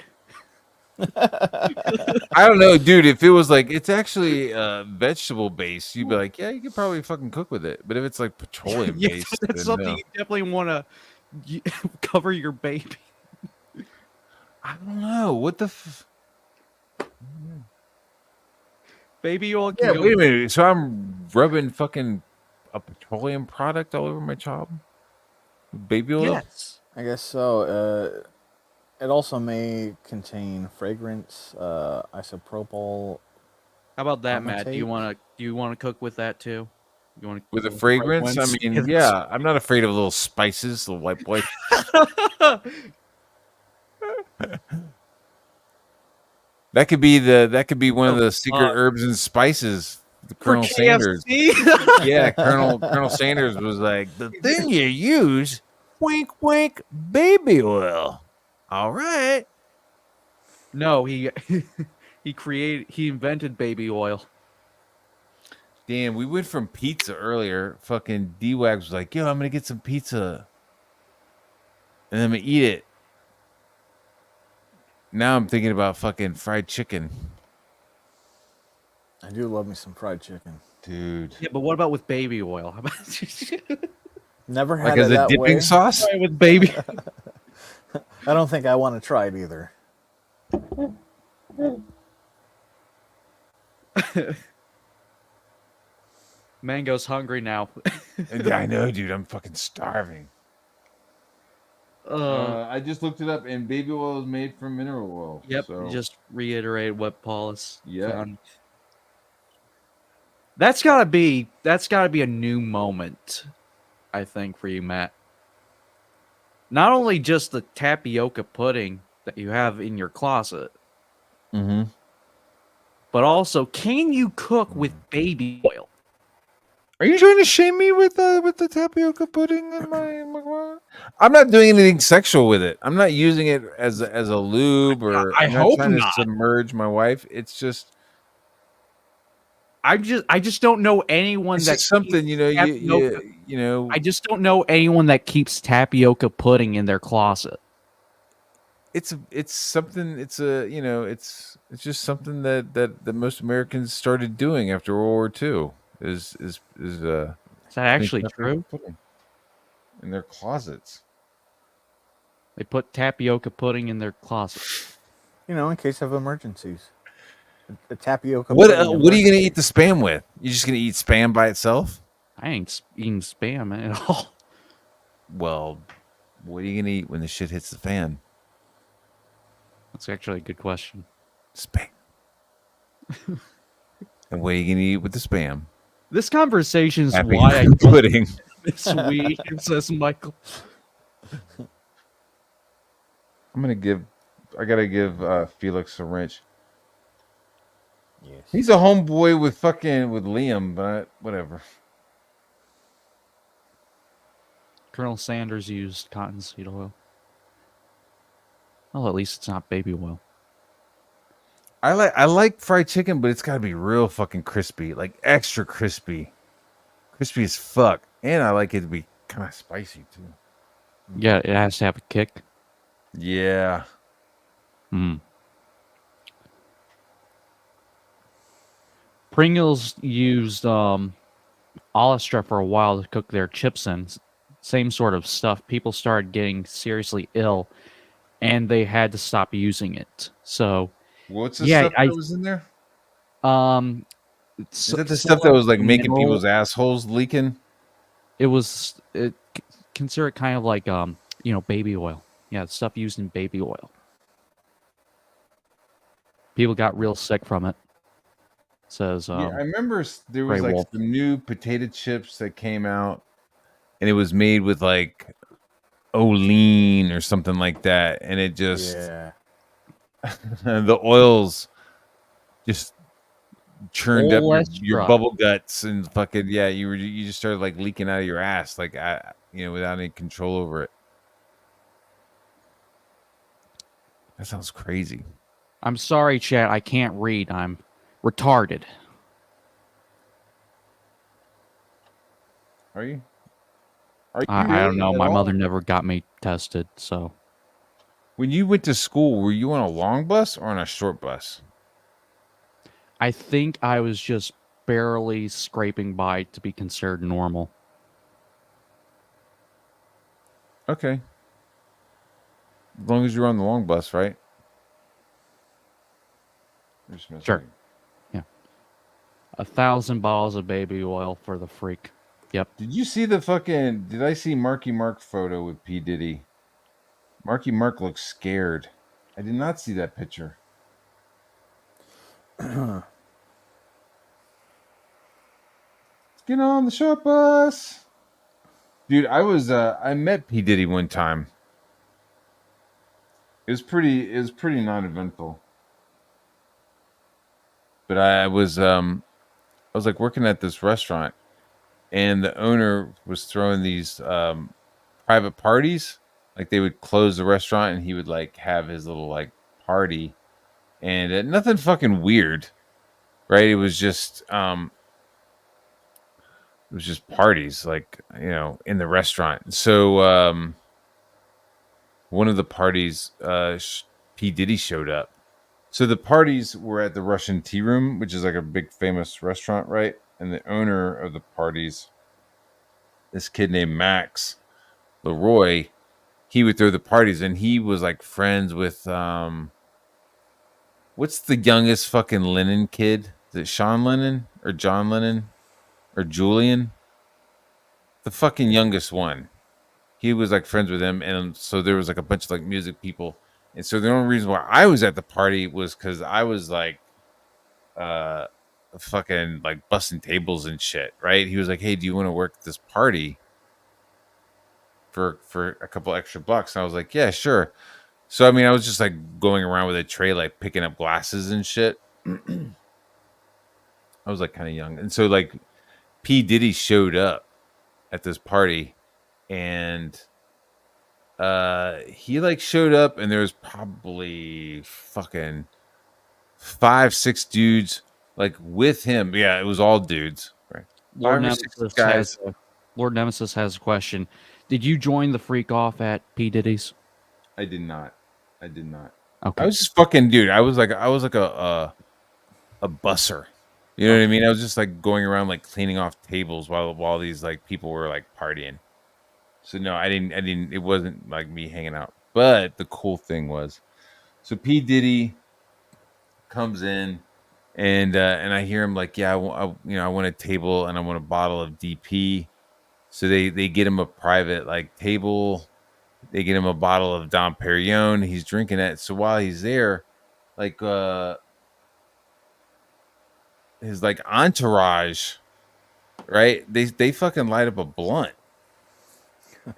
I don't know, dude. If it was like it's actually vegetable based, you'd be like, yeah, you could probably fucking cook with it. But if it's like petroleum Yeah, based, that's then something no. you definitely want to cover your baby. I don't know what the. Baby oil. Yeah, Can go- wait a minute. So I'm rubbing fucking a petroleum product all over my child? Baby oil? Yes. I guess so. It also may contain fragrance, isopropyl. How about that, Matt? Do you Commentate. want to cook with that too? You want With a fragrance? I mean, yeah, I'm not afraid of little spices, little white boy. That could be one of the secret herbs and spices. Colonel Sanders. Yeah, Colonel Sanders was like, the thing you use, wink wink, baby oil. All right. No, he invented baby oil. Damn, we went from pizza earlier. Fucking D-Wags was like, yo, I'm gonna get some pizza. And I'm gonna eat it. Now I'm thinking about fucking fried chicken. I do love me some fried chicken. Dude. Yeah, but what about with baby oil? How about Never had Like it as a that dipping way. sauce? Try it with baby? I don't think I want to try it either. Mango's hungry now. Yeah, I know, dude. I'm fucking starving. I just looked it up, and baby oil is made from mineral oil. Yep. So Just reiterate what Paulus Yep. found. That's gotta be a new moment, I think, for you, Matt. Not only just the tapioca pudding that you have in your closet, Mm-hmm. but also, can you cook with baby oil? Are you trying to shame me with the tapioca pudding in my I'm not doing anything sexual with it. I'm not using it as a lube, or I I'm not hope trying to not. submerge my wife. It's just I just don't know anyone it's that just something, keeps you know, tapioca. you know, I just don't know anyone that keeps tapioca pudding in their closet. it's something, it's a, you know, it's just something that most Americans started doing after World War II is Is that actually tapioca true? pudding in their closets. They put tapioca pudding in their closet. You know, in case of emergencies. The tapioca. What pudding what are you emergency. gonna eat the spam with? You just gonna eat spam by itself? I ain't eating spam at all. Well, what are you gonna eat when the shit hits the fan? That's actually a good question. Spam. And what are you gonna eat with the spam? This conversation is Happy why I don't pudding. miss weed, says Michael. I gotta give Felix a wrench. Yes. He's a homeboy with Liam, but whatever. Colonel Sanders used cottonseed oil. Well, at least it's not baby oil. I like fried chicken, but it's gotta be real fucking crispy, like extra crispy, crispy as fuck. And I like it to be kind of spicy too. Yeah, it has to have a kick. Yeah. Pringles used Olistra for a while to cook their chips in. Same sort of stuff. People started getting seriously ill, and they had to stop using it. So, What's the yeah, stuff that was in there? Is Is that the stuff that was like making people's assholes leaking? It was consider it kind of like baby oil. Yeah, stuff used in baby oil. People got real sick from it. Says Yeah, I remember there was Grey like Wolf. some new potato chips that came out, and it was made with like Olean or something like that, and it just the oils just churned up your Olestra. bubble guts and fucking you just started like leaking out of your ass like without any control over it. That sounds crazy. I'm sorry, chat. I can't read. I'm retarded. Are you? I don't really know. at My all? mother never got me tested, so When you went to school, were you on a long bus or on a short bus? I think I was just barely scraping by to be considered normal. Okay. As long as you're on the long bus, right? Sure. Yeah. 1,000 bottles of baby oil for the freak. Yep. Did you see did I see Marky Mark photo with P. Diddy? Marky Mark looks scared. I did not see that picture. Let's get on the short bus. Dude, I met P. Diddy one time. It was pretty non-eventful. But I was like working at this restaurant, and the owner was throwing these private parties. Like they would close the restaurant and he would like have his little like party, and nothing fucking weird, right? It was just parties, like in the restaurant. So one of the parties, P. Diddy showed up. So the parties were at the Russian Tea Room, which is like a big famous restaurant, right? And the owner of the parties, this kid named Max Leroy, he would throw the parties, and he was like friends with what's the youngest fucking Lennon kid? Is it Sean Lennon or John Lennon or Julian? The fucking youngest one. He was like friends with him, and so there was like a bunch of like music people. And so the only reason why I was at the party was because I was like fucking like busting tables and shit, right? He was like, "Hey, do you want to work at this party for a couple extra bucks?" And I was like, "Yeah, sure." So I mean, I was just like going around with a tray, like picking up glasses and shit. I was like kind of young, and so like P Diddy showed up at this party, and he like showed up, and there was probably fucking 5, 6 dudes like with him. Yeah, it was all dudes, right? Lord 5 or 6 Nemesis guys. Lord Nemesis has a question. Did you join the freak off at P Diddy's? I did not. I did not. I Okay. was just fucking dude. I was like a busser. You know what I mean? I was just like going around like cleaning off tables while these like people were like partying. So no, I didn't. It wasn't like me hanging out. But the cool thing was, so P Diddy comes in, and I hear him like, yeah, I want a table and I want a bottle of DP. So they get him a private like table. They get him a bottle of Dom Perignon. He's drinking it. So while he's there, like his like entourage, right? They fucking light up a blunt.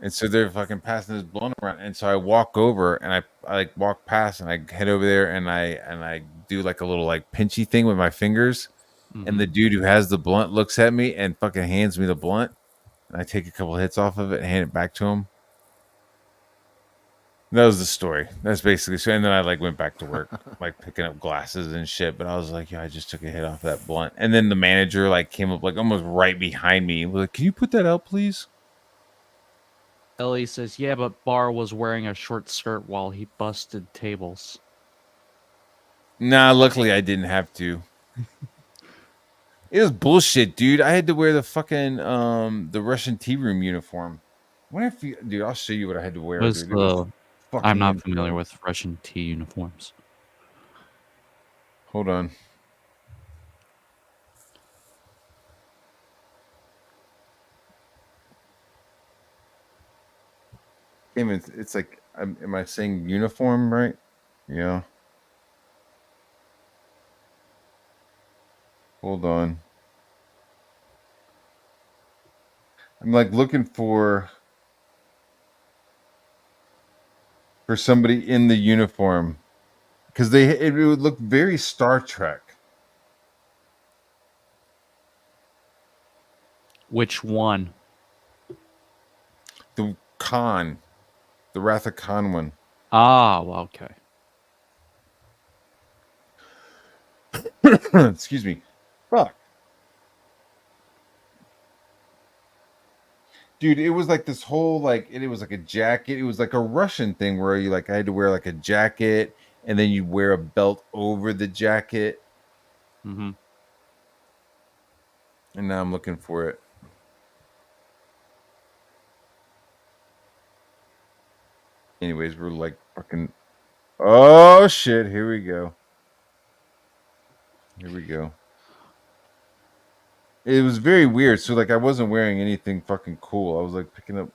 And so they're fucking passing this blunt around. And so I walk over and I like walk past and I head over there and I do like a little like pinchy thing with my fingers. And the dude who has the blunt looks at me and fucking hands me the blunt. And I take a couple hits off of it and hand it back to him. That was the story. That's basically so. And then I like went back to work, like picking up glasses and shit. But I was like, yeah, I just took a hit off that blunt. And then the manager like came up like almost right behind me. Was like, can you put that out, please? Ellie says, yeah, but Barr was wearing a short skirt while he busted tables. Nah, luckily I didn't have to. It was bullshit, dude. I had to wear the fucking the Russian tea room uniform. What if you, dude? I'll show you what I had to wear, Was dude. It was I'm fucking not familiar insane. with Russian tea uniforms. Hold on. It's like, am I saying uniform right? Yeah. Hold on. I'm like looking for somebody in the uniform because it would look very Star Trek. Which one? The Khan, the Wrath of Khan one. Ah, well, okay. Excuse me. Fuck. Dude, it was like this whole like it was like a jacket. It was like a Russian thing where you like I had to wear like a jacket and then you wear a belt over the jacket. Mm-hmm. And now I'm looking for it. Anyways, we're like fucking. Oh shit! Here we go. Here we go. It was very weird. So like I wasn't wearing anything fucking cool. I was like picking up.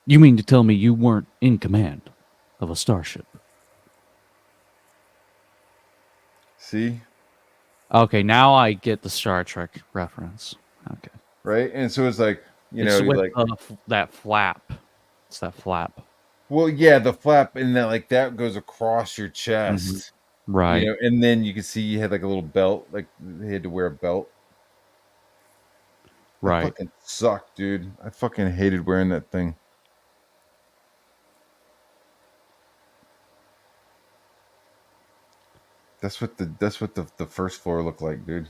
You mean to tell me you weren't in command of a starship? See? Okay, now I get the Star Trek reference. Okay. Right? And so it's like, you It's know, with like that flap. It's that flap. well, yeah, the flap and that like that goes across your chest. Right. You know, and then you can see you had like a little belt, like they had to wear a belt. That Right. fucking sucked, dude. I fucking hated wearing that thing. That's what the first floor looked like, dude.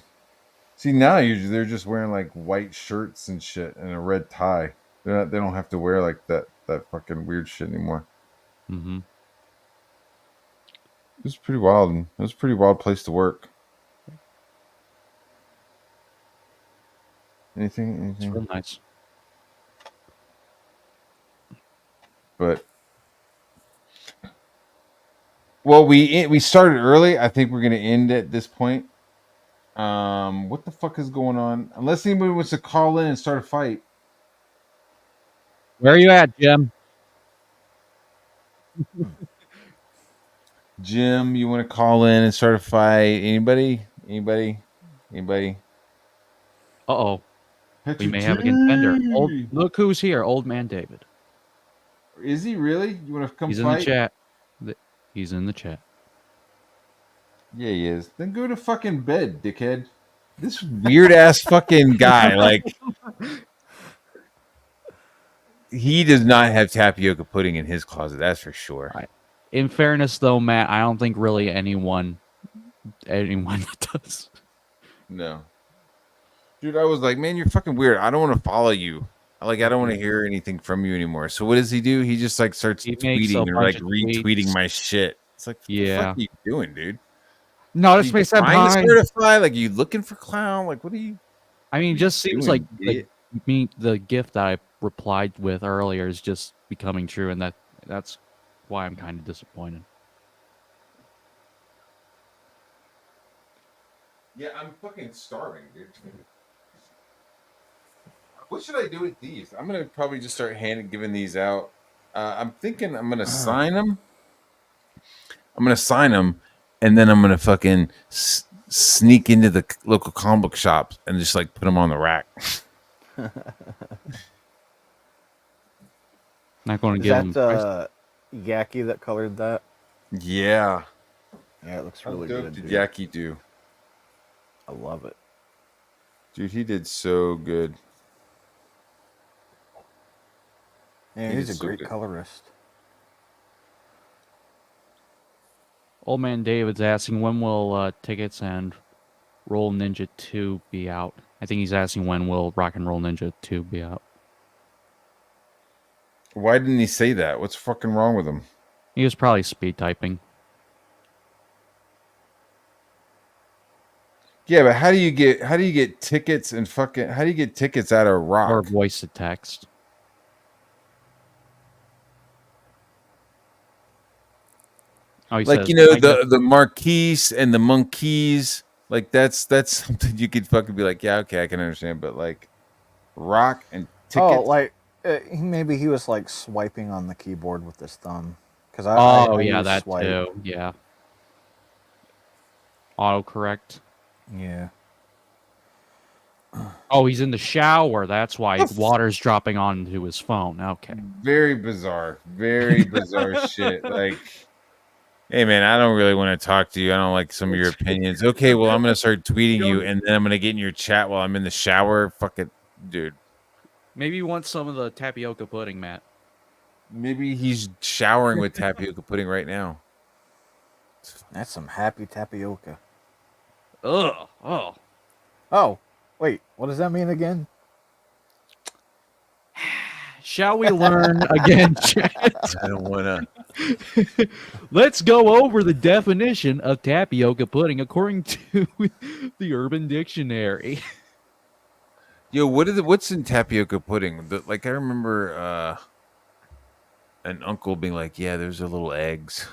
See now they're just wearing like white shirts and shit and a red tie. They don't have to wear like that fucking weird shit anymore. Mm-hmm. It was pretty wild. It was a pretty wild place to work. Anything? It's real nice. But Well, we started early. I think we're gonna end at this point. What the fuck is going on? Unless anybody wants to call in and start a fight. Where are you at, Jim? Jim, you want to call in and start a fight? Anybody? Uh-oh. We may have a contender. Look who's here, old man David. Is he really? You want to come He's fight? in the chat. He's in the chat. Yeah, he is. Then go to fucking bed, dickhead. This weird ass fucking guy, like he does not have tapioca pudding in his closet, that's for sure. Right. In fairness, though, Matt, I don't think really anyone does. No. Dude, I was like, man, you're fucking weird. I don't want to follow you. I don't want to hear anything from you anymore. So what does he do? He just like starts tweeting or like retweeting my shit. It's like, what the fuck are you doing, dude? No, this makes sense. Certify? Like, are you looking for clown? Like, what are you? I mean, it just seems like idiot? the gift that I replied with earlier is just becoming true, and that's why I'm kind of disappointed. Yeah, I'm fucking starving, dude. What should I do with these? I'm gonna probably just start giving these out. I'm thinking I'm gonna sign them. And then I'm gonna fucking sneak into the local comic book shops and just like put them on the rack. Not going to give them. Yaki that colored that? Yeah. Yeah, it looks really How dope good. did Dude. Yaki do? I love it. Dude, he did so good. Yeah, he's a great colorist. Old man David's asking when will tickets and Roll Ninja 2 be out. I think he's asking when will Rock and Roll Ninja 2 be out. Why didn't he say that? What's fucking wrong with him? He was probably speed typing. Yeah, but how do you get tickets and fucking how do you get tickets out of Rock? Or voice to text. Oh, like says, the Marquise and the Monkeys, like that's something you could fucking be like, yeah, okay, I can understand, but like Rock and tickets. Oh, like maybe he was like swiping on the keyboard with his thumb. Because I yeah, that swipe. Too. Yeah. Autocorrect. Yeah. Oh, he's in the shower. That's why water's dropping onto his phone. Okay. Very bizarre shit. Like, hey man, I don't really want to talk to you. I don't like some of your opinions. Okay, well I'm gonna start tweeting you, and then I'm gonna get in your chat while I'm in the shower. Fuck it, dude. Maybe you want some of the tapioca pudding, Matt. Maybe he's showering with tapioca pudding right now. That's some happy tapioca. Ugh. Oh, wait. What does that mean again? Shall we learn again, chat? I don't want to. Let's go over the definition of tapioca pudding according to the Urban Dictionary. Yo, what's in tapioca pudding? Like I remember an uncle being like, "Yeah, there's a little eggs."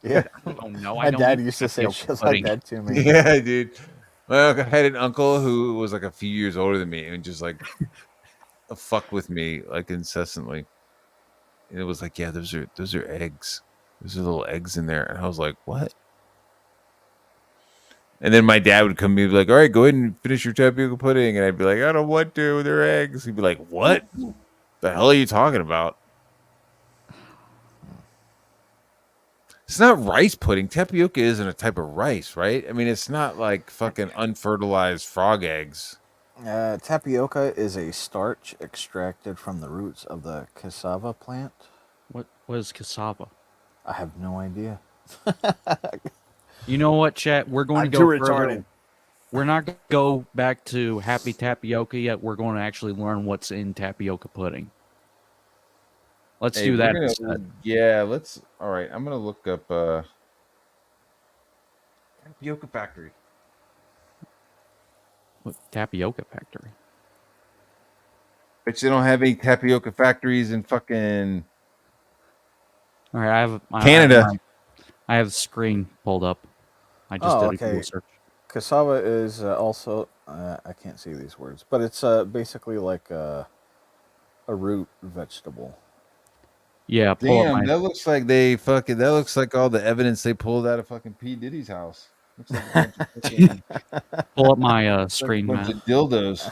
Yeah. Oh no, my dad used to say shit like that to me. Yeah, dude. Well, I had an uncle who was like a few years older than me and just like fuck with me like incessantly. And it was like, yeah, those are eggs. There's little eggs in there. And I was like, what? And then my dad would come and be like, all right, go ahead and finish your tapioca pudding. And I'd be like, I don't want to. They're eggs. He'd be like, what? The hell are you talking about? It's not rice pudding. Tapioca isn't a type of rice, right? I mean, it's not like fucking unfertilized frog eggs. Tapioca is a starch extracted from the roots of the cassava plant. What is cassava? I have no idea. You know what, chat? We're going to go further. We're not going to go back to happy tapioca yet. We're going to actually learn what's in tapioca pudding. Let's do that instead. Yeah, let's. All right, I'm going to look up Tapioca Factory. What, Tapioca Factory? But you don't have any tapioca factories in fucking... All right, I have Canada. I have the screen pulled up. I just Oh, did a Google okay. search. Cassava is also I can't see these words, but it's basically like a root vegetable. Yeah, pull up Damn, my that looks like they fucking. That looks like all the evidence they pulled out of fucking P Diddy's house. Looks like a bunch of fucking, pull up my looks like a screen, bunch Matt. of dildos.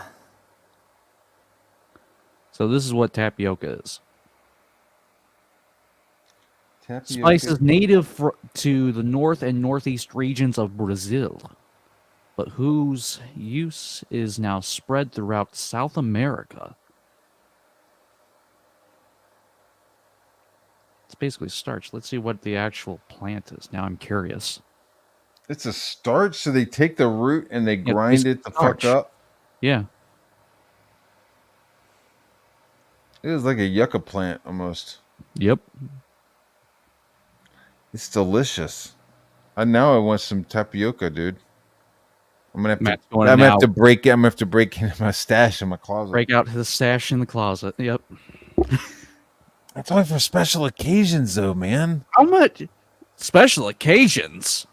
So this is what tapioca is. Tapioca. Spices native to the north and northeast regions of Brazil, but whose use is now spread throughout South America. It's basically starch. Let's see what the actual plant is. Now I'm curious. It's a starch, so they take the root and they Yeah, it's grind basically it the starch. fuck up. Yeah. It is like a yucca plant almost. Yep. It's delicious. Now I want some tapioca, dude. I'm gonna have Matt's to. going I'm to gonna now have to break. I'm gonna have to break into my stash in my closet. break out his stash in the closet. Yep. It's only for special occasions, though, man. How much? Special occasions.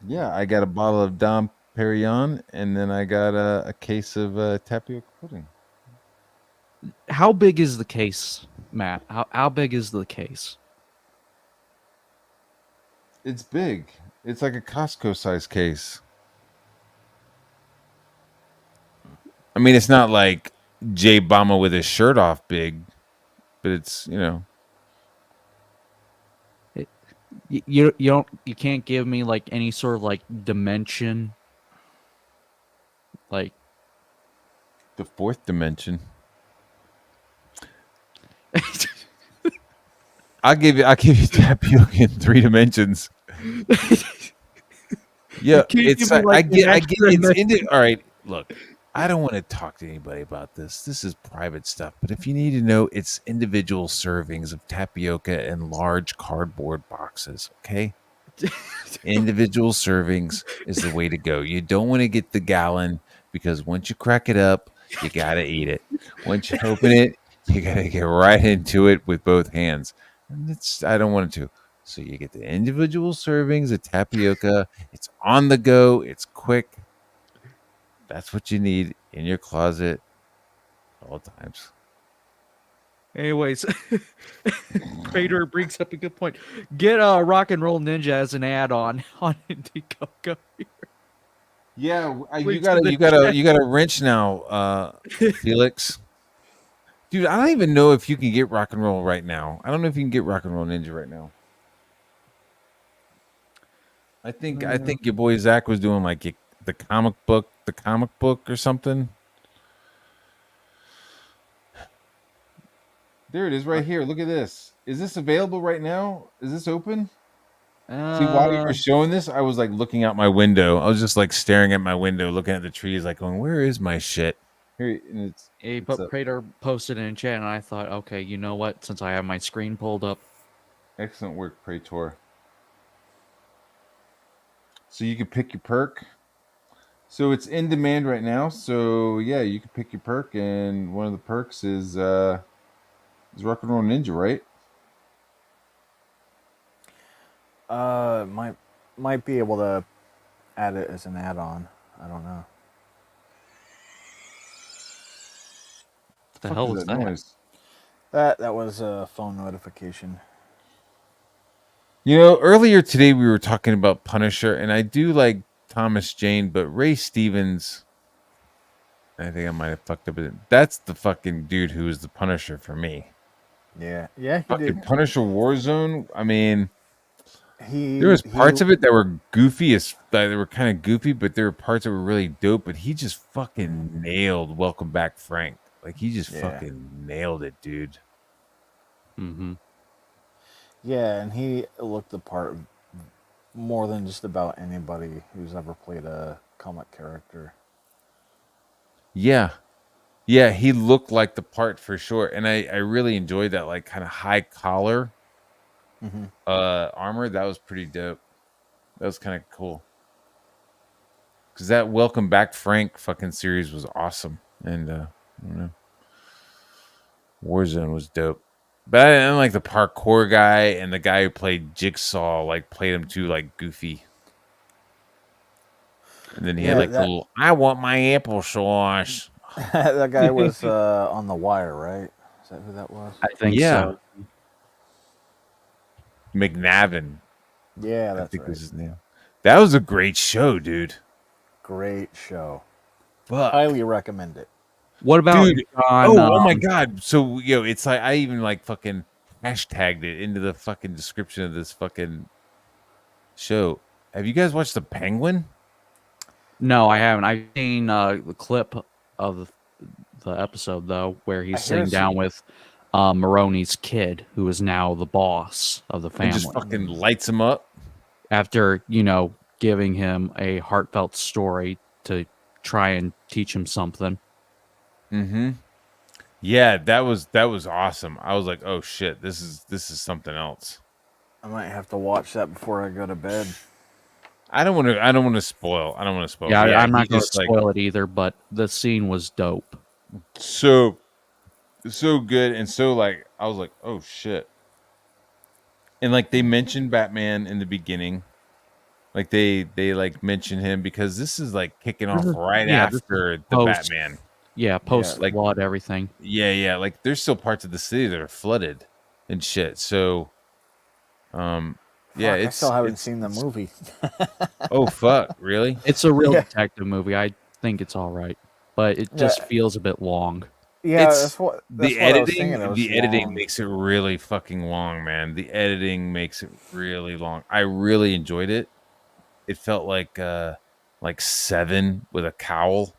Yeah, I got a bottle of Dom Perignon, and then I got a case of tapioca pudding. How big is the case, Matt? How big is the case? It's big. It's like a Costco size case. I mean, it's not like Jay Bama with his shirt off big, but it's, you know. You can't give me like any sort of like dimension, like The fourth dimension. I'll give you tapioca in 3 dimensions. Yeah, can't it's give me, like, an I get extra it's into all right. Look, I don't want to talk to anybody about this. This is private stuff. But if you need to know, it's individual servings of tapioca in large cardboard boxes. Okay, individual servings is the way to go. You don't want to get the gallon because once you crack it up, you gotta eat it. Once you open it, you gotta get right into it with both hands. And I don't want it to. So you get the individual servings of tapioca. It's on the go. It's quick. That's what you need in your closet at all times. Anyways, Crater brings up a good point. Get Rock and Roll Ninja as an add-on on Indiegogo. Yeah, you Links got in the you got a wrench now, Felix. Dude, I don't even know if you can get Rock and Roll right now. I don't know if you can get Rock and Roll Ninja right now. I think your boy Zach was doing like the comic book or something. There it is right here. Look at this. Is this available right now? Is this open? See, while you were showing this, I was like looking out my window. I was just like staring at my window, looking at the trees, like going, "Where is my shit?" Here, and He Crater posted in chat, and I thought, okay, you know what? Since I have my screen pulled up, excellent work, Praetor. So you can pick your perk. So it's in demand right now. So yeah, you can pick your perk, and one of the perks is Rock and Roll Ninja, right? Might be able to add it as an add-on. I don't know. what the hell was that? Noise? That was a phone notification. You know, earlier today we were talking about Punisher, and I do like Thomas Jane, but Ray Stevens, I think I might have fucked up with it. That's the fucking dude who is the Punisher for me. Yeah, he Fucking did. Punisher Warzone. I mean, He there was parts of it that were goofy, that were kind of goofy, but there were parts that were really dope. But he just fucking nailed Welcome Back, Frank. Like he just fucking nailed it, dude. Mm-hmm. Yeah, and he looked the part more than just about anybody who's ever played a comic character. Yeah. Yeah, he looked like the part for sure. And I really enjoyed that like kind of high collar armor. That was pretty dope. That was kind of cool. Cause that Welcome Back Frank fucking series was awesome. And I don't know. Warzone was dope. But I didn't like the parkour guy, and the guy who played Jigsaw like played him too like goofy. And then he had Yeah, like the little "I want my applesauce." that guy was on The Wire, right? Is that who that was? I think Yeah. so. McNavin, Yeah, I that's think right. was his name. That was a great show, dude. Great show. Fuck. Highly recommend it. What about Dude, John? oh my god. So it's like I even like fucking hashtagged it into the fucking description of this fucking show. Have you guys watched The Penguin? No, I haven't. I've seen the clip of the episode though, where he's I hear sitting it's- down with Maroney's kid, who is now the boss of the And family. just fucking lights him up. After giving him a heartfelt story to try and teach him something. Mm-hmm. Yeah, that was awesome. I was like, oh shit, this is something else. I might have to watch that before I go to bed. I don't want to spoil. Yeah, But I'm he not going to just, like, spoil it either, but the scene was dope. so good, and so like I was like, oh shit. And like they mentioned Batman in the beginning. Like they like mention him because this is like kicking off right this is after the post- Batman. Yeah, post like- flood, everything. Yeah, like there's still parts of the city that are flooded and shit. So yeah, Fuck, I still haven't it's- seen the movie. Oh fuck, really? It's a real Yeah. detective movie. I think it's all right, but it just feels a bit long. Yeah, It's- that's what The I was editing thinking. It was long. makes it really fucking long, man. The editing makes it really long. I really enjoyed it. It felt like Seven with a cowl.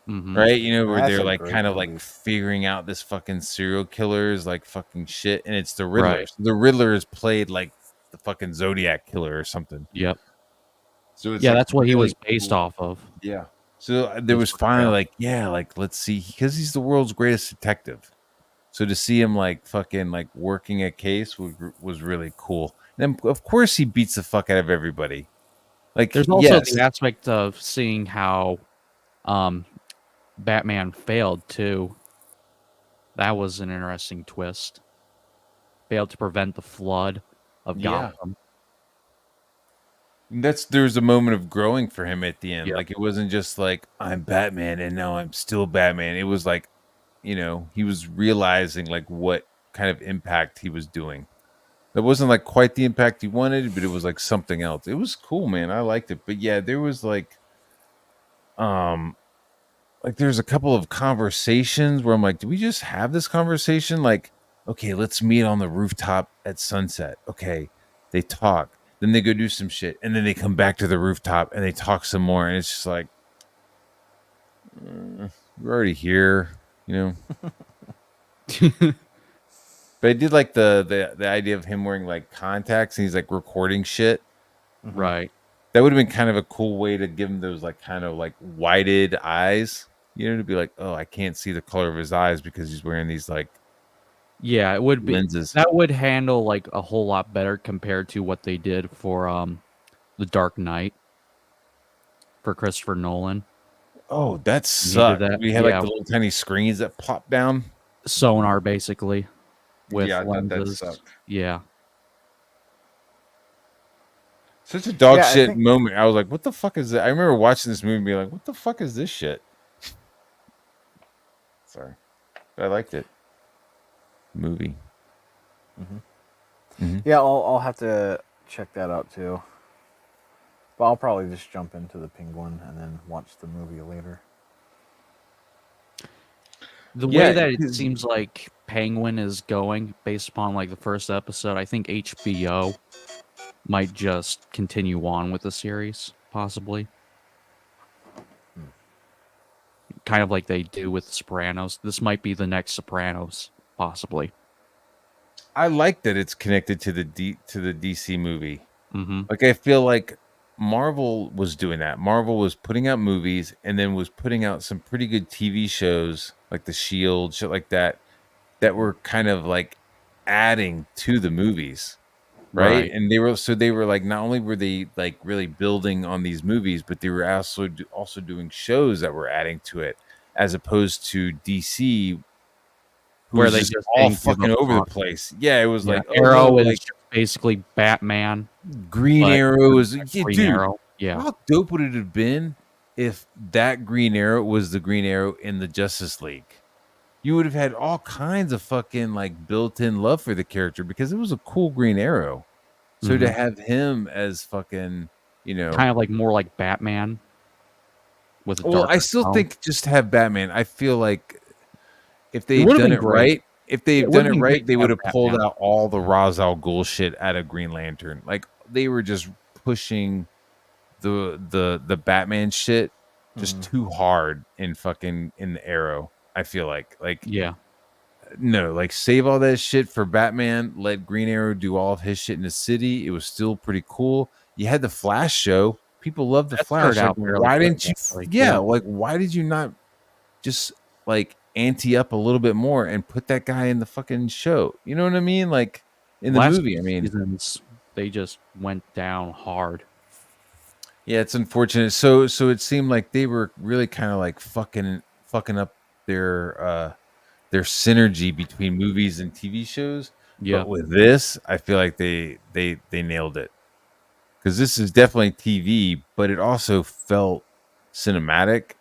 Mhm. Right, where That's they're a like great kind of like movie. figuring out this fucking serial killers like fucking shit, and it's the Riddler. Right. So the Riddler is played like the fucking Zodiac killer or something. Yep. So it's Yeah, like, that's what he really was based cool. off of. Yeah. So there was His finally portrayal. like let's see, because he's the world's greatest detective. So to see him like fucking like working a case was really cool. And then of course he beats the fuck out of everybody. Like There's also yes, the aspect of seeing how Batman failed too. That was an interesting twist. Failed to prevent the flood of Yeah. Gotham. There's a moment of growing for him at the end. Yeah. Like it wasn't just like I'm Batman and now I'm still Batman. It was like, he was realizing like what kind of impact he was doing. It wasn't like quite the impact he wanted, but it was like something else. It was cool, man. I liked it. But yeah, there was like there's a couple of conversations where I'm like, do we just have this conversation? Like, okay, let's meet on the rooftop at sunset. Okay, they talk. Then they go do some shit, and then they come back to the rooftop and they talk some more, and it's just like, we're already here, But I did like the idea of him wearing like contacts and he's like recording shit. Right. That would have been kind of a cool way to give him those like kind of like whited eyes, to be like, oh, I can't see the color of his eyes because he's wearing these like Yeah, it would be lenses. that would handle like a whole lot better compared to what they did for The Dark Knight for Christopher Nolan. Oh, that He did sucked. that, We had yeah. like the little tiny screens that plop down. Sonar basically with Yeah, I thought that lenses. sucked. Yeah. Such a dog Yeah, I shit think- moment. I was like, what the fuck is that? I remember watching this movie and being like, what the fuck is this shit? Sorry. But I liked it. Movie. Yeah, I'll have to check that out too. But I'll probably just jump into the Penguin and then watch the movie later. The Yeah, way that it because- seems like Penguin is going based upon like the first episode, I think HBO might just continue on with the series, possibly. Kind of like they do with Sopranos. This might be the next Sopranos, possibly. I like that it's connected to the DC movie. Mm-hmm. Like I feel like Marvel was doing that. Marvel was putting out movies and then was putting out some pretty good TV shows like The Shield, shit like that were kind of like adding to the movies. Right? And they were like, not only were they like really building on these movies, but they were also doing shows that were adding to it, as opposed to DC who Where was they just just all didn't give fucking a over the fuck. place. Yeah, it was Yeah, like, oh Arrow no, is like just basically Batman, Green but Arrow is like yeah, Green dude. Arrow. Yeah. How dope would it have been if that Green Arrow was the Green Arrow in the Justice League? You would have had all kinds of fucking like built-in love for the character because it was a cool Green Arrow. So to Mhm. have him as fucking, Kind of like more like Batman with a well, I darker still tone. think just have Batman. I feel like if It they'd would have done been it great. right, if they've It would done have it been right, great they to would have have pulled Batman. out all the Ra's al Ghul shit out of Green Lantern. Like they were just pushing the Batman shit just too hard in fucking in the Arrow. I feel like Yeah. no, like save all that shit for Batman. Let Green Arrow do all of his shit in the city. It was still pretty cool. You had the Flash show. People love the That started Flash. Like, out fairly why quick, didn't you? actually. Yeah, Yeah. like why did you not just like ante up a little bit more and put that guy in the fucking show? You know what I mean? Like in the Last movie. few I mean, seasons, they just went down hard. yeah, it's unfortunate. So it seemed like they were really kind of like fucking up their synergy between movies and TV shows. Yeah. But with this, I feel like they nailed it because this is definitely TV, but it also felt cinematic.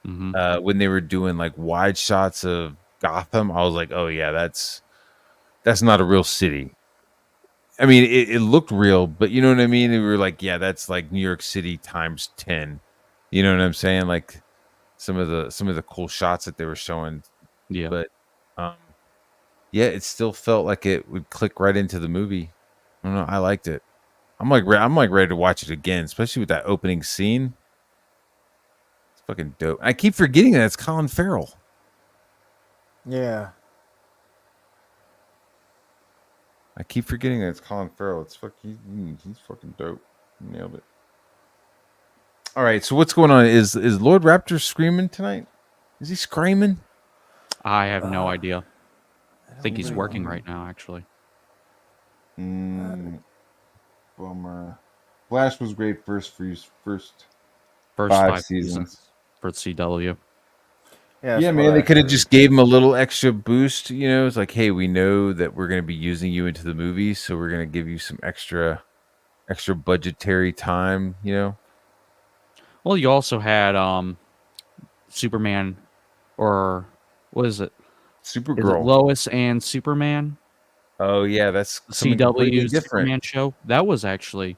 Hmm. When they were doing like wide shots of Gotham, I was like, oh yeah, that's not a real city. I mean, it looked real, but you know what I mean? We were like, yeah, that's like New York City times 10. You know what I'm saying? Like some of the cool shots that they were showing. Yeah. But yeah, it still felt like it would click right into the movie. I don't know. I liked it. I'm like ready to watch it again, especially with that opening scene. It's fucking dope. I keep forgetting that it's Colin Farrell. Yeah. I keep forgetting that it's Colin Farrell. He's fucking dope. Nailed it. All right, so what's going on? Is Lord Raptor screaming tonight? Is he screaming? I have no idea. I think he's know. working right now, actually. Bummer. Flash was great first First 5 5 seasons for CW. Yeah, Yeah, that's man, what they I could have heard. just gave him a little extra boost. It's like, hey, we know that we're going to be using you into the movie, so we're going to give you some extra budgetary time. Well, you also had Superman, or what is it? Is it Supergirl. Lois and Superman? Oh yeah, that's The something completely CW different, Superman show. That was actually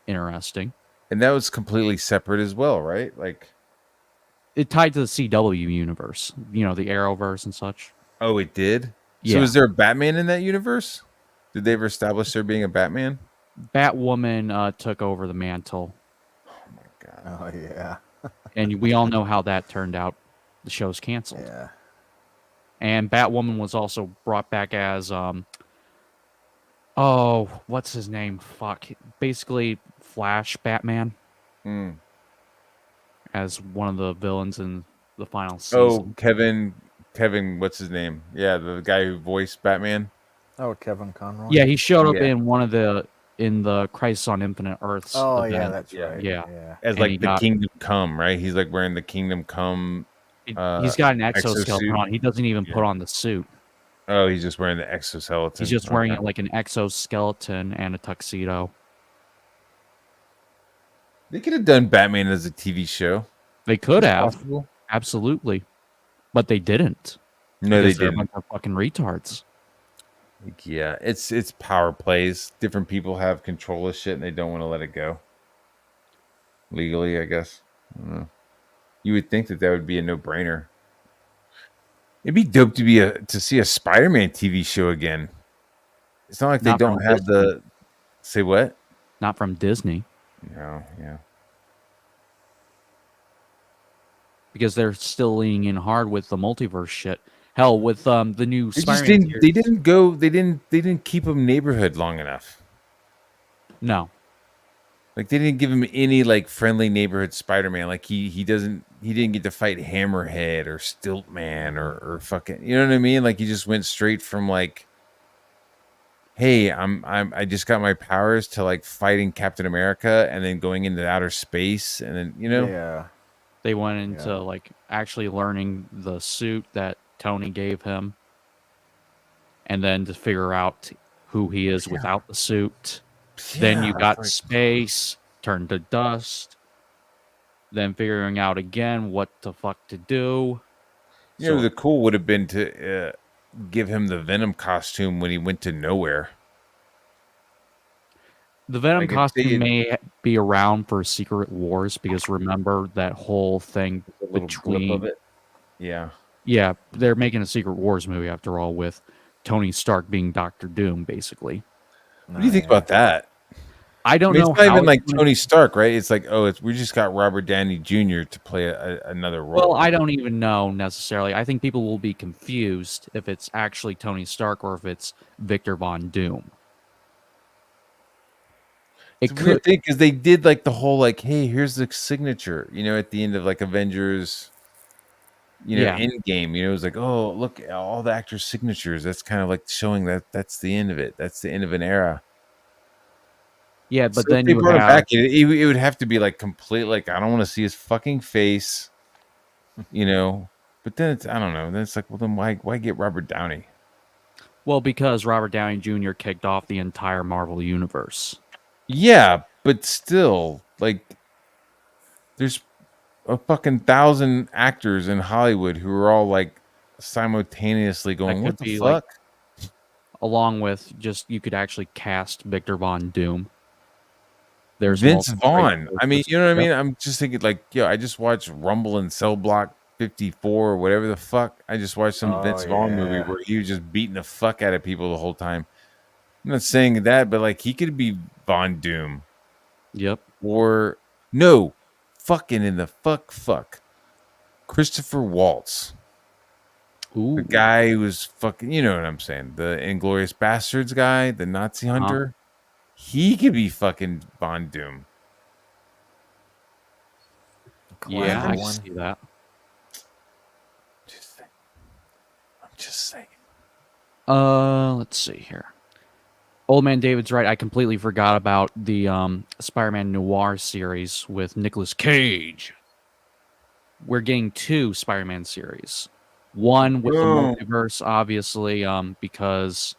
interesting. and that was completely separate as well, right? Like, It tied to the CW universe, the Arrowverse and such. oh, it did. So, Yeah. is there a Batman in that universe? Did they ever establish there being a Batman? Batwoman took over the mantle, Oh my god. Oh yeah. and we all know how that turned out. The show's canceled. Yeah. And Batwoman was also brought back as what's his name? Fuck. Basically Flash Batman Mm. as one of the villains in the final Oh, season. Kevin, what's his name? Yeah, the guy who voiced Batman. Oh, Kevin Conroy. Yeah, he showed up Yeah. in the Crisis on Infinite Earths Oh event. yeah, that's Yeah. right. Yeah. Yeah. As And like he the got- Kingdom Come, right? He's like wearing the Kingdom Come. He's got an exoskeleton exosuit. on. He doesn't even put Yeah. on the suit. Oh, he's just wearing the exoskeleton. He's just wearing Okay. it like an exoskeleton and a tuxedo. They could have done Batman as a TV show. They could It's have, possible. absolutely, but they didn't. No, they because they're a didn't. bunch of fucking retards. Like, yeah, it's power plays. Different people have control of shit, and they don't want to let it go legally. I guess. I don't know. You would think that would be a no-brainer. It'd be dope to see a Spider-Man TV show again. It's not like they Not don't from have Disney. the. Say what? Not from Disney, No, yeah. because they're still leaning in hard with the multiverse shit. Hell, with the new They just Spider-Man didn't. They didn't go. They didn't keep him neighborhood long enough. No, Like they didn't give him any like friendly neighborhood Spider-Man. Like he didn't get to fight Hammerhead or Stiltman or fucking, you know what I mean? Like he just went straight from like, hey, I just got my powers to like fighting Captain America and then going into outer space and then Yeah. they went into Yeah. like actually learning the suit that Tony gave him. and then to figure out who he is without the suit. Then you Yeah, got like- space, turn to dust, then figuring out again what the fuck to do. You know, the cool would have been to give him the Venom costume when he went to nowhere. The Venom Like, if costume they- may be around for Secret Wars because remember that whole thing A little clip between. of it. Yeah. Yeah, they're making a Secret Wars movie after all with Tony Stark being Doctor Doom, basically. What do you think about that? I don't I mean, know it's not how even like it's gonna- Tony Stark, right? It's like, oh, we just got Robert Downey Jr. to play another role. Well, I don't even know necessarily. I think people will be confused if it's actually Tony Stark or if it's Victor Von Doom. It's a weird thing because they did like the whole like, hey, here's the signature, you know, at the end of like Avengers, you know, Yeah. Endgame. You know, it was like, oh, look, all the actors' signatures. That's kind of like showing that that's the end of it. That's the end of an era. Yeah, So but then if they you brought him have back, it would have to be like complete. Like, I don't want to see his fucking face, you know. But then it's, I don't know. Then it's like, well, then why get Robert Downey? well because Robert Downey Jr. kicked off the entire Marvel universe. Yeah, but still, like, there's a fucking 1,000 actors in Hollywood who are all like simultaneously going, could "What the be, fuck?" like, along with just you could actually cast Victor Von Doom. There's Vince multiple great Vaughn. I mean, choices. you know what I Yep. mean? I'm just thinking, like, yo, I just watched Rumble in Cell Block 54 or whatever the fuck. I just watched some Vince Vaughn movie where he was just beating the fuck out of people the whole time. I'm not saying that, but like, he could be Von Doom. Yep. Or no, fucking in the fuck. Christopher Waltz. Ooh. The guy who was fucking, you know what I'm saying? The Inglorious Bastards guy, the Nazi hunter. He could be fucking Von Doom. Yeah, I can one. see that. I'm just saying. Let's see here. Old Man David's right. I completely forgot about the Spider-Man Noir series with Nicolas Cage. We're getting 2 Spider-Man series. One with the Boom. multiverse, obviously, because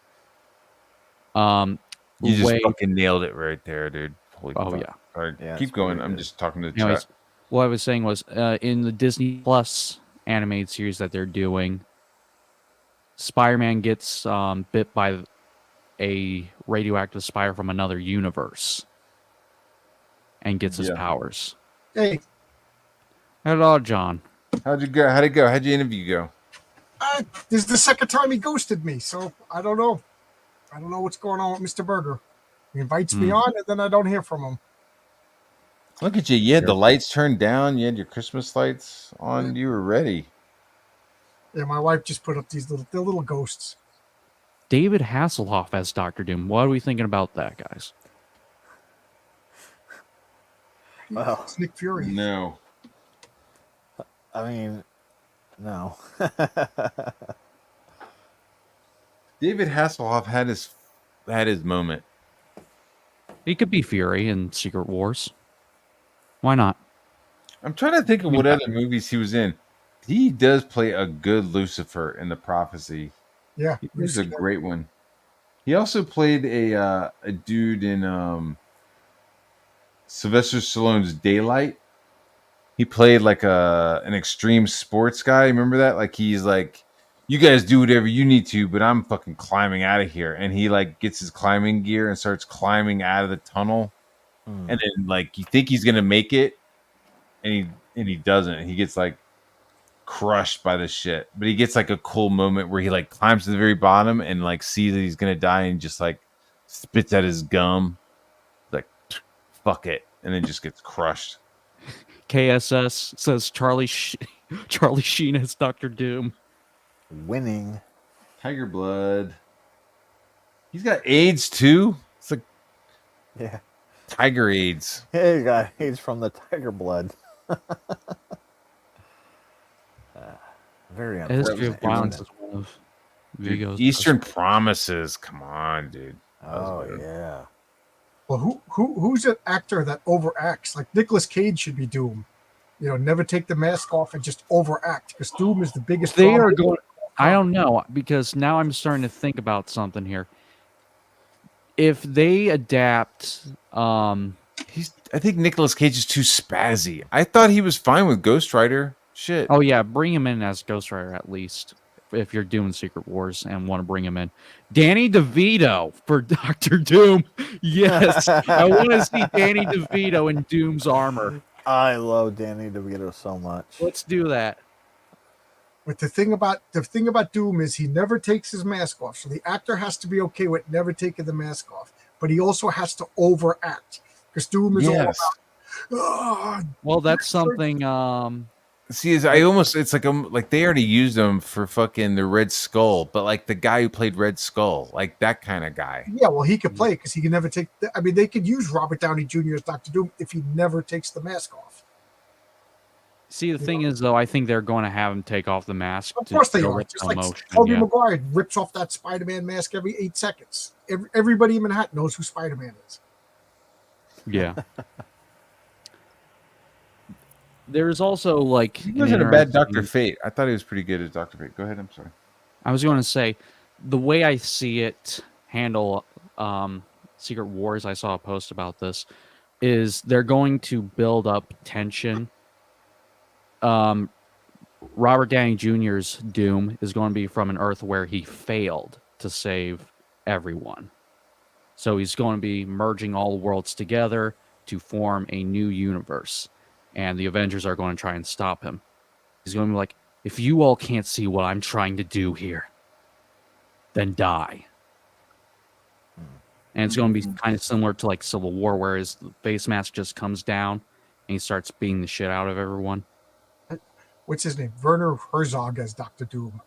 You just way- fucking nailed it right there, dude. Holy Oh, fuck. yeah. All right, Yeah, keep it's going. pretty I'm good. just talking to the Anyways, chat. what I was saying was in the Disney Plus animated series that they're doing, Spider-Man gets bit by a radioactive spider from another universe and gets his Yeah. powers. Hey, Hello, John. How'd it go? How'd your interview go? this is the second time he ghosted me, so I don't know. I don't know what's going on with Mr. Berger. He invites me on, and then I don't hear from him. Look at you. You had the lights turned down. You had your Christmas lights on. You were ready. Yeah, my wife just put up they're little ghosts. David Hasselhoff as Doctor Doom. What are we thinking about that, guys? Well, It's Nick Fury. No. I mean, no. David Hasselhoff had his moment. He could be Fury in Secret Wars. Why not? I'm trying to think of what other movies he was in. He does play a good Lucifer in The Prophecy. Yeah, He was a great one. He also played a dude in Sylvester Stallone's Daylight. He played like an extreme sports guy. Remember that? Like, he's like, you guys do whatever you need to, but I'm fucking climbing out of here. And he like gets his climbing gear and starts climbing out of the tunnel. And then like you think he's gonna make it, and he doesn't. He gets like crushed by the shit. But he gets like a cool moment where he like climbs to the very bottom and like sees that he's gonna die and just like spits out his gum. Like, fuck it. And then just gets crushed. KSS says Charlie Sheen as Doctor Doom. Winning. Tiger blood. He's got AIDS too. It's like Yeah. tiger AIDS. Hey, guys, he's from the tiger blood. Very History of unfortunate. Violence isn't is it? one of Dude, Vigo's Eastern Promises. Come on, dude. Oh, yeah. Well, who's an actor that overacts? Like Nicolas Cage should be Doom. You know, never take the mask off and just overact because Doom is the biggest. They draw. are going. I don't know, because now I'm starting to think about something here. If they adapt, I think Nicolas Cage is too spazzy. I thought he was fine with Ghost Rider. Shit. oh yeah, bring him in as Ghost Rider at least. If you're doing Secret Wars and want to bring him in, Danny DeVito for Doctor Doom. Yes, I want to see Danny DeVito in Doom's armor. I love Danny DeVito so much. Let's do that. But the thing about Doom is he never takes his mask off. So the actor has to be okay with never taking the mask off. But he also has to overact. Because Doom is all about, well, that's something. See, it's like they already used him for fucking the Red Skull, but like the guy who played Red Skull, like that kind of guy. Yeah, well, he could play because he can never take. I mean, they could use Robert Downey Jr. as Doctor Doom if he never takes the mask off. See, the thing is, though, I think they're going to have him take off the mask. Of course they go are. with Just no like motion, Tobey yeah. Maguire rips off that Spider-Man mask every 8 seconds. Everybody in Manhattan knows who Spider-Man is. Yeah. There's also like He wasn't a bad Dr. Fate. I thought he was pretty good as Dr. Fate. Go ahead. I'm sorry. I was going to say, the way I see it handle Secret Wars, I saw a post about this, is they're going to build up tension. Robert Downey Jr.'s Doom is going to be from an Earth where he failed to save everyone. So he's going to be merging all the worlds together to form a new universe. And the Avengers are going to try and stop him. He's going to be like, if you all can't see what I'm trying to do here, then die. And it's going to be kind of similar to like Civil War, where his face mask just comes down and he starts beating the shit out of everyone. What's his name? Werner Herzog as Doctor Doom.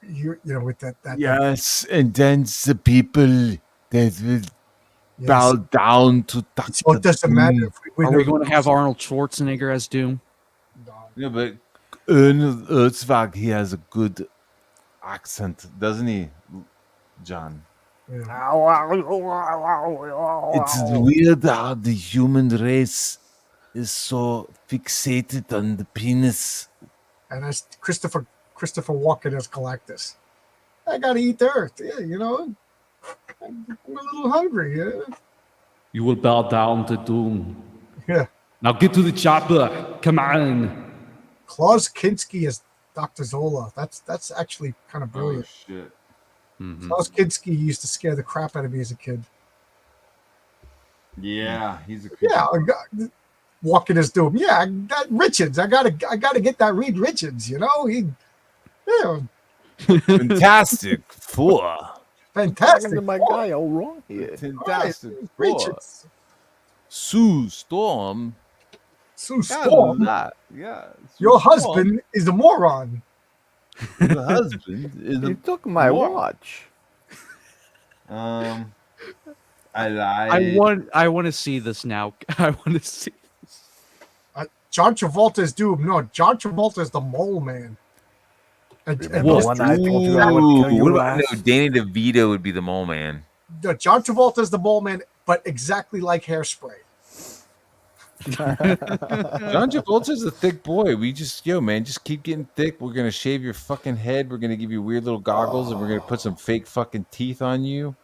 you know, with that. Yes, and then the people that will bow down to Doctor. So it doesn't matter. Are we going to have Arnold Schwarzenegger as Doom? Yeah, but Herzog, he has a good accent, doesn't he, John? Yeah. It's weird how the human race is so fixated on the penis. And that's Christopher Walken as Galactus. I gotta eat the Earth. Yeah, you know, I'm a little hungry. Yeah. You will bow down to Doom. Yeah. Now get to the chopper. Come on. Klaus Kinski as Dr. Zola. That's actually kind of brilliant. Oh, shit. Mm-hmm. Klaus Kinski used to scare the crap out of me as a kid. Yeah, he's a Yeah, Walking as Doom. Yeah, I got Richards. I gotta get that Reed Richards. You know, Fantastic Four. Fantastic. Talking to my guy all wrong here. Fantastic Right, Four. Richards. Sue Storm. Sue Storm. Yeah. Your husband is a moron. The husband is You took my watch. I want to see this now. I want to see. John Travolta is Doom. No, John Travolta is the Mole Man. Remember when I told you I would kill you what about last? no? Danny DeVito would be the Mole Man. No, John Travolta is the Mole Man, but exactly like Hairspray. John Travolta's a thick boy. We just just keep getting thick. We're gonna shave your fucking head. We're gonna give you weird little goggles, and we're gonna put some fake fucking teeth on you.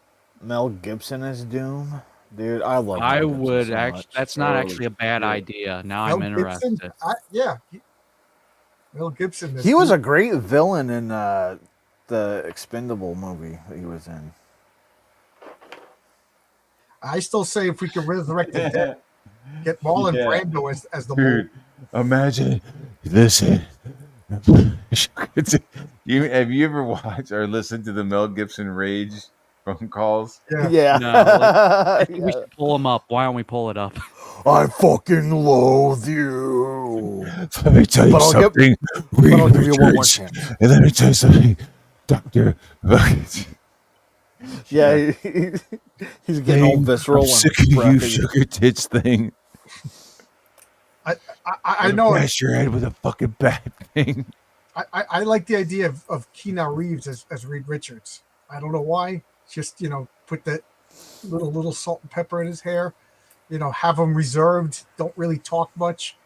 Mel Gibson as Doom. Dude, I love Mel I Gibson would so actually. much. That's not actually a bad idea. Now I'm interested. Mel Gibson. He was a great villain in the Expendable movie that he was in. I still say if we can resurrect the dead, get Marlon Brando as the Mole. Imagine, listen. Have you ever watched or listened to the Mel Gibson Rage phone calls? Yeah. No, we should pull him up. Why don't we pull it up? I fucking loathe you. Let me tell you something. I'll give you one more chance. And let me tell you something, Doctor. Yeah, he's getting all visceral. I'm sick of you sugar tits thing. I know. Bash your head with a fucking bad thing. I like the idea of Keanu Reeves as Reed Richards. I don't know why. Just put that little salt and pepper in his hair. Have him reserved. Don't really talk much.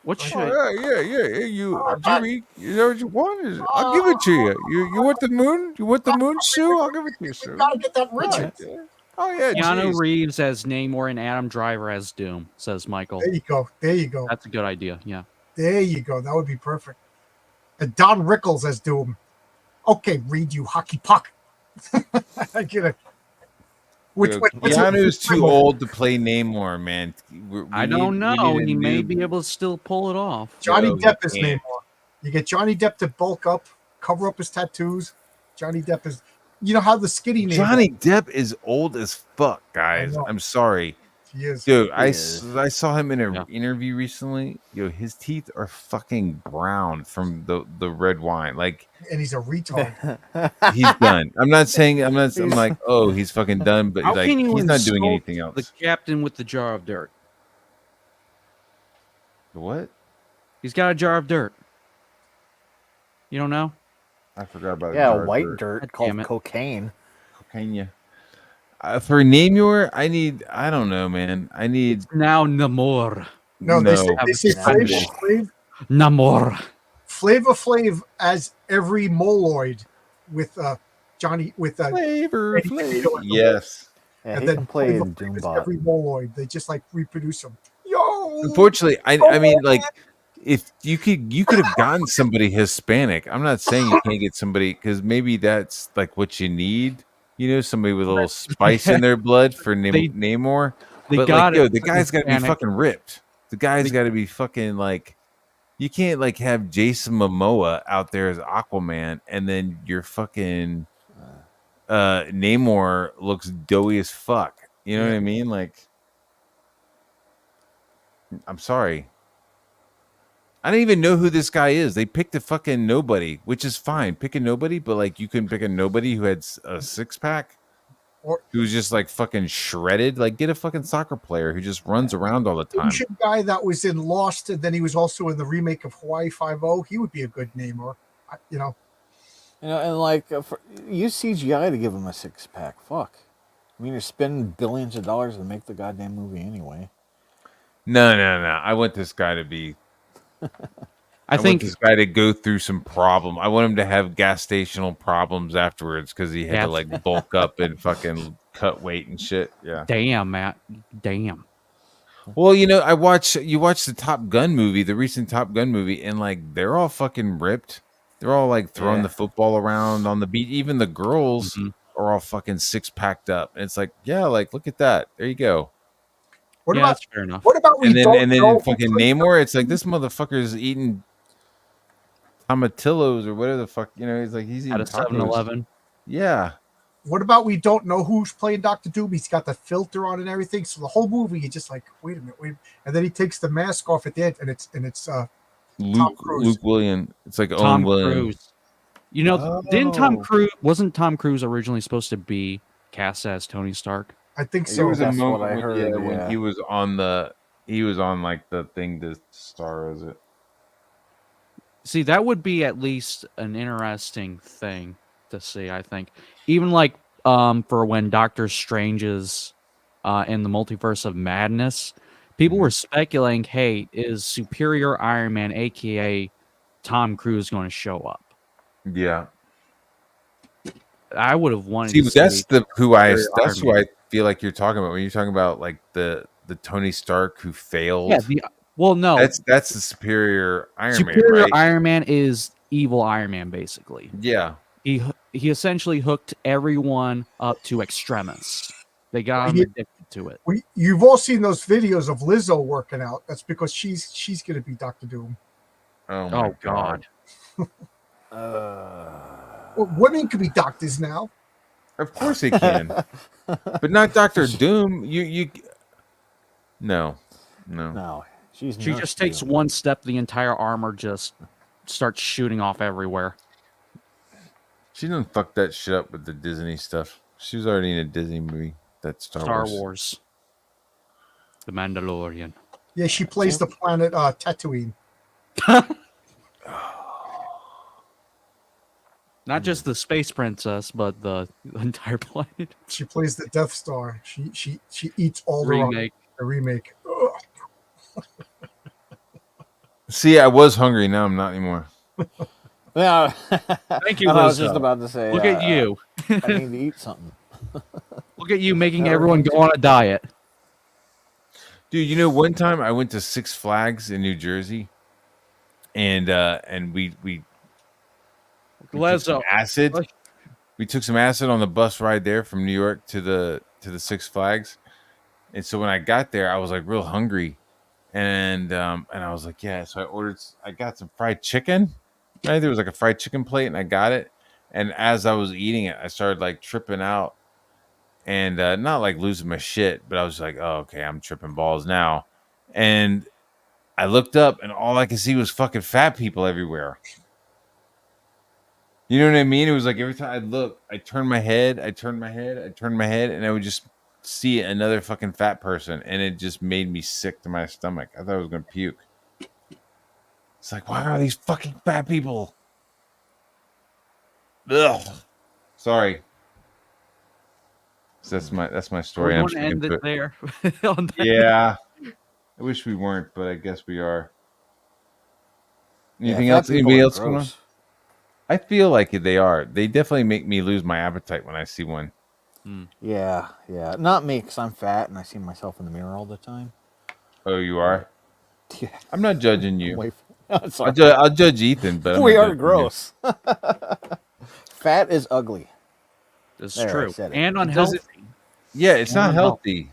What Like, should Yeah. You, Jimmy, you know what you want? I'll give it to you. You want the moon? You want the moon, Sue? I'll give it to you, Sue. gotta get that Right. Richard. Yeah. Oh yeah, Keanu jeez. Reeves as Namor and Adam Driver as Doom? Says Michael. There you go. There you go. That's a good idea. Yeah. There you go. That would be perfect. And Don Rickles as Doom. Okay, read you hockey puck. I get it. What's Keanu's too old to play Namor, man. I don't know. He may be able to still pull it off. Johnny No, Depp he is can't. Namor. You get Johnny Depp to bulk up, cover up his tattoos. Johnny Depp is, you know how the skinny Namor. Johnny Depp is old as fuck, guys. know. I'm sorry. He is. Dude, I is. saw him in an Yeah. interview recently. Yo, his teeth are fucking brown from the red wine. Like, And he's a retard. he's done. I'm like, oh, he's fucking done, but How like can you he's not doing insult anything else. The captain with the jar of dirt. What? He's got a jar of dirt. You don't know? I forgot about Yeah, jar of white dirt. dirt God called damn it. cocaine. Cocaine, yeah. For Namor, I don't know, man. I need Now Namor. No, they say No. Flavor Namor. Flav as every moloid with Johnny with flavor. Eddie DeVito as the Yes. Yeah, and he then can play Flavor Flav is Doombot. every moloid. They just like reproduce them. Yo, Unfortunately, I mean, like, if you could have gotten somebody Hispanic. I'm not saying you can't get somebody because maybe that's like what you need. You know, somebody with a little spice in their blood for Namor. They But got like, yo, it the for guy's got to be Hispanic. fucking ripped. The guy's got to be fucking like. You can't like have Jason Momoa out there as Aquaman, and then your fucking Namor looks doughy as fuck. You know what I mean? Like, I'm sorry. I don't even know who this guy is. They picked a fucking nobody, which is fine. Pick a nobody, but like you can pick a nobody who had a six pack, Or- who's just like fucking shredded. Like get a fucking soccer player who just runs around all the time. Asian guy that was in Lost, and then he was also in the remake of Hawaii Five-0. He would be a good name, or you know. You know, and like use CGI to give him a six pack. Fuck. I mean, you're spending billions of dollars to make the goddamn movie anyway. No. I want this guy to be. I want think this guy to go through some problem. I want him to have gas stational problems afterwards because he had to like bulk up and fucking cut weight and shit. Yeah. damn, Matt. Damn. Well, you know, you watch the Top Gun movie, the recent Top Gun movie, and like they're all fucking ripped. They're all like throwing the football around on the beach. Even the girls are all fucking six packed up. And it's like, yeah, like look at that. There you go. What Yeah, about that's fair enough. what about we And then don't know who fucking played- Namor, it's like this motherfucker's eating tomatillos or whatever the fuck, you know, he's eating At a tacos. 7-Eleven. Yeah. What about we don't know who's playing Doctor Doom? He's got the filter on and everything. So the whole movie, you're just like, wait a minute, and then he takes the mask off at the end, and it's Luke William. It's like Tom Owen Williams. Cruise. You know, wasn't Tom Cruise originally supposed to be cast as Tony Stark? I think There so. was a That's what moment I when- heard, when yeah. he was on like the thing to star as it. See, that would be at least an interesting thing to see, I think. Even like for when Doctor Strange is in the Multiverse of Madness, people were speculating, hey, is Superior Iron Man, aka Tom Cruise, going to show up? Yeah. I would have wanted See, to that's see who I Superior Iron Man. feel like you're talking about when you're talking about like the Tony Stark who failed. Yeah, well, no. That's the Superior Iron Superior Man, right? Iron Man is evil Iron Man, basically. Yeah. He essentially hooked everyone up to Extremis. They got him addicted to it. You've all seen those videos of Lizzo working out. That's because she's going to be Doctor Doom. Oh my God. Well, women could be doctors now. Of course they can, but not Doctor Doom. You. No. She just takes one step, the entire armor just starts shooting off everywhere. She didn't fuck that shit up with the Disney stuff. She was already in a Disney movie. That's Star Wars. The Mandalorian. Yeah, she plays the planet Tatooine. Not just the space princess, but the entire planet. She plays the Death Star. She eats all Remake. the remake. Ugh. See, I was hungry. Now I'm not anymore. Yeah. Thank you, I was just Lizzo. about to say. Look at you. I need to eat something. Look at you making Never everyone been go on a diet. Dude, you know, one time I went to Six Flags in New Jersey, and we took some Lizzo. acid. We took some acid on the bus ride there from New York to the Six Flags. And so when I got there, I was like real hungry, and I was like, yeah. So I got some fried chicken. Right, there was like a fried chicken plate, and I got it. And as I was eating it, I started like tripping out, and not like losing my shit, but I was like, oh, okay, I'm tripping balls now. And I looked up, and all I could see was fucking fat people everywhere. You know what I mean? It was like every time I'd look, I turned my head, and I would just see another fucking fat person, and it just made me sick to my stomach. I thought I was gonna puke. It's like, why are these fucking fat people? Ugh. Sorry. So that's my story. We're I'm going to end sticking it to it. there. On that- Yeah. I wish we weren't, but I guess we are. Anything fat else? people Anybody are else going on? gross. I feel like they are. They definitely make me lose my appetite when I see one. Yeah. Not me, because I'm fat and I see myself in the mirror all the time. Oh, you are? Yeah. I'm not judging you. Wait. Oh, sorry. I'll judge Ethan, but I'm We not are judging gross. Fat is ugly. That's There, I true. said it. And It unhealthy. doesn't- you. Yeah, it's not And healthy.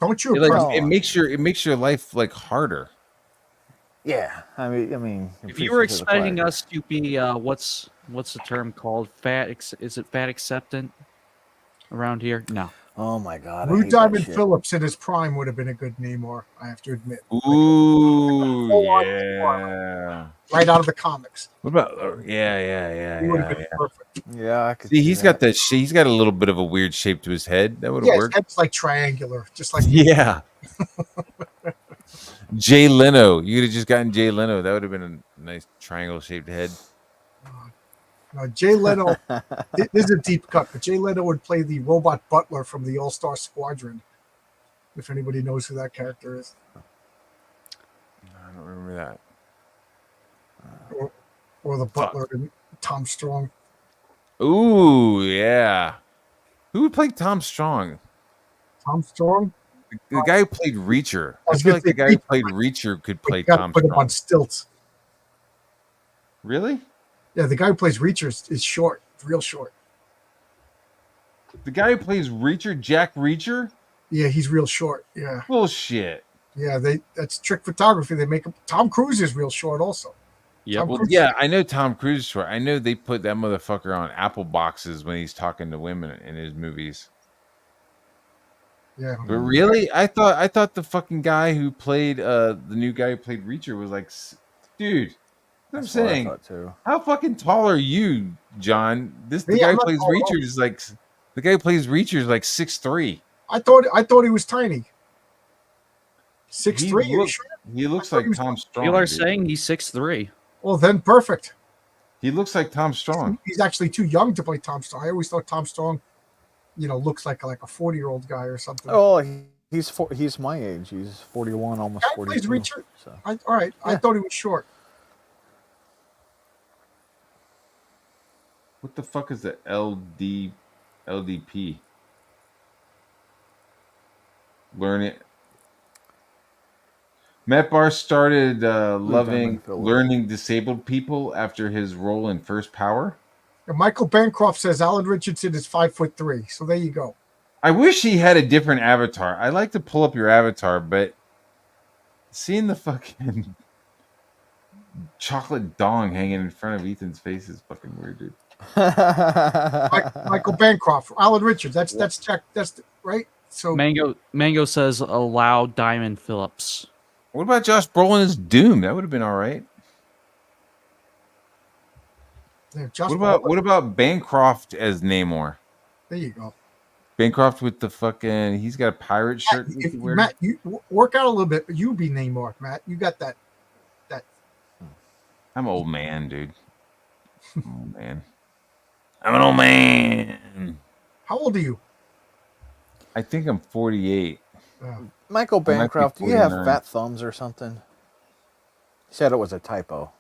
Don't you It, like, appreciate it makes your life like harder. Yeah. I mean, If you were expecting us to be, what's the term called? Is it fat acceptant around here? No. Oh my god. I Blue hate that Diamond shit. Phillips in his prime would have been a good Namor, I have to admit. Ooh, full-on yeah. Right out of the comics. What about? Yeah. He would have been perfect. Yeah, I could See, see he's got that. He's got a little bit of a weird shape to his head. That would have Yeah, his worked. head's like triangular, just like Yeah. Jay Leno. You could have just gotten Jay Leno. That would have been a nice triangle shaped head. Jay Leno. This is a deep cut, but Jay Leno would play the robot butler from the All-Star Squadron. If anybody knows who that character is, I don't remember that. or the butler in Tom Strong. Ooh, yeah. Who would play Tom Strong? Tom Strong. The guy who played Reacher. I I was feel gonna like the say guy who Reacher, played Reacher could But play you got to Tom put him on Strong. stilts. Really? Yeah, the guy who plays Reacher is short, real short. The guy who plays Reacher, Jack Reacher? Yeah, he's real short. Yeah, Bullshit. yeah. That's trick photography. They make him. Tom Cruise is real short, also. Yeah. Tom Well, Cruise- yeah, I know Tom Cruise is short. I know they put that motherfucker on apple boxes when he's talking to women in his movies. Yeah. But really, I thought the fucking guy who played the new guy who played Reacher was like, dude. I'm That's what I saying, thought too. how fucking tall are you, John? The Me, guy I'm who not plays tall at all. Reacher is like the guy who plays Reacher is like 6'3". I thought he was tiny. 6'3". He looks like Tom Strong. People are dude. saying he's 6'3". Well, then perfect. He looks like Tom Strong. He's actually too young to play Tom Strong. I always thought Tom Strong, looks like a 40-year-old guy or something. Oh, he's my age. He's 41, almost Guy plays 42. Reacher. So. All right. I Yeah. thought he was short. What the fuck is the LDP? Learn it. Matt Barr started loving learning disabled people after his role in First Power. And Michael Bancroft says Alan Richardson is 5'3". So there you go. I wish he had a different avatar. I like to pull up your avatar, but seeing the fucking chocolate dong hanging in front of Ethan's face is fucking weird, dude. Michael Bancroft, Alan Richards. That's check. That's right. So Mango says allow Diamond Phillips. What about Josh Brolin as Doom? That would have been all right. there, What about Bancroft as Namor? There you go. Bancroft with the fucking, he's got a pirate shirt. Matt, you work out a little bit, but you be Namor, Matt. You got that. I'm an old man, dude. I'm an old man. How old are you? I think I'm 48. Michael might be Bancroft, do you have 49. fat thumbs or something? said it was a typo.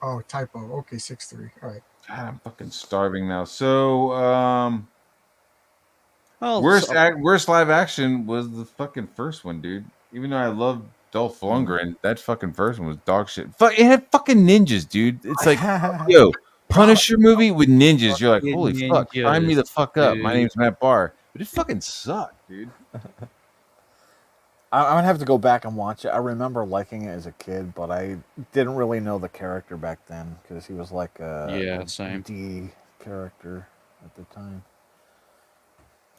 Oh, typo. Okay, 6-3. All right. God, I'm fucking starving now. So, Oh, worst live action was the fucking first one, dude. Even though I love Dolph Lundgren, that fucking first one was dog shit. Fuck, it had fucking ninjas, dude. It's like, yo, Punisher movie with ninjas. You're like, Fucking holy fuck, sign me the ninjas, fuck up. My dude. name's Matt Barr, but it fucking sucked, dude. I'm gonna have to go back and watch it. I remember liking it as a kid, but I didn't really know the character back then because he was like a same. D character at the time.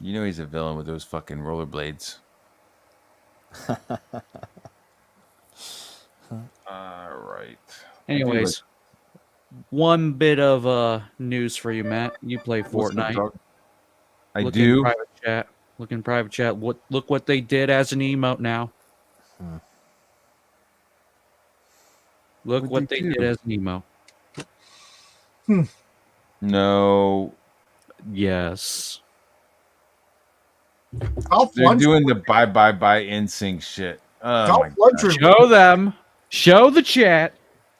You know he's a villain with those fucking rollerblades. All right. Anyways, one bit of news for you, Matt. You play Fortnite. I Look do. In private chat. Look in private chat. Look what they did as an emote now. Look What'd what they they do? did as an emote. No, Yes. Dolph they're Lundgren. doing the bye NSYNC shit. Oh Dolph my god. Lundgren. Show them. Show the chat.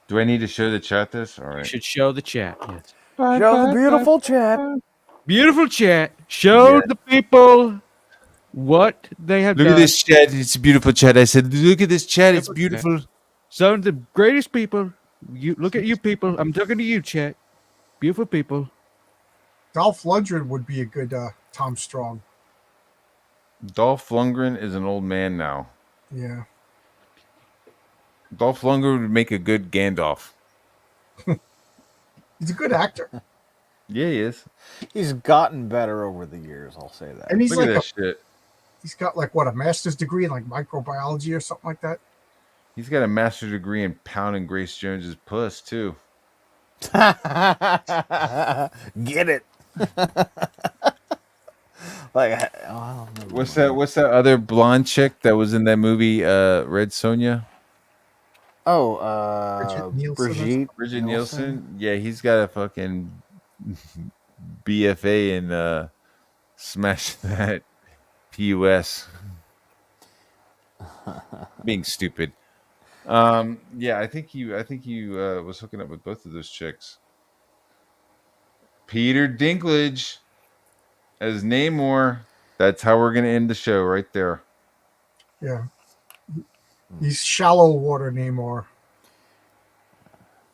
Do I need to show the chat this? All You right. should show the chat. Yes. Show the beautiful chat. Beautiful chat. Show Yeah. the people what they have Look done. at this chat. It's a beautiful chat. I said, look at this chat. It's beautiful. Some of the greatest people. You look at you people. I'm talking to you, chat. Beautiful people. Dolph Lundgren would be a good Tom Strong. Dolph Lundgren is an old man now. Yeah. Dolph Lundgren would make a good Gandalf. He's a good actor. Yeah, he is. He's gotten better over the years. I'll say that. And he's Look at like that shit. he's got like what, a master's degree in like microbiology or something like that. He's got a master's degree in pounding Grace Jones's puss too. Get it. Like, oh, What's that other blonde chick that was in that movie Red Sonja? Oh, Nielsen. Bridget Nielsen? Yeah, he's got a fucking BFA in Smash That PUS. Being stupid. Yeah, I think you was hooking up with both of those chicks. Peter Dinklage as Namor. That's how we're gonna end the show right there. Yeah. He's shallow water Namor.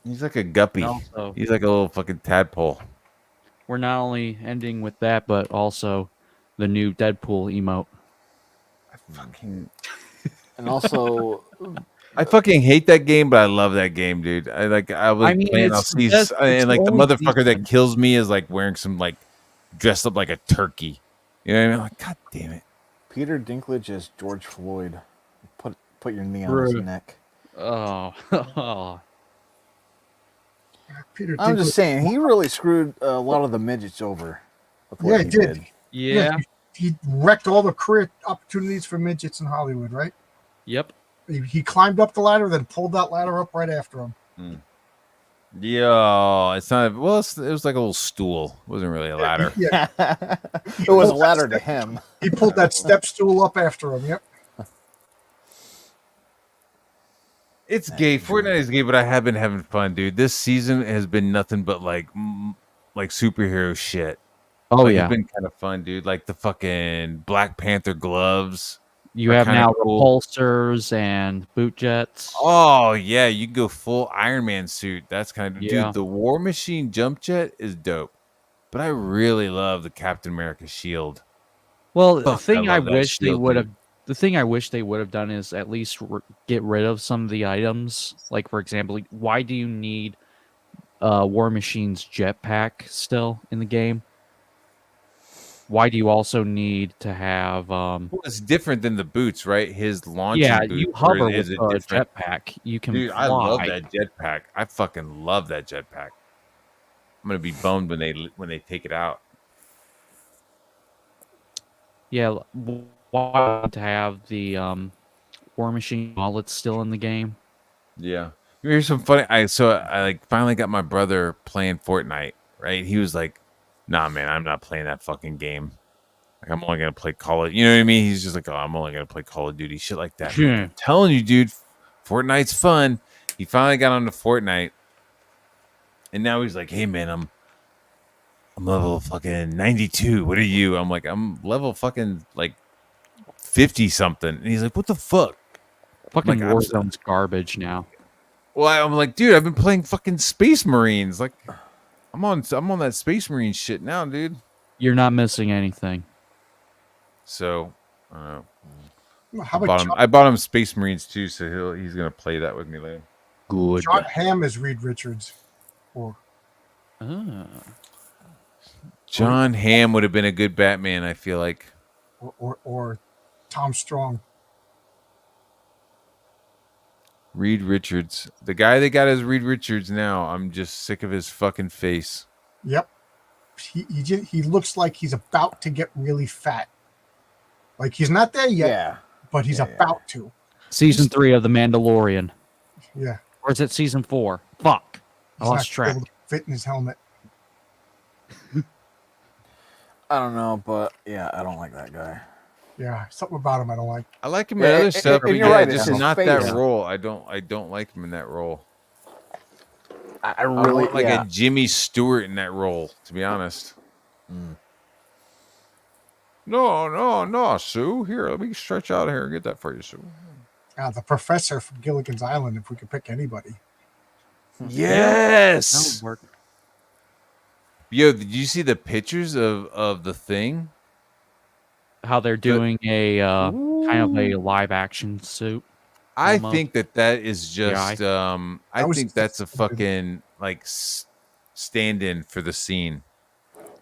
He's like a guppy. Also, He's like a little fucking tadpole. we're not only ending with that, but also the new Deadpool emote. And also, I fucking hate that game, but I love that game, dude. I was playing. I'll see, and like the motherfucker that kills me is like wearing some like dressed up like a turkey. You know what I mean? Like, God damn it. Peter Dinklage as George Floyd. Put your knee on his neck. Oh. Peter I'm Dinklage. just saying, he really screwed a lot of the midgets over. With what Yeah, he did. Yeah. He wrecked all the career opportunities for midgets in Hollywood, right? Yep. He climbed up the ladder, then pulled that ladder up right after him. Yeah, it's not. Well, it was like a little stool. It wasn't really a ladder. Yeah. It was a ladder to him. He pulled that step stool up after him. Yep. It's gay. Fortnite is gay, but I have been having fun, dude. This season has been nothing but like superhero shit. Oh like, yeah, it's been kind of fun, dude. Like the fucking Black Panther gloves. you are have kinda now cool. repulsors and boot jets. Oh yeah, you go full Iron Man suit. That's kind of Yeah. dude. The War Machine jump jet is dope, but I really love the Captain America shield. Well, Fuck, the thing I love that wish they shield, would dude. have, the thing I wish they would have done is at least get rid of some of the items. Like for example, why do you need War Machine's jetpack still in the game? Why do you also need to have? Well, it's different than the boots, right? His launching Yeah, boots. you or hover is with it the different? jetpack. You can Dude, fly. I love that jetpack. I fucking love that jetpack. I'm gonna be bummed when they take it out. Yeah, why to have the War Machine wallet still in the game? Yeah. Here's some funny. I like finally got my brother playing Fortnite. Right? He was like, "Nah, man, I'm not playing that fucking game." Like, I'm only gonna play Call of. You know what I mean? He's just like, oh, I'm only gonna play Call of Duty, shit like that. Yeah. I'm telling you, dude, Fortnite's fun. He finally got onto Fortnite, and now he's like, hey man, I'm level fucking 92. What are you? I'm like, I'm level fucking like 50 something. And he's like, what the fuck? Fucking I'm like, Warzone's garbage now. Well, I'm like, dude, I've been playing fucking Space Marines. Like, I'm on that Space Marine shit now, dude. You're not missing anything. So, I don't know. How about John, I bought him Space Marines too, so he's gonna play that with me later. Good. John Hamm as Reed Richards? Or John Hamm would have been a good Batman, I feel like. or Tom Strong. Reed Richards. The guy that got his Reed Richards now, I'm just sick of his fucking face. Yep. He looks like he's about to get really fat. Like he's not there yet, but he's about to. Season 3 of The Mandalorian. Yeah. Or is it season 4? Fuck. I He's lost not track. able to fit in his helmet. I don't know, but yeah, I don't like that guy. Yeah, something about him I don't like. I like him in other stuff, but you're right, just it's not his that face. role. I don't like him in that role. I I really want like a Jimmy Stewart in that role, to be honest. No, Sue. Here, let me stretch out here and get that for you, Sue. The professor from Gilligan's Island, if we could pick anybody. Yes. That would work. Yo, did you see the pictures of the thing? How they're doing a kind of a live action suit. I almost. think that is just I think that's a fucking like stand-in for the scene.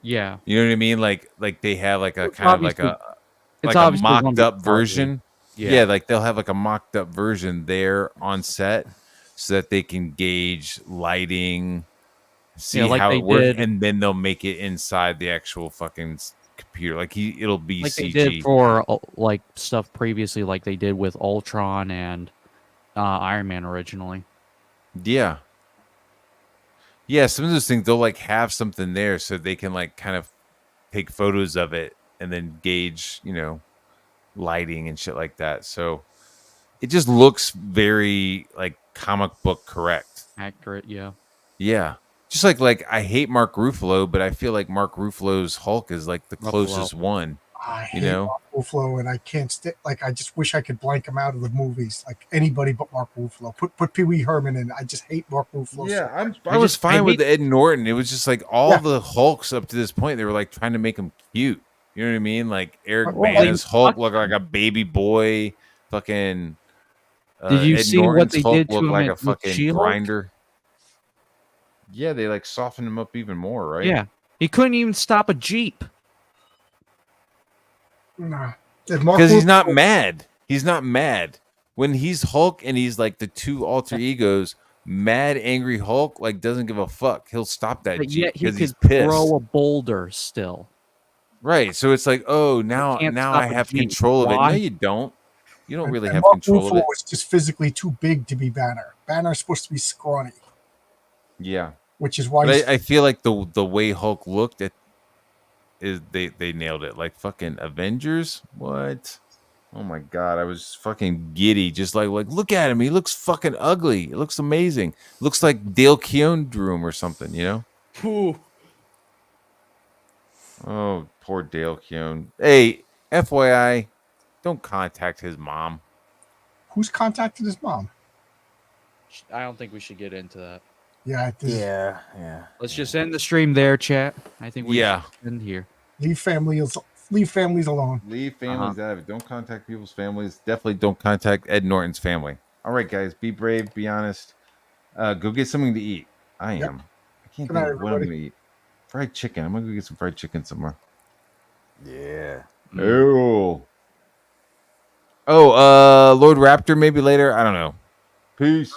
Yeah. You know what I mean? Like they have like a kind of like a obviously gonna mocked be up Star Wars. version. Yeah. Yeah, like they'll have like a mocked up version there on set so that they can gauge lighting, see like how they it works, did- and then they'll make it inside the actual fucking computer. Like it'll be Like CG. they did for like stuff previously, like they did with Ultron and Iron Man originally. Yeah. Yeah, some of those things they'll like have something there so they can like kind of take photos of it and then gauge, lighting and shit like that. So it just looks very like comic book correct. Accurate, yeah. Yeah. Just like I hate Mark Ruffalo, but I feel like Mark Ruffalo's Hulk is like the closest one. I hate Mark Ruffalo, and I can't stick. Like, I just wish I could blank him out of the movies. Like anybody but Mark Ruffalo. Put Pee Wee Herman in. I just hate Mark Ruffalo. Yeah, I was fine with Ed Norton. It was just like all the Hulks up to this point, they were like trying to make him cute. You know what I mean? Like Eric Bana's Hulk looked like a baby boy. Fucking. Did you Ed see what Norton's they Hulk did to looked him like a with fucking She-Hulk? grinder. Yeah, they like softened him up even more, right? Yeah. He couldn't even stop a Jeep. Nah. Because he's not mad. He's not mad. When he's Hulk and he's like the two alter egos, mad, angry Hulk like doesn't give a fuck. He'll stop that But Jeep yet he because he's could pissed. throw a boulder still. Right. So it's like, oh, now can't I stop a have Jeep. control of it. No, Why? you don't. You don't really have Mark control of Ruffalo it. was just physically too big to be Banner. Banner's supposed to be scrawny, Yeah. which is why. But I feel like the way Hulk looked at is they nailed it. Like fucking Avengers. What? Oh my god, I was fucking giddy. Just like look at him. He looks fucking ugly. It looks amazing. Looks like Dale Keown drew him or something. Oh, poor Dale Keown. Hey, FYI, don't contact his mom. Who's contacted his mom? I don't think we should get into that. Yeah. Yeah. Let's just end the stream there, chat. I think we should end here. Leave families alone. Leave families out of it. Don't contact people's families. Definitely don't contact Ed Norton's family. All right, guys, be brave, be honest. Go get something to eat. I am. I can't Good think night, of what I'm everybody. gonna eat. Fried chicken. I'm gonna go get some fried chicken somewhere. Yeah. Oh, Lord Raptor maybe later. I don't know. Peace.